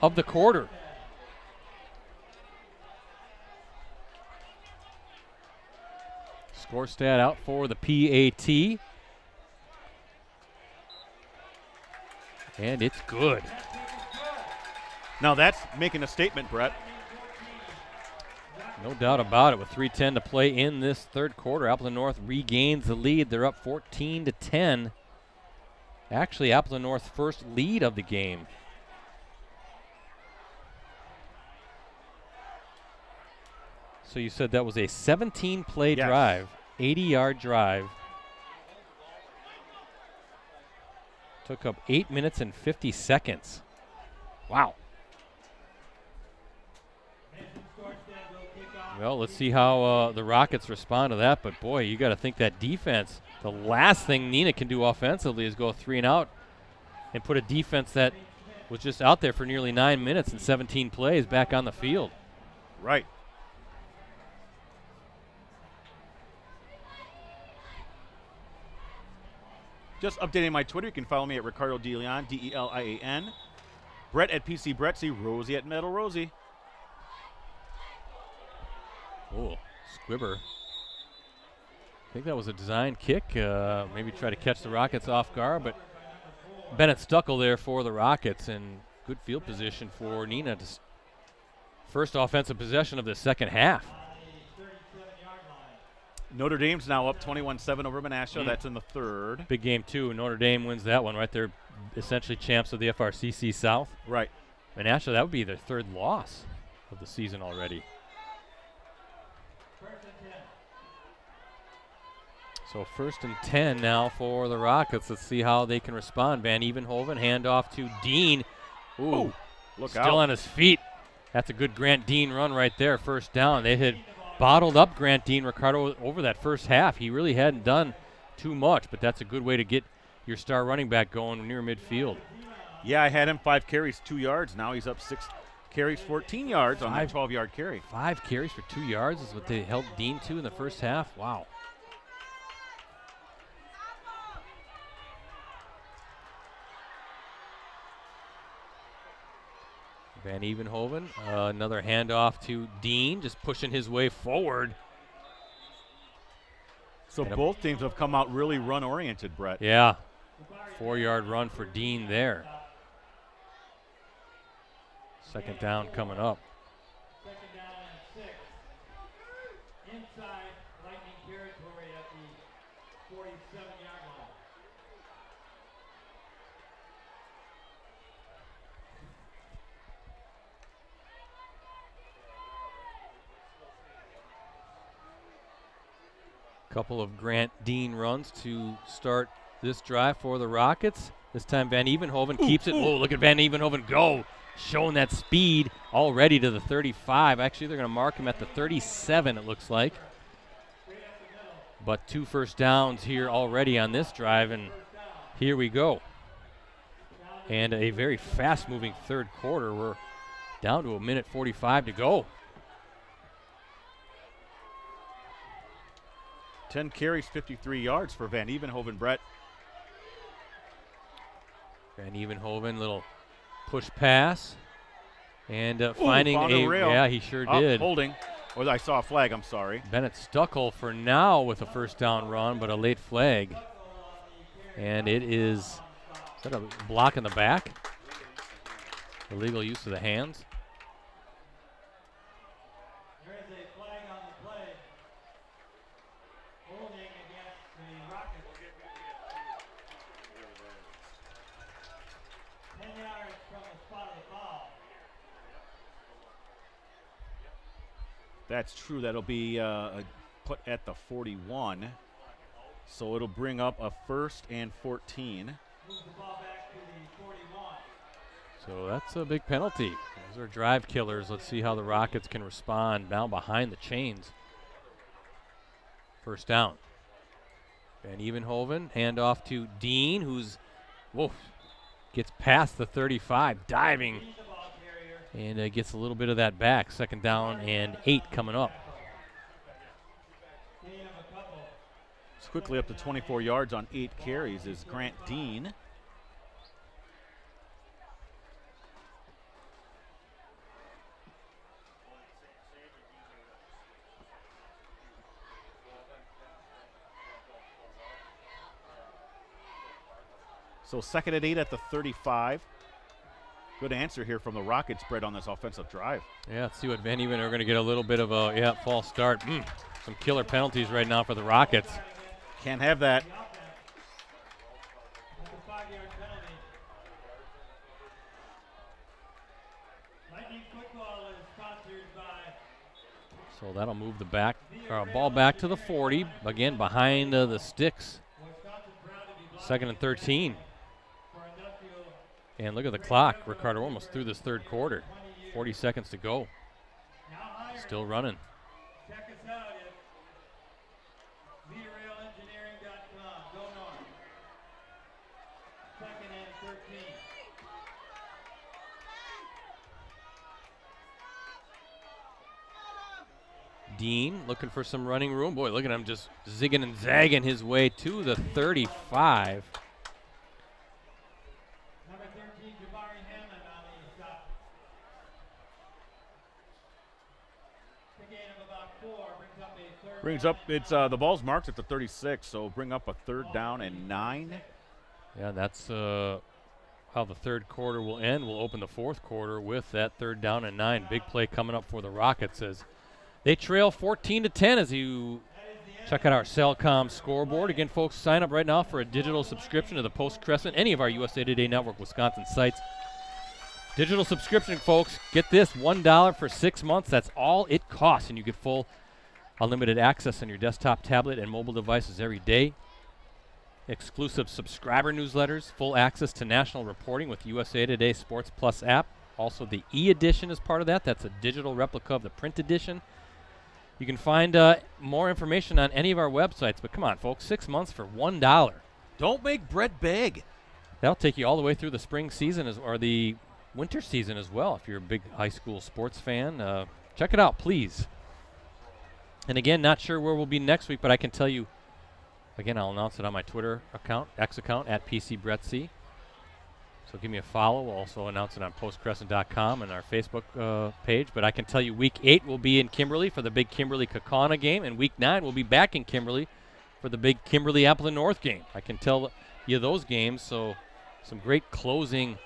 [SPEAKER 1] of the quarter. Score stat out for the PAT. And it's good.
[SPEAKER 2] Now that's making a statement, Brett.
[SPEAKER 1] No doubt about it. With 3:10 to play in this third quarter, Appleton North regains the lead. They're up 14-10. Actually, Appleton North's first lead of the game. So you said that was a 17-play drive, 80-yard drive. Took up 8 minutes and 50 seconds. Wow. Well, let's see how the Rockets respond to that. But, boy, you got to think that defense, the last thing Neenah can do offensively is go 3 and out and put a defense that was just out there for nearly 9 minutes and 17 plays back on the field.
[SPEAKER 2] Right. Just updating my Twitter. You can follow me at Ricardo DeLeon, D-E-L-I-A-N. Brett at PC Brett. See Rosie at Metal Rosie.
[SPEAKER 1] Oh, Squibber. I think that was a design kick. Maybe try to catch the Rockets off guard, but Bennett Stuckle there for the Rockets, and good field position for Neenah. First offensive possession of the second half.
[SPEAKER 2] Notre Dame's now up 21-7 over Menasha. That's in the third.
[SPEAKER 1] Big game, too. Notre Dame wins that one right there. Essentially champs of the FRCC South.
[SPEAKER 2] Right.
[SPEAKER 1] Menasha, that would be their third loss of the season already. So 1st and 10 now for the Rockets. Let's see how they can respond. Van Evenhoven, handoff to Dean. Ooh,
[SPEAKER 2] look
[SPEAKER 1] out.
[SPEAKER 2] Still
[SPEAKER 1] on his feet. That's a good Grant Dean run right there. First down. They had bottled up Grant Dean Ricardo over that first half. He really hadn't done too much, but that's a good way to get your star running back going near midfield.
[SPEAKER 2] Yeah, I had him 5 carries, 2 yards. Now he's up 6 carries, 14 yards on that 12-yard carry.
[SPEAKER 1] 5 carries for 2 yards is what they held Dean to in the first half. Wow. Van Evenhoven, another handoff to Dean, just pushing his way forward.
[SPEAKER 2] So both teams have come out really run-oriented, Brett.
[SPEAKER 1] Yeah, 4-yard run for Dean there. Second down coming up.
[SPEAKER 3] Second down and 6. Inside Lightning territory at the 47-yard line.
[SPEAKER 1] Couple of Grant Dean runs to start this drive for the Rockets. This time Van Evenhoven keeps it. Oh, look at Van Evenhoven go. Showing that speed already to the 35. Actually, they're going to mark him at the 37, it looks like. But 2 first downs here already on this drive, and here we go. And a very fast-moving third quarter. We're down to 1:45 to go.
[SPEAKER 2] 10 carries, 53 yards for Van Evenhoven, Brett.
[SPEAKER 1] Van Evenhoven, little push pass. And finding a
[SPEAKER 2] rail.
[SPEAKER 1] Yeah, he sure did.
[SPEAKER 2] Holding. Or I saw a flag, I'm sorry.
[SPEAKER 1] Bennett Stuckle for now with a first down run, but a late flag. And it is that a block in the back? Illegal use of the hands.
[SPEAKER 3] There is a flag on the play. Holding against the Rockets. 10 yards from the spot of the foul.
[SPEAKER 2] That's true. That'll be put at the 41. So it'll bring up a 1st and 14.
[SPEAKER 3] Move the ball back to the 41.
[SPEAKER 1] So that's a big penalty. Those are drive killers. Let's see how the Rockets can respond now behind the chains. First down. Van Evenhoven, handoff to Dean, who's, gets past the 35, diving, and gets a little bit of that back. Second down and 8 coming up.
[SPEAKER 2] It's quickly up to 24 yards on 8 carries is Grant Dean. So second and 8 at the 35. Good answer here from the Rockets spread on this offensive drive.
[SPEAKER 1] Yeah, let's see what Van Even are going to get a little bit of a false start. Some killer penalties right now for the Rockets.
[SPEAKER 2] Can't have that.
[SPEAKER 1] So that'll move the ball back to the 40. Again, behind the sticks. Second and 13. And look at the clock. Ricardo almost through this third quarter. 40 seconds to go. Still running.
[SPEAKER 3] Check us out at VRailEngineering.com. Go north. Second and 13.
[SPEAKER 1] Dean looking for some running room. Boy, look at him just zigging and zagging his way to the 35.
[SPEAKER 2] Brings up, it's the ball's marked at the 36, so bring up a third down and 9.
[SPEAKER 1] Yeah, that's how the third quarter will end. We'll open the fourth quarter with that third down and 9. Big play coming up for the Rockets as they trail 14-10 as you check out our Cellcom scoreboard. Again, folks, sign up right now for a digital subscription to the Post Crescent, any of our USA Today Network Wisconsin sites. Digital subscription, folks. Get this, $1 for 6 months. That's all it costs, and you get full unlimited access on your desktop, tablet, and mobile devices every day. Exclusive subscriber newsletters, full access to national reporting with USA Today Sports Plus app. Also, the e-edition is part of that. That's a digital replica of the print edition. You can find more information on any of our websites. But come on, folks, 6 months for $1.
[SPEAKER 2] Don't make Brett beg.
[SPEAKER 1] That'll take you all the way through the spring season or the winter season as well. If you're a big high school sports fan, check it out, please. And again, not sure where we'll be next week, but I can tell you, again, I'll announce it on my Twitter account, X account, at PCBrettC. So give me a follow. We'll also announce it on postcrescent.com and our Facebook page. But I can tell you week 8 will be in Kimberly for the big Kimberly-Kaukauna game, and week 9 will be back in Kimberly for the big Kimberly-Appleton North game. I can tell you those games, so some great closing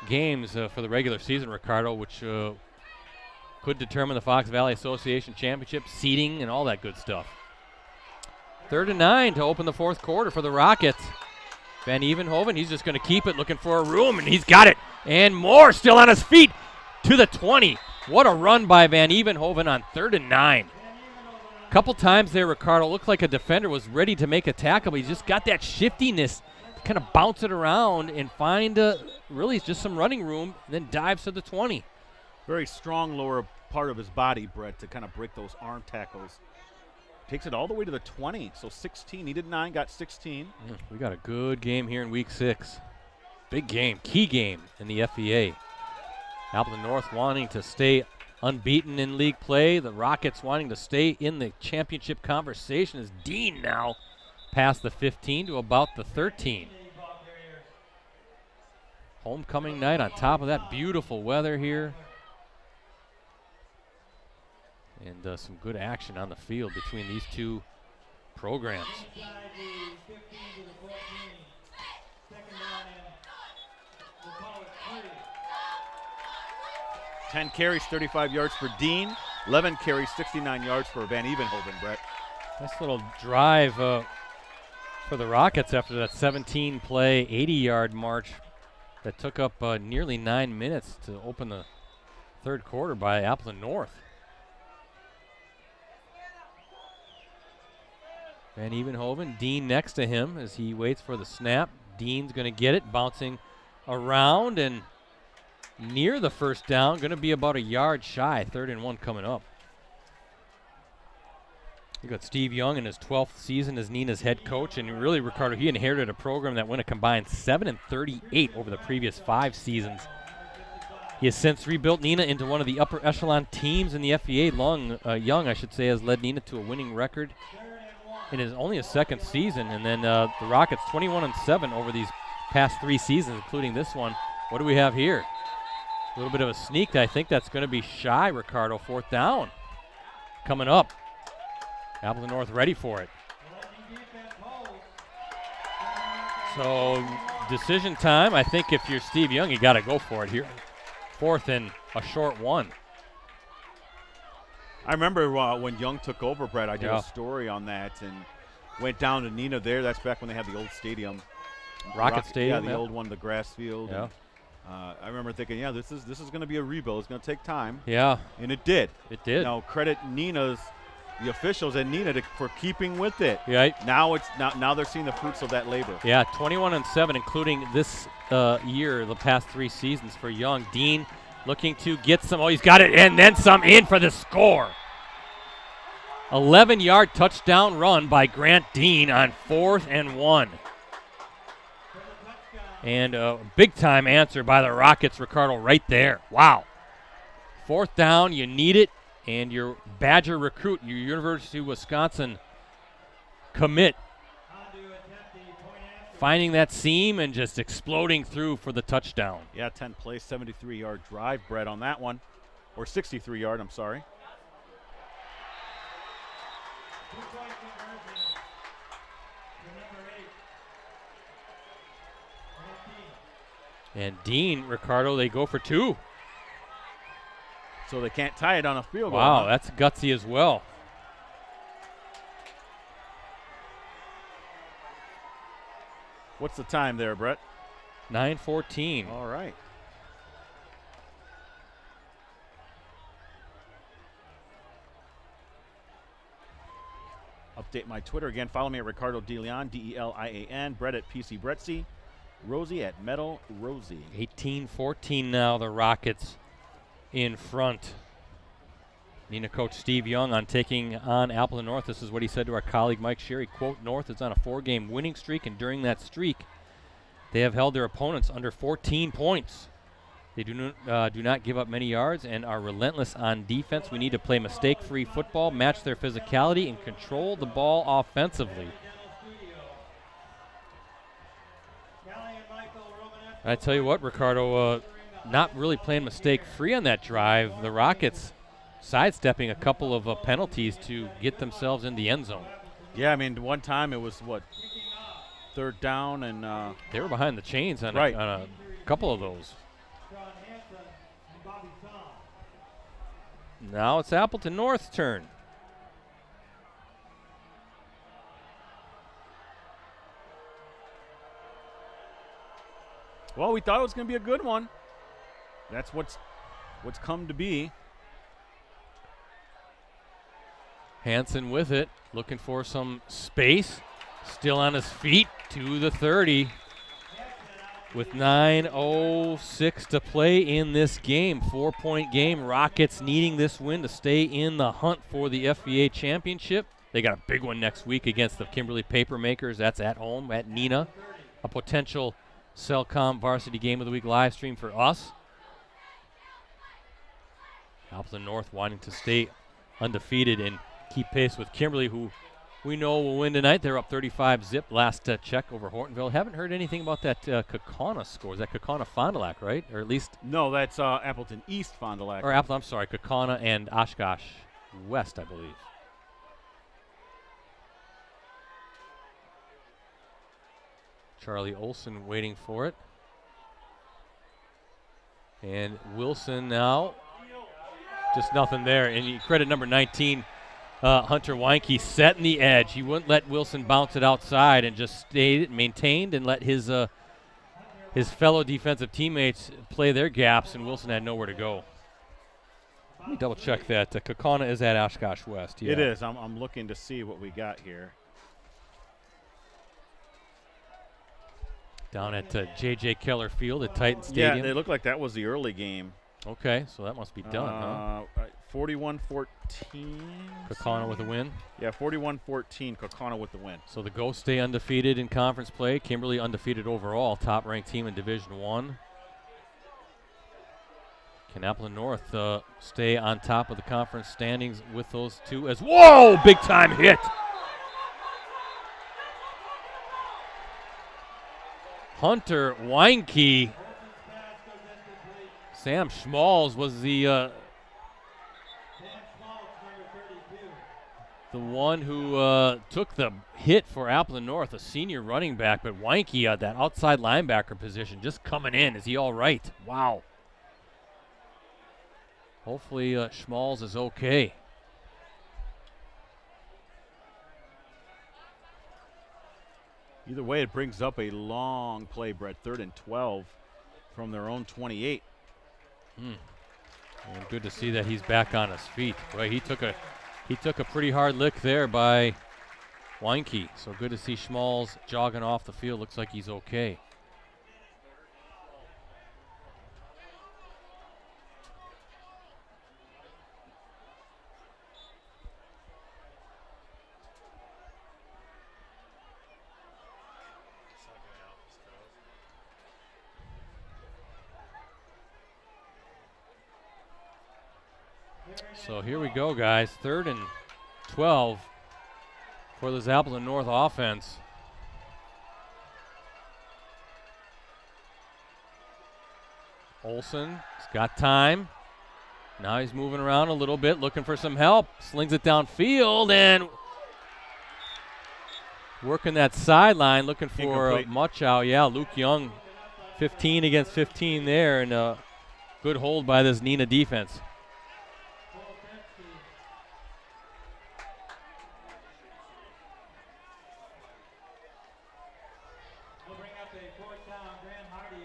[SPEAKER 1] games for the regular season, Ricardo, which could determine the Fox Valley Association Championship, seeding, and all that good stuff. 3rd and 9 to open the fourth quarter for the Rockets. Van Evenhoven, he's just going to keep it, looking for a room, and he's got it. And Moore still on his feet to the 20. What a run by Van Evenhoven on 3rd and 9. A couple times there, Ricardo looked like a defender was ready to make a tackle, but he's just got that shiftiness to kind of bounce it around and find really just some running room, and then dives to the 20.
[SPEAKER 2] Very strong lower part of his body, Brett, to kind of break those arm tackles. Takes it all the way to the 20, so 16. He did 9, got 16.
[SPEAKER 1] We got a good game here in week 6. Big game, key game in the FVA. Appleton North wanting to stay unbeaten in league play. The Rockets wanting to stay in the championship conversation as Dean now past the 15 to about the 13. Homecoming night on top of that, beautiful weather here. And some good action on the field between these two programs.
[SPEAKER 2] 10 carries, 35 yards for Dean. 11 carries, 69 yards for Van Evenhoven, Brett.
[SPEAKER 1] Nice little drive for the Rockets after that 17-play, 80-yard march that took up nearly 9 minutes to open the third quarter by Appleton North. Van Evenhoven, Dean next to him as he waits for the snap. Dean's going to get it, bouncing around, and near the first down, going to be about a yard shy. 3rd and 1 coming up. You got Steve Young in his 12th season as Neenah's head coach, and really, Ricardo, he inherited a program that went a combined 7-38 over the previous 5 seasons. He has since rebuilt Neenah into one of the upper echelon teams in the FVA. Young, I should say, has led Neenah to a winning record in his only his 2nd season, and then the Rockets 21-7 over these past 3 seasons, including this one. What do we have here? A little bit of a sneak. I think that's going to be shy, Ricardo. 4th down coming up. Appleton North ready for it. So decision time. I think if you're Steve Young, you got to go for it here. 4th and a short 1.
[SPEAKER 2] I remember when Young took over, Brett, I did a story on that and went down to Neenah there. That's back when they had the old stadium.
[SPEAKER 1] Rocket Stadium.
[SPEAKER 2] Yeah, the old one, the grass field.
[SPEAKER 1] Yeah.
[SPEAKER 2] And, I remember thinking, yeah, this is going to be a rebuild. It's going to take time.
[SPEAKER 1] Yeah.
[SPEAKER 2] And it did.
[SPEAKER 1] It did.
[SPEAKER 2] Now, credit the officials at Neenah for keeping with it.
[SPEAKER 1] Right.
[SPEAKER 2] Now they're seeing the fruits of that labor.
[SPEAKER 1] Yeah, 21-7, including this year, the past 3 seasons for Young. Dean looking to get some. Oh, he's got it, and then some in for the score. 11-yard touchdown run by Grant Dean on 4th and 1. And a big-time answer by the Rockets, Ricardo, right there. Wow. 4th down, you need it, and your Badger recruit, your University of Wisconsin commit, finding that seam and just exploding through for the touchdown.
[SPEAKER 2] Yeah, 10 plays, 73-yard drive, Brett, on that one. Or 63-yard, I'm sorry.
[SPEAKER 1] And Dean, Ricardo, they go for 2.
[SPEAKER 2] So they can't tie it on a field goal.
[SPEAKER 1] Wow,
[SPEAKER 2] huh?
[SPEAKER 1] that's gutsy as well.
[SPEAKER 2] What's the time there, Brett?
[SPEAKER 1] 9:14.
[SPEAKER 2] All right. Update my Twitter again. Follow me at Ricardo DeLeon, DELIAN. Brett at PC Brettsy. Rosie at Metal Rosie.
[SPEAKER 1] 18-14 now, the Rockets in front. Neenah coach Steve Young on taking on Appleton North. This is what he said to our colleague Mike Sherry. Quote, North is on a 4-game winning streak, and during that streak, they have held their opponents under 14 points. They do not give up many yards and are relentless on defense. We need to play mistake-free football, match their physicality, and control the ball offensively. I tell you what, Ricardo, not really playing mistake-free on that drive. The Rockets sidestepping a couple of penalties to get themselves in the end zone.
[SPEAKER 2] Yeah, I mean, one time it was, 3rd down, and
[SPEAKER 1] they were behind the chains on a couple of those. Now it's Appleton North's turn.
[SPEAKER 2] Well, we thought it was going to be a good one. That's what's come to be.
[SPEAKER 1] Hansen with it, looking for some space. Still on his feet to the 30. With 9:06 to play in this game. 4-point game. Rockets needing this win to stay in the hunt for the FVA championship. They got a big one next week against the Kimberly Papermakers. That's at home at Neenah. A potential Cellcom Varsity Game of the Week live stream for us. Appleton North wanting to stay undefeated and keep pace with Kimberly, who we know will win tonight. They're up 35-zip last check over Hortonville. Haven't heard anything about that Kaukauna score. Is that Kaukauna Fond du Lac, right? Or at least
[SPEAKER 2] no, that's Appleton East Fond du Lac.
[SPEAKER 1] Or Appleton, I'm sorry, Kaukauna and Oshkosh West, I believe. Charlie Olson waiting for it. And Wilson now. Just nothing there. And you credit number 19, Hunter Weinke, setting the edge. He wouldn't let Wilson bounce it outside and just stayed, maintained, and let his fellow defensive teammates play their gaps, and Wilson had nowhere to go. Let me double check that. Kaukauna is at Oshkosh West. Yeah.
[SPEAKER 2] It is. I'm looking to see what we got here.
[SPEAKER 1] down at J.J. Keller Field at Titan Stadium.
[SPEAKER 2] Yeah, it looked like that was the early game.
[SPEAKER 1] Okay, so that must be done, huh?
[SPEAKER 2] 41-14.
[SPEAKER 1] Kaukauna with a win.
[SPEAKER 2] Yeah, 41-14, Kaukauna with the win.
[SPEAKER 1] So the Ghosts stay undefeated in conference play. Kimberly undefeated overall, top-ranked team in Division I. Can Appleton North stay on top of the conference standings with those two as whoa, big-time hit. Hunter Weinke. Sam Schmalz was the one who took the hit for Appleton North, a senior running back, but Weinke, that outside linebacker position, just coming in. Is he all right? Wow. Hopefully Schmalz is okay.
[SPEAKER 2] Either way, it brings up a long play, Brett. 3rd and 12 from their own 28.
[SPEAKER 1] And good to see that he's back on his feet. Right, he took a pretty hard lick there by Weinke. So good to see Schmalz jogging off the field. Looks like he's okay. So here we go, guys. 3rd and 12 for this Appleton North offense. Olson has got time. Now he's moving around a little bit, looking for some help. Slings it downfield and working that sideline, looking for much out. Yeah, Luke Young, 15 against 15 there, and a good hold by this Neenah defense.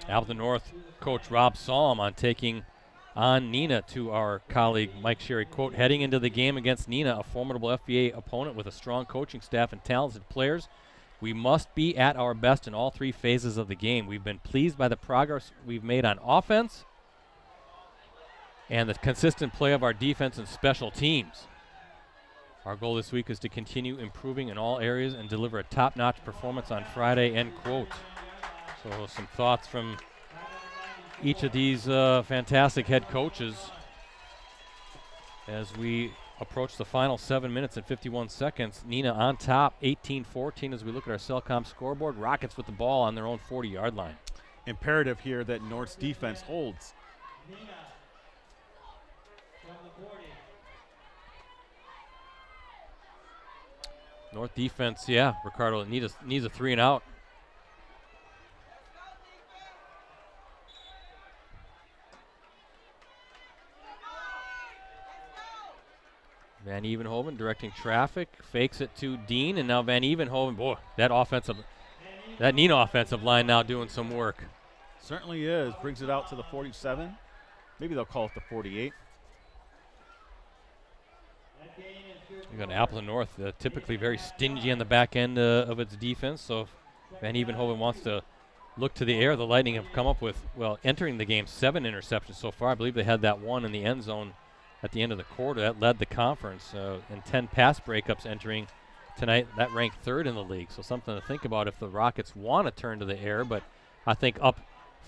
[SPEAKER 1] Appleton North coach Rob Salm on taking on Neenah to our colleague Mike Sherry. Quote, heading into the game against Neenah, a formidable FBA opponent with a strong coaching staff and talented players, we must be at our best in all 3 phases of the game. We've been pleased by the progress we've made on offense and the consistent play of our defense and special teams. Our goal this week is to continue improving in all areas and deliver a top-notch performance on Friday, end quote. So some thoughts from each of these fantastic head coaches as we approach the final 7 minutes and 51 seconds. Neenah on top, 18-14 as we look at our Cellcom scoreboard. Rockets with the ball on their own 40-yard line.
[SPEAKER 2] Imperative here that North's defense holds.
[SPEAKER 1] North defense, yeah, Ricardo needs a 3 and out. Van Evenhoven directing traffic, fakes it to Dean, and now Van Evenhoven, boy, that Neenah offensive line now doing some work.
[SPEAKER 2] Certainly is. Brings it out to the 47. Maybe they'll call it the 48.
[SPEAKER 1] You got Appleton North, typically very stingy on the back end of its defense. So if Van Evenhoven wants to look to the air, the Lightning have come up with, well, entering the game, 7 interceptions so far. I believe they had that one in the end zone at the end of the quarter. That led the conference, and 10 pass breakups entering tonight. That ranked 3rd in the league. So something to think about if the Rockets want to turn to the air. But I think up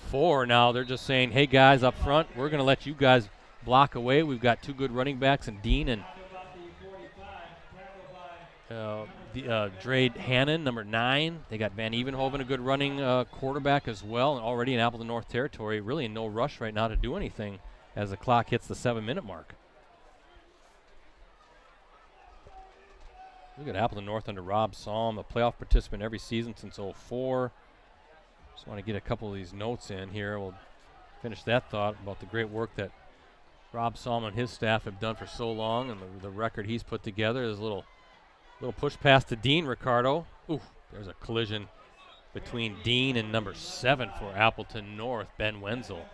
[SPEAKER 1] 4 now, they're just saying, hey, guys, up front, we're going to let you guys block away. We've got 2 good running backs in Dean and Drade Hannon, number 9. They got Van Evenhoven, a good running quarterback as well, and already in Appleton North territory. Really in no rush right now to do anything as the clock hits the 7-minute mark. Look at Appleton North under Rob Salm, a playoff participant every season since 2004. Just want to get a couple of these notes in here. We'll finish that thought about the great work that Rob Salm and his staff have done for so long, and the record he's put together. There's a little push pass to Dean, Ricardo. Ooh, there's a collision between Dean and number 7 for Appleton North, Ben Wenzel.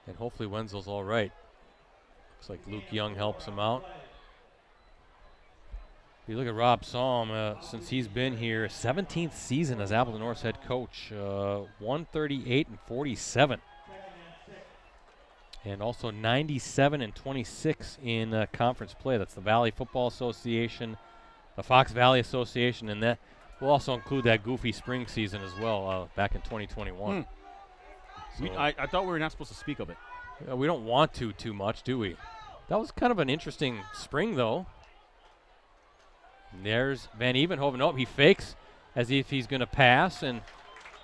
[SPEAKER 1] And hopefully Wenzel's all right. Looks like Luke Young helps him out. If you look at Rob Salm, since he's been here, 17th season as Appleton North's head coach, 138-47. And also 97-26 in conference play. That's the Valley Football Association, the Fox Valley Association, and that will also include that goofy spring season as well back in 2021.
[SPEAKER 2] So I thought we were not supposed to speak of it.
[SPEAKER 1] We don't want to too much, do we? That was kind of an interesting spring, though. There's Van Evenhoven. Oh, he fakes as if he's going to pass, and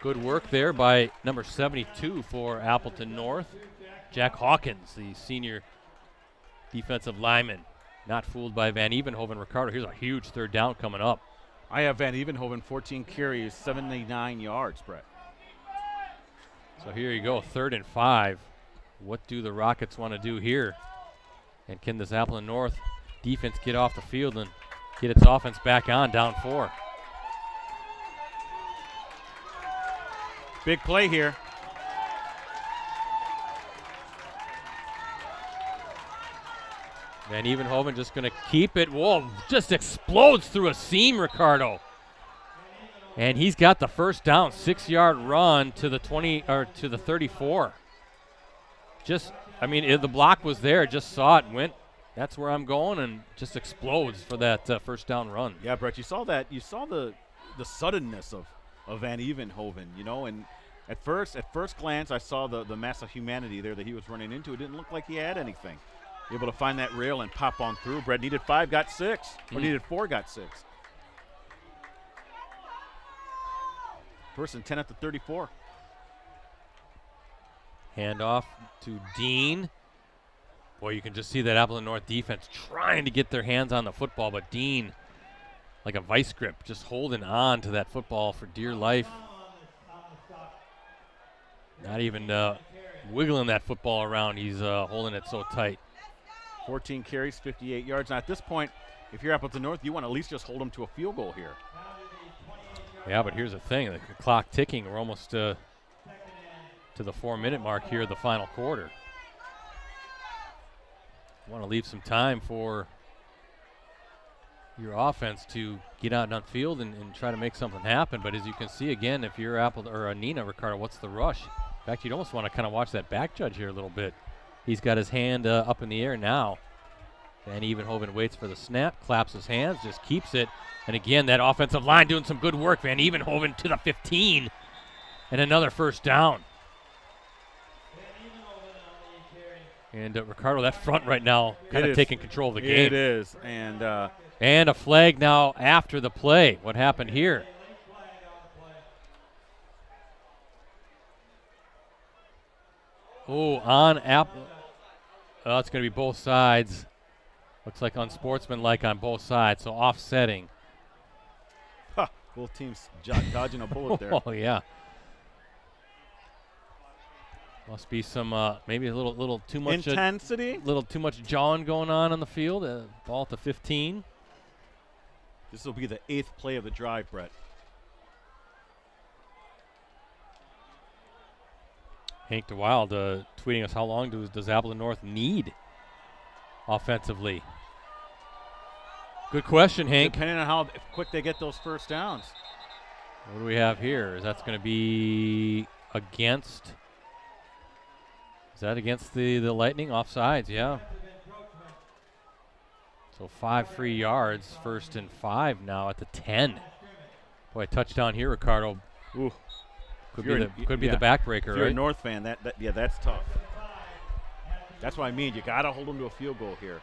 [SPEAKER 1] good work there by number 72 for Appleton North. Jack Hawkins, the senior defensive lineman. Not fooled by Van Evenhoven. Ricardo, here's a huge third down coming up.
[SPEAKER 2] I have Van Evenhoven, 14 carries, 79 yards, Brett.
[SPEAKER 1] So here you go, 3rd and 5. What do the Rockets want to do here? And can this Appleton North defense get off the field and get its offense back on, down 4?
[SPEAKER 2] Big play here.
[SPEAKER 1] Van Evenhoven just going to keep it. Whoa, just explodes through a seam, Ricardo. And he's got the first down, 6-yard run to the 20 or to the 34. Just, I mean, the block was there, just saw it, went, that's where I'm going, and just explodes for that first down run.
[SPEAKER 2] Yeah, Brett, you saw that. You saw the suddenness of Van Evenhoven, you know, and at first glance, I saw the mass of humanity there that he was running into. It didn't look like he had anything. Able to find that rail and pop on through. Brett needed 5, got 6. Or needed 4, got 6. First and 10 at the 34.
[SPEAKER 1] Hand off to Dean. Boy, you can just see that Appleton North defense trying to get their hands on the football, but Dean, like a vice grip, just holding on to that football for dear life. Not even wiggling that football around. He's holding it so tight.
[SPEAKER 2] 14 carries, 58 yards. Now, at this point, if you're Appleton North, you want to at least just hold them to a field goal here.
[SPEAKER 1] Yeah, but here's the thing. The clock ticking. We're almost to the 4-minute mark here of the final quarter. Want to leave some time for your offense to get out on field and try to make something happen. But as you can see, again, if you're Neenah, Ricardo, what's the rush? In fact, you'd almost want to kind of watch that back judge here a little bit. He's got his hand up in the air now. Van Evenhoven waits for the snap, claps his hands, just keeps it. And again, that offensive line doing some good work. Van Evenhoven to the 15. And another first down. And Ricardo, that front right now kind of taking control of the game.
[SPEAKER 2] It is. And
[SPEAKER 1] a flag now after the play. What happened here? Oh, on Apple. Oh, it's going to be both sides. Looks like unsportsmanlike on both sides, so offsetting.
[SPEAKER 2] Both teams dodging a bullet there.
[SPEAKER 1] Oh, yeah. Must be some maybe a little too much
[SPEAKER 2] intensity.
[SPEAKER 1] Little too much jawing going on the field. Ball at the 15.
[SPEAKER 2] This will be the 8th play of the drive, Brett.
[SPEAKER 1] Hank DeWild tweeting us, how long does Appleton North need offensively? Good question, Hank.
[SPEAKER 2] Depending on how quick they get those first downs.
[SPEAKER 1] What do we have here? Is that going to be against? Is that against the Lightning? Offsides, yeah. So 5 free yards, 1st and 5 now at the 10. Boy, touchdown here, Ricardo.
[SPEAKER 2] Ooh.
[SPEAKER 1] Could be the backbreaker,
[SPEAKER 2] if you're
[SPEAKER 1] right?
[SPEAKER 2] a North fan, that's tough. That's what I mean. You got to hold them to a field goal here.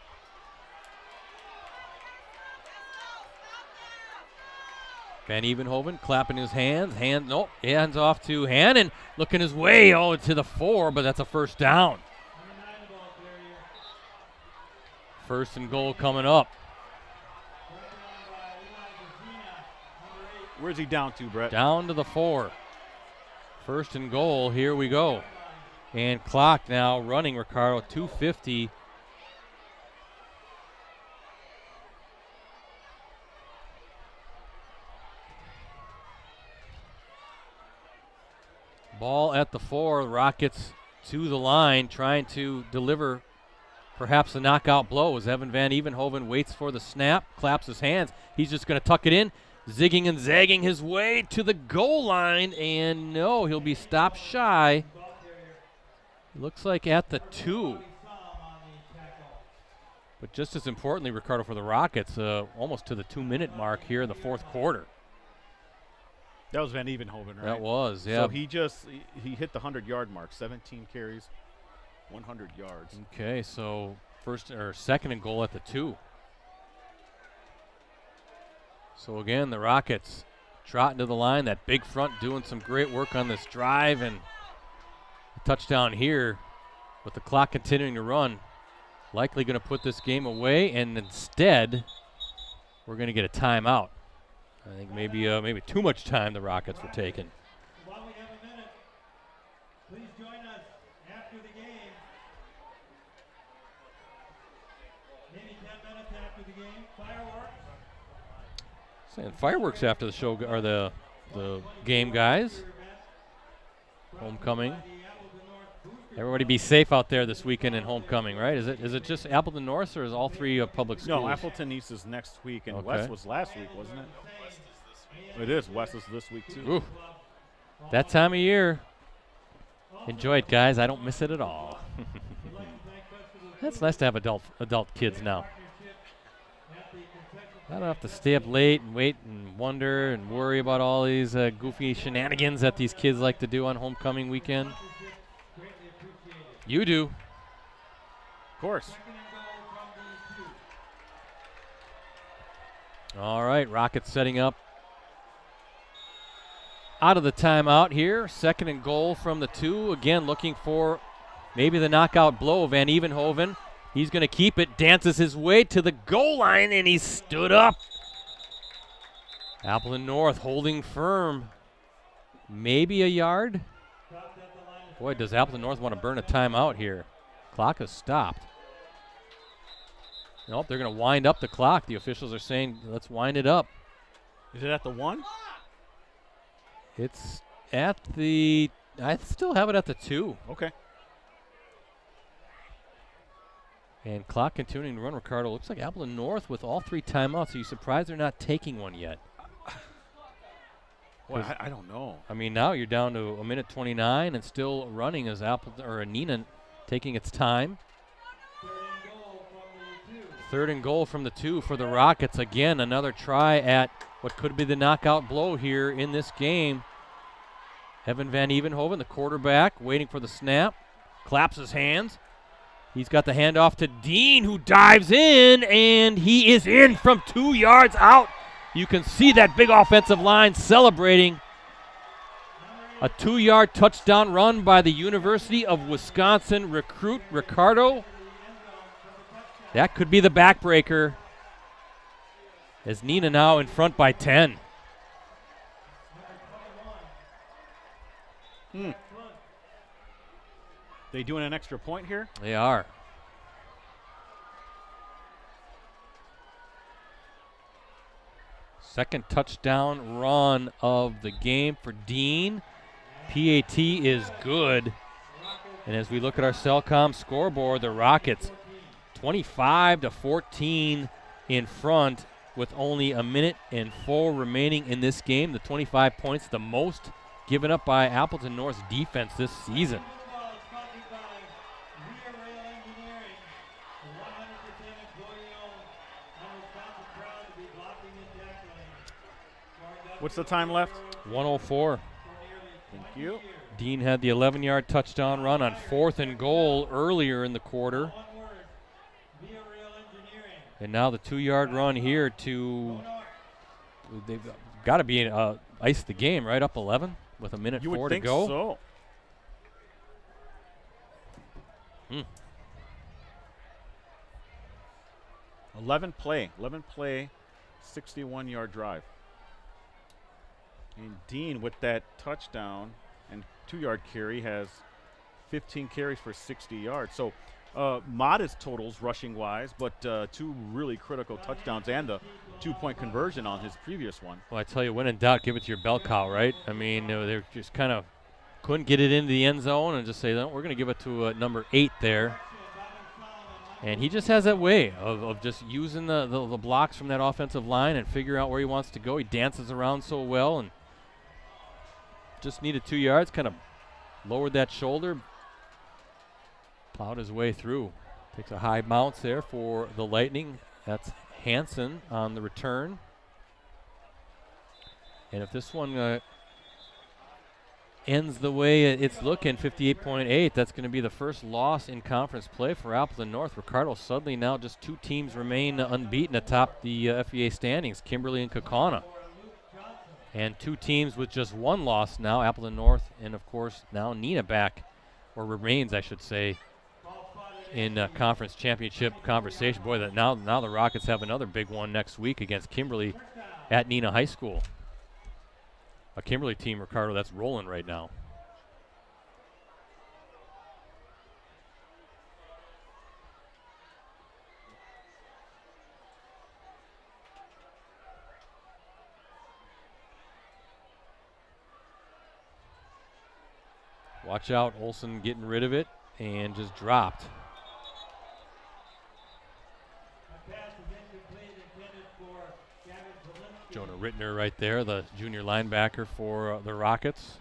[SPEAKER 1] Van Evenhoven clapping his hands. Hands off to Hannon. Looking his way to the 4, but that's a first down. 1st and goal coming up.
[SPEAKER 2] Where's he down to, Brett?
[SPEAKER 1] Down to the 4. 1st and goal. Here we go. And clock now running, Ricardo, 2:50. Ball at the 4. Rockets to the line, trying to deliver perhaps the knockout blow as Evan Van Evenhoven waits for the snap, claps his hands. He's just going to tuck it in, zigging and zagging his way to the goal line, and no, he'll be stopped shy. Looks like at the 2. But just as importantly, Ricardo, for the Rockets, almost to the 2-minute mark here in the fourth quarter.
[SPEAKER 2] That was Van Evenhoven, right?
[SPEAKER 1] That was, yeah.
[SPEAKER 2] So he hit the 100-yard mark, 17 carries, 100 yards.
[SPEAKER 1] Okay, so second and goal at the 2. So again, the Rockets trotting to the line, that big front doing some great work on this drive, and a touchdown here with the clock continuing to run. Likely going to put this game away, and instead we're going to get a timeout. I think maybe too much time the Rockets were taking.
[SPEAKER 3] While we have a minute, please join us after the game. Maybe 10 minutes after the game. Fireworks.
[SPEAKER 1] Saying fireworks after the show or the game, guys. Homecoming. Everybody be safe out there this weekend in homecoming, right? Is it just Appleton North, or is all 3 public schools?
[SPEAKER 2] No, Appleton East is next week, and
[SPEAKER 1] Okay.
[SPEAKER 2] West was last week, wasn't it? It is. West is this week, too.
[SPEAKER 1] Ooh. That time of year. Enjoy it, guys. I don't miss it at all. It's nice to have adult kids now. I don't have to stay up late and wait and wonder and worry about all these goofy shenanigans that these kids like to do on homecoming weekend. You do.
[SPEAKER 2] Of course.
[SPEAKER 1] All right, Rockets setting up out of the timeout here. Second and goal from the 2. Again, looking for maybe the knockout blow. Van Evenhoven. He's going to keep it, dances his way to the goal line, and he stood up. Appleton North holding firm. Maybe a yard. Boy, does Appleton North want to burn a timeout here. Clock has stopped. Nope, they're going to wind up the clock. The officials are saying, let's wind it up.
[SPEAKER 2] Is it at the 1?
[SPEAKER 1] It's at the, I still have it at the 2.
[SPEAKER 2] Okay.
[SPEAKER 1] And clock continuing to run, Ricardo. Looks like Appleton North with all 3 timeouts. Are you surprised they're not taking one yet?
[SPEAKER 2] Well, I don't know.
[SPEAKER 1] I mean, now you're down to a minute 29 and still running as Appleton or Neenah taking its time. Third and goal from the 2 for the Rockets. Again, another try at what could be the knockout blow here in this game. Evan Van Evenhoven, the quarterback, waiting for the snap, claps his hands. He's got the handoff to Dean, who dives in, and he is in from 2 yards out. You can see that big offensive line celebrating a 2-yard touchdown run by the University of Wisconsin recruit Ricardo. That could be the backbreaker, as Neenah now in front by 10.
[SPEAKER 2] They doing an extra point here?
[SPEAKER 1] They are. Second touchdown run of the game for Dean. PAT is good. And as we look at our Cellcom scoreboard, the Rockets 25-14 in front with only a minute and 4 remaining in this game. The 25 points, the most given up by Appleton North's defense this season.
[SPEAKER 2] What's the time left?
[SPEAKER 1] 1:04.
[SPEAKER 2] Thank you.
[SPEAKER 1] Dean had the 11-yard touchdown run on 4th and goal earlier in the quarter. And now the 2-yard run here to, they've got to be ice the game, right? Up 11 with a minute 4 to go.
[SPEAKER 2] You would think so. 11 play, 61-yard drive. And Dean, with that touchdown and 2-yard carry, has 15 carries for 60 yards. So modest totals rushing-wise, but 2 really critical touchdowns and the 2-point conversion on his previous one.
[SPEAKER 1] Well, I tell you, when in doubt, give it to your bell cow, right? I mean, they just kind of couldn't get it into the end zone and just say, no, we're going to give it to number 8 there. And he just has that way of just using the blocks from that offensive line and figuring out where he wants to go. He dances around so well and just needed 2 yards, kind of lowered that shoulder, plowed his way through. Takes a high bounce there for the Lightning. That's Hansen on the return. And if this one ends the way it's looking, 58.8, that's going to be the first loss in conference play for Appleton North. Ricardo suddenly now just 2 teams remain unbeaten atop the FEA standings, Kimberly and Kaukauna. And 2 teams with just 1 loss now, Appleton North and, of course, now Neenah back, or remains, I should say, in conference championship conversation. Boy, that now the Rockets have another big one next week against Kimberly at Neenah High School. A Kimberly team, Ricardo, that's rolling right now. Watch out, Olsen getting rid of it and just dropped. Jonah Rittner right there, the junior linebacker for the Rockets.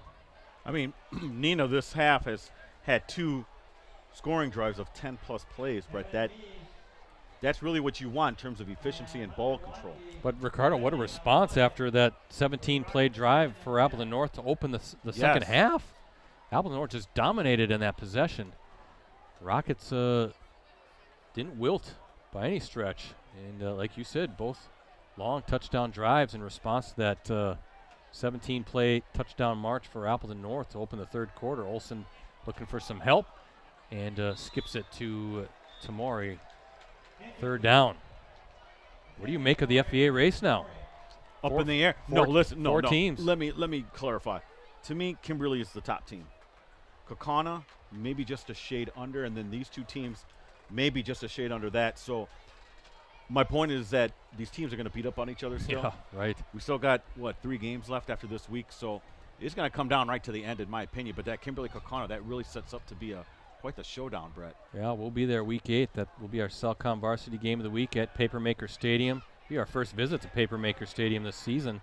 [SPEAKER 2] I mean, Neenah this half has had 2 scoring drives of 10-plus plays, Brett. That's really what you want in terms of efficiency and ball control.
[SPEAKER 1] But, Ricardo, what a response after that 17-play drive for Appleton North to open the second half. Appleton North just dominated in that possession. The Rockets didn't wilt by any stretch. And like you said, both long touchdown drives in response to that 17-play touchdown march for Appleton North to open the third quarter. Olsen looking for some help and skips it to Tamori. Third down. What do you make of the FEA race now?
[SPEAKER 2] Up in the air. No,
[SPEAKER 1] four teams.
[SPEAKER 2] Let me clarify. To me, Kimberly is the top team. Kaukauna, maybe just a shade under, and then these 2 teams, maybe just a shade under that. So my point is that these teams are going to beat up on each other still.
[SPEAKER 1] Yeah, right.
[SPEAKER 2] We still got, 3 games left after this week, so it's going to come down right to the end, in my opinion. But that Kimberly-Kaukauna, that really sets up to be quite the showdown, Brett.
[SPEAKER 1] Yeah, we'll be there week 8. That will be our Cellcom varsity game of the week at Papermaker Stadium. It'll be our first visit to Papermaker Stadium this season.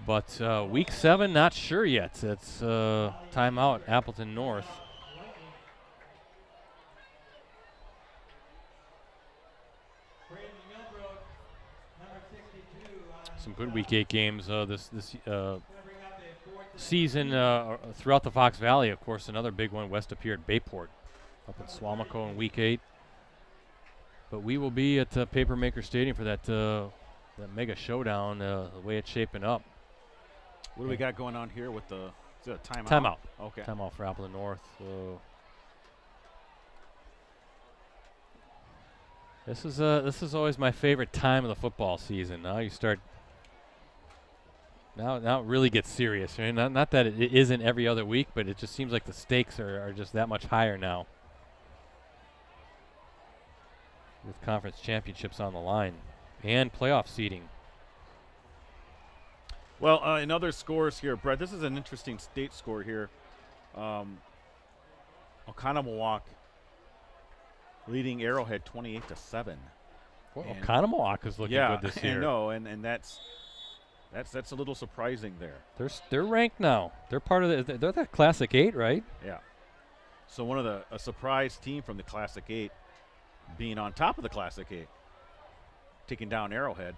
[SPEAKER 1] But week 7, not sure yet. It's timeout, Appleton North. Some good week 8 games this season throughout the Fox Valley. Of course, another big one west up here at Bayport, up in Swamico in week 8. But we will be at Papermaker Stadium for that mega showdown. The way it's shaping up.
[SPEAKER 2] What do we got going on here with the timeout?
[SPEAKER 1] Timeout.
[SPEAKER 2] Okay.
[SPEAKER 1] Timeout for Appleton North. This is always my favorite time of the football season. Now you start. Now it really gets serious. Right? Not that it isn't every other week, but it just seems like the stakes are just that much higher now. With conference championships on the line and playoff seeding.
[SPEAKER 2] Well, in other scores here, Brett, this is an interesting state score here. Oconomowoc leading Arrowhead 28-7.
[SPEAKER 1] Well, Oconomowoc is looking good this year.
[SPEAKER 2] I know, and that's a little surprising there.
[SPEAKER 1] They're ranked now. They're part of they're that Classic 8, right?
[SPEAKER 2] Yeah. So a surprise team from the Classic 8 being on top of the Classic 8, taking down Arrowhead.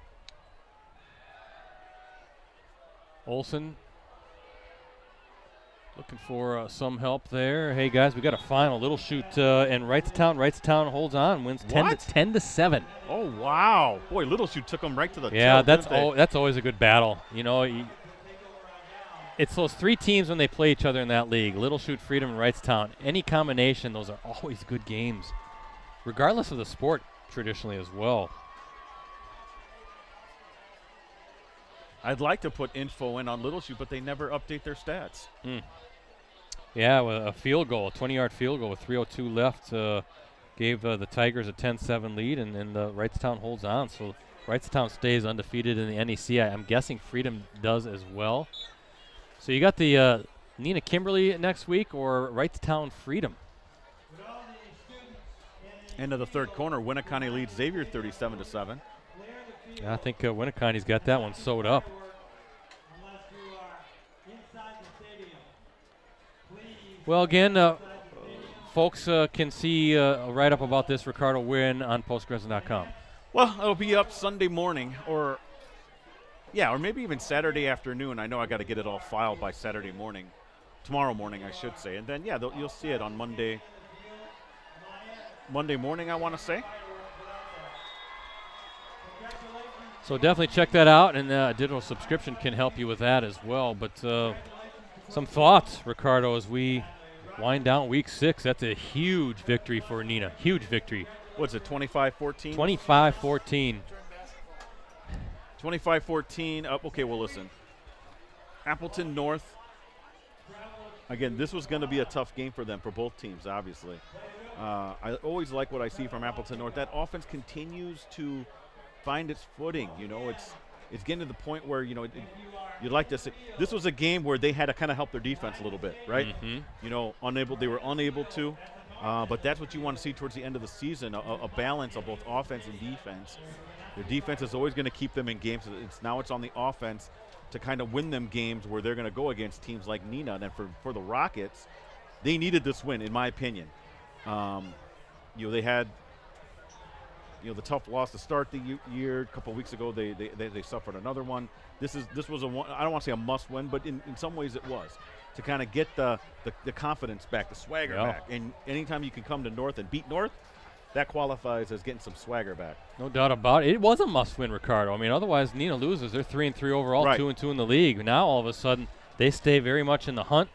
[SPEAKER 1] Olsen looking for some help there. Hey guys, we got a final Little Shoot and Wrightstown. Wrightstown holds on, wins 10-7.
[SPEAKER 2] Oh wow, boy, Little Shoot took them right to the
[SPEAKER 1] yeah.
[SPEAKER 2] tail,
[SPEAKER 1] That's always a good battle. You know, it's those 3 teams when they play each other in that league: Little Shoot, Freedom, and Wrightstown. Any combination, those are always good games, regardless of the sport traditionally as well.
[SPEAKER 2] I'd like to put info in on Little Shoot, but they never update their stats.
[SPEAKER 1] Yeah, well, a field goal, a 20-yard field goal with 3:02 left gave the Tigers a 10-7 lead, and Wrightstown holds on. So Wrightstown stays undefeated in the NEC. I'm guessing Freedom does as well. So you got the Neenah Kimberly next week or Wrightstown Freedom.
[SPEAKER 2] End of the third corner, Winneconne leads Xavier 37-7.
[SPEAKER 1] I think Winneconne's got that one sewed up. Well, again, folks can see a write-up about this Ricardo win on postgresson.com.
[SPEAKER 2] Well, it'll be up Sunday morning, or maybe even Saturday afternoon. I know I got to get it all filed by Saturday morning, tomorrow morning, I should say, and then you'll see it on Monday morning, I want to say.
[SPEAKER 1] So definitely check that out, and a digital subscription can help you with that as well. But some thoughts, Ricardo, as we wind down week 6. That's a huge victory for Neenah. Huge victory.
[SPEAKER 2] What's it, 25-14?
[SPEAKER 1] 25-14.
[SPEAKER 2] 25-14. Okay, well, listen. Appleton North. Again, this was going to be a tough game for them, for both teams, obviously. I always like what I see from Appleton North. That offense continues to find its footing. You know, it's getting to the point where, you know, you'd like to say this was a game where they had to kind of help their defense a little bit, right?
[SPEAKER 1] Mm-hmm.
[SPEAKER 2] You know, they were unable to. But that's what you want to see towards the end of the season, a balance of both offense and defense. Their defense is always going to keep them in games. Now it's on the offense to kind of win them games where they're going to go against teams like Neenah. And then for the Rockets, they needed this win, in my opinion. They had the tough loss to start the year. A couple of weeks ago, they suffered another one. This was I don't want to say a must win, but in some ways it was, to kind of get the confidence back, the swagger back. And anytime you can come to North and beat North, that qualifies as getting some swagger back.
[SPEAKER 1] No doubt about it. It was a must-win, Ricardo. I mean, otherwise Neenah loses. They're 3-3 overall,
[SPEAKER 2] right.
[SPEAKER 1] 2-2 in the league. Now all of a sudden they stay very much in the hunt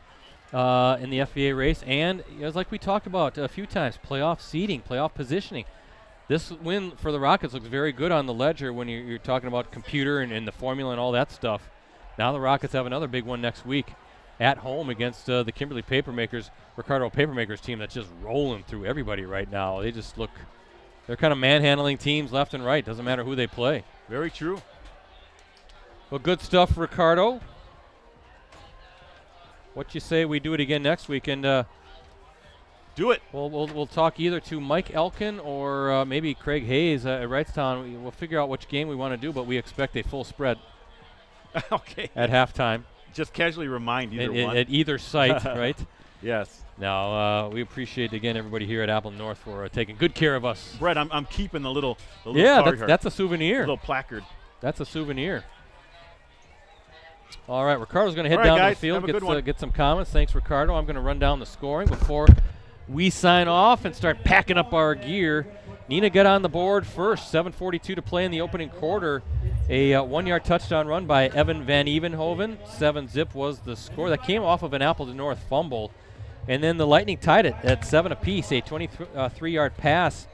[SPEAKER 1] in the FVA race. And as like we talked about a few times, playoff seeding, playoff positioning. This win for the Rockets looks very good on the ledger when you're talking about computer and the formula and all that stuff. Now the Rockets have another big one next week at home against the Kimberly Papermakers, Ricardo Papermakers team that's just rolling through everybody right now. They just look, they're kind of manhandling teams left and right. Doesn't matter who they play.
[SPEAKER 2] Very true.
[SPEAKER 1] Well, good stuff, Ricardo. What you say we do it again next week? And
[SPEAKER 2] do it.
[SPEAKER 1] We'll talk either to Mike Elkin or maybe Craig Hayes at Wrightstown. We'll figure out which game we want to do, but we expect a full spread.
[SPEAKER 2] Okay.
[SPEAKER 1] At halftime.
[SPEAKER 2] Just casually remind either one.
[SPEAKER 1] At either site, right?
[SPEAKER 2] Yes.
[SPEAKER 1] Now, we appreciate, again, everybody here at Appleton North for taking good care of us.
[SPEAKER 2] Brett, I'm keeping the little
[SPEAKER 1] yeah,
[SPEAKER 2] card
[SPEAKER 1] that's a souvenir.
[SPEAKER 2] A little placard.
[SPEAKER 1] That's a souvenir. All right, Ricardo's going to head down to the field, get some comments. Thanks, Ricardo. I'm going to run down the scoring before we sign off and start packing up our gear. Neenah got on the board first, 7:42 to play in the opening quarter. A one-yard touchdown run by Evan Van Evenhoven. 7-zip was the score. That came off of an Appleton North fumble. And then the Lightning tied it at 7 apiece. A 23-yard pass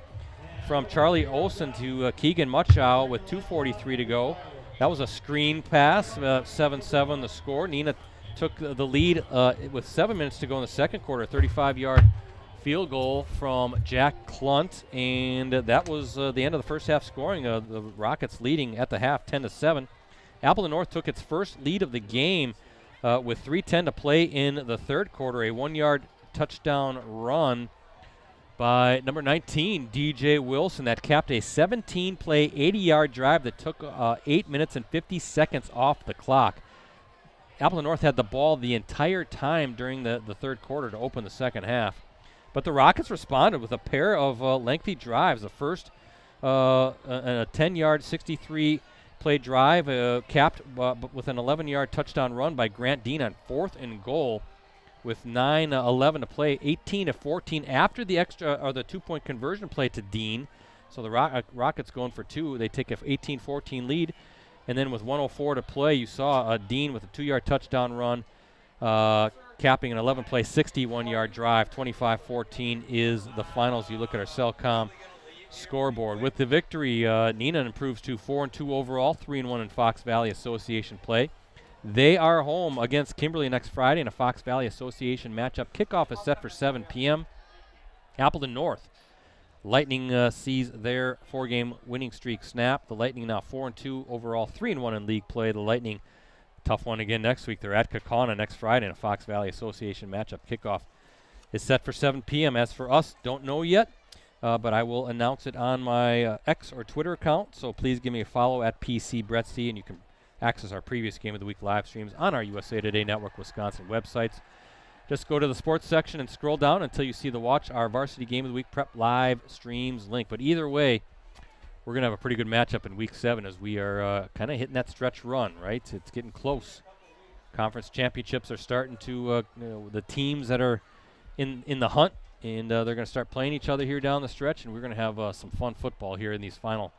[SPEAKER 1] from Charlie Olsen to Keegan Muchow with 2:43 to go. That was a screen pass, 7-7 the score. Neenah took the lead with 7 minutes to go in the second quarter, 35-yard field goal from Jack Klunt, and that was the end of the first half scoring. The Rockets leading at the half, 10-7. Appleton North took its first lead of the game with 3:10 to play in the third quarter. A 1-yard touchdown run by number 19, DJ Wilson, that capped a 17-play, 80-yard drive that took 8 minutes and 50 seconds off the clock. Appleton North had the ball the entire time during the third quarter to open the second half. But the Rockets responded with a pair of lengthy drives. The first, a 10-yard, 63-play drive capped with an 11-yard touchdown run by Grant Dean on 4th and goal with 9:11 to play, 18-14 after the the 2-point conversion play to Dean. So the Rockets going for 2. They take a 18-14 lead. And then with 1:04 to play, you saw Dean with a 2-yard touchdown run, capping an 11-play, 61-yard drive. 25-14 is the finals. You look at our Cellcom scoreboard. With the victory, Neenah improves to 4-2 overall, 3-1 in Fox Valley Association play. They are home against Kimberly next Friday in a Fox Valley Association matchup. Kickoff is set for 7 p.m. Appleton North. Lightning sees their 4-game winning streak snap. The Lightning now 4-2 overall, 3-1 in league play. The Lightning, tough one again next week. They're at Kaukauna next Friday in a Fox Valley Association matchup. Kickoff is set for 7 p.m. As for us, don't know yet. but I will announce it on my X or Twitter account. So please give me a follow at PCBrettsy, and you can access our previous Game of the Week live streams on our USA Today Network Wisconsin websites. Just go to the sports section and scroll down until you see the Watch Our Varsity Game of the Week Prep live streams link. But either way, we're going to have a pretty good matchup in Week 7 as we are kind of hitting that stretch run, right? It's getting close. Conference championships are starting to, the teams that are in the hunt, and they're going to start playing each other here down the stretch, and we're going to have some fun football here in these final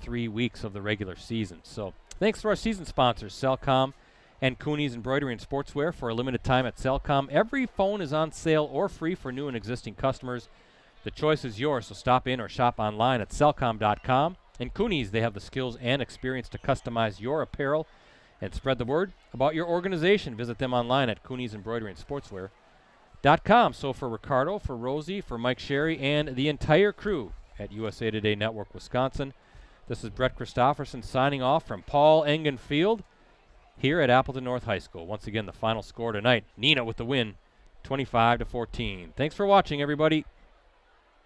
[SPEAKER 1] 3 weeks of the regular season. So thanks to our season sponsors, Cellcom and Cooney's Embroidery and Sportswear. For a limited time at Cellcom, every phone is on sale or free for new and existing customers. The choice is yours, so stop in or shop online at cellcom.com. And Cooney's, they have the skills and experience to customize your apparel and spread the word about your organization. Visit them online at Cooney's Embroidery and Sportswear.com. So for Ricardo, for Rosie, for Mike Sherry, and the entire crew at USA Today Network Wisconsin, this is Brett Christopherson signing off from Paul Engen Field here at Appleton North High School. Once again, the final score tonight, Neenah with the win, 25-14. Thanks for watching, everybody.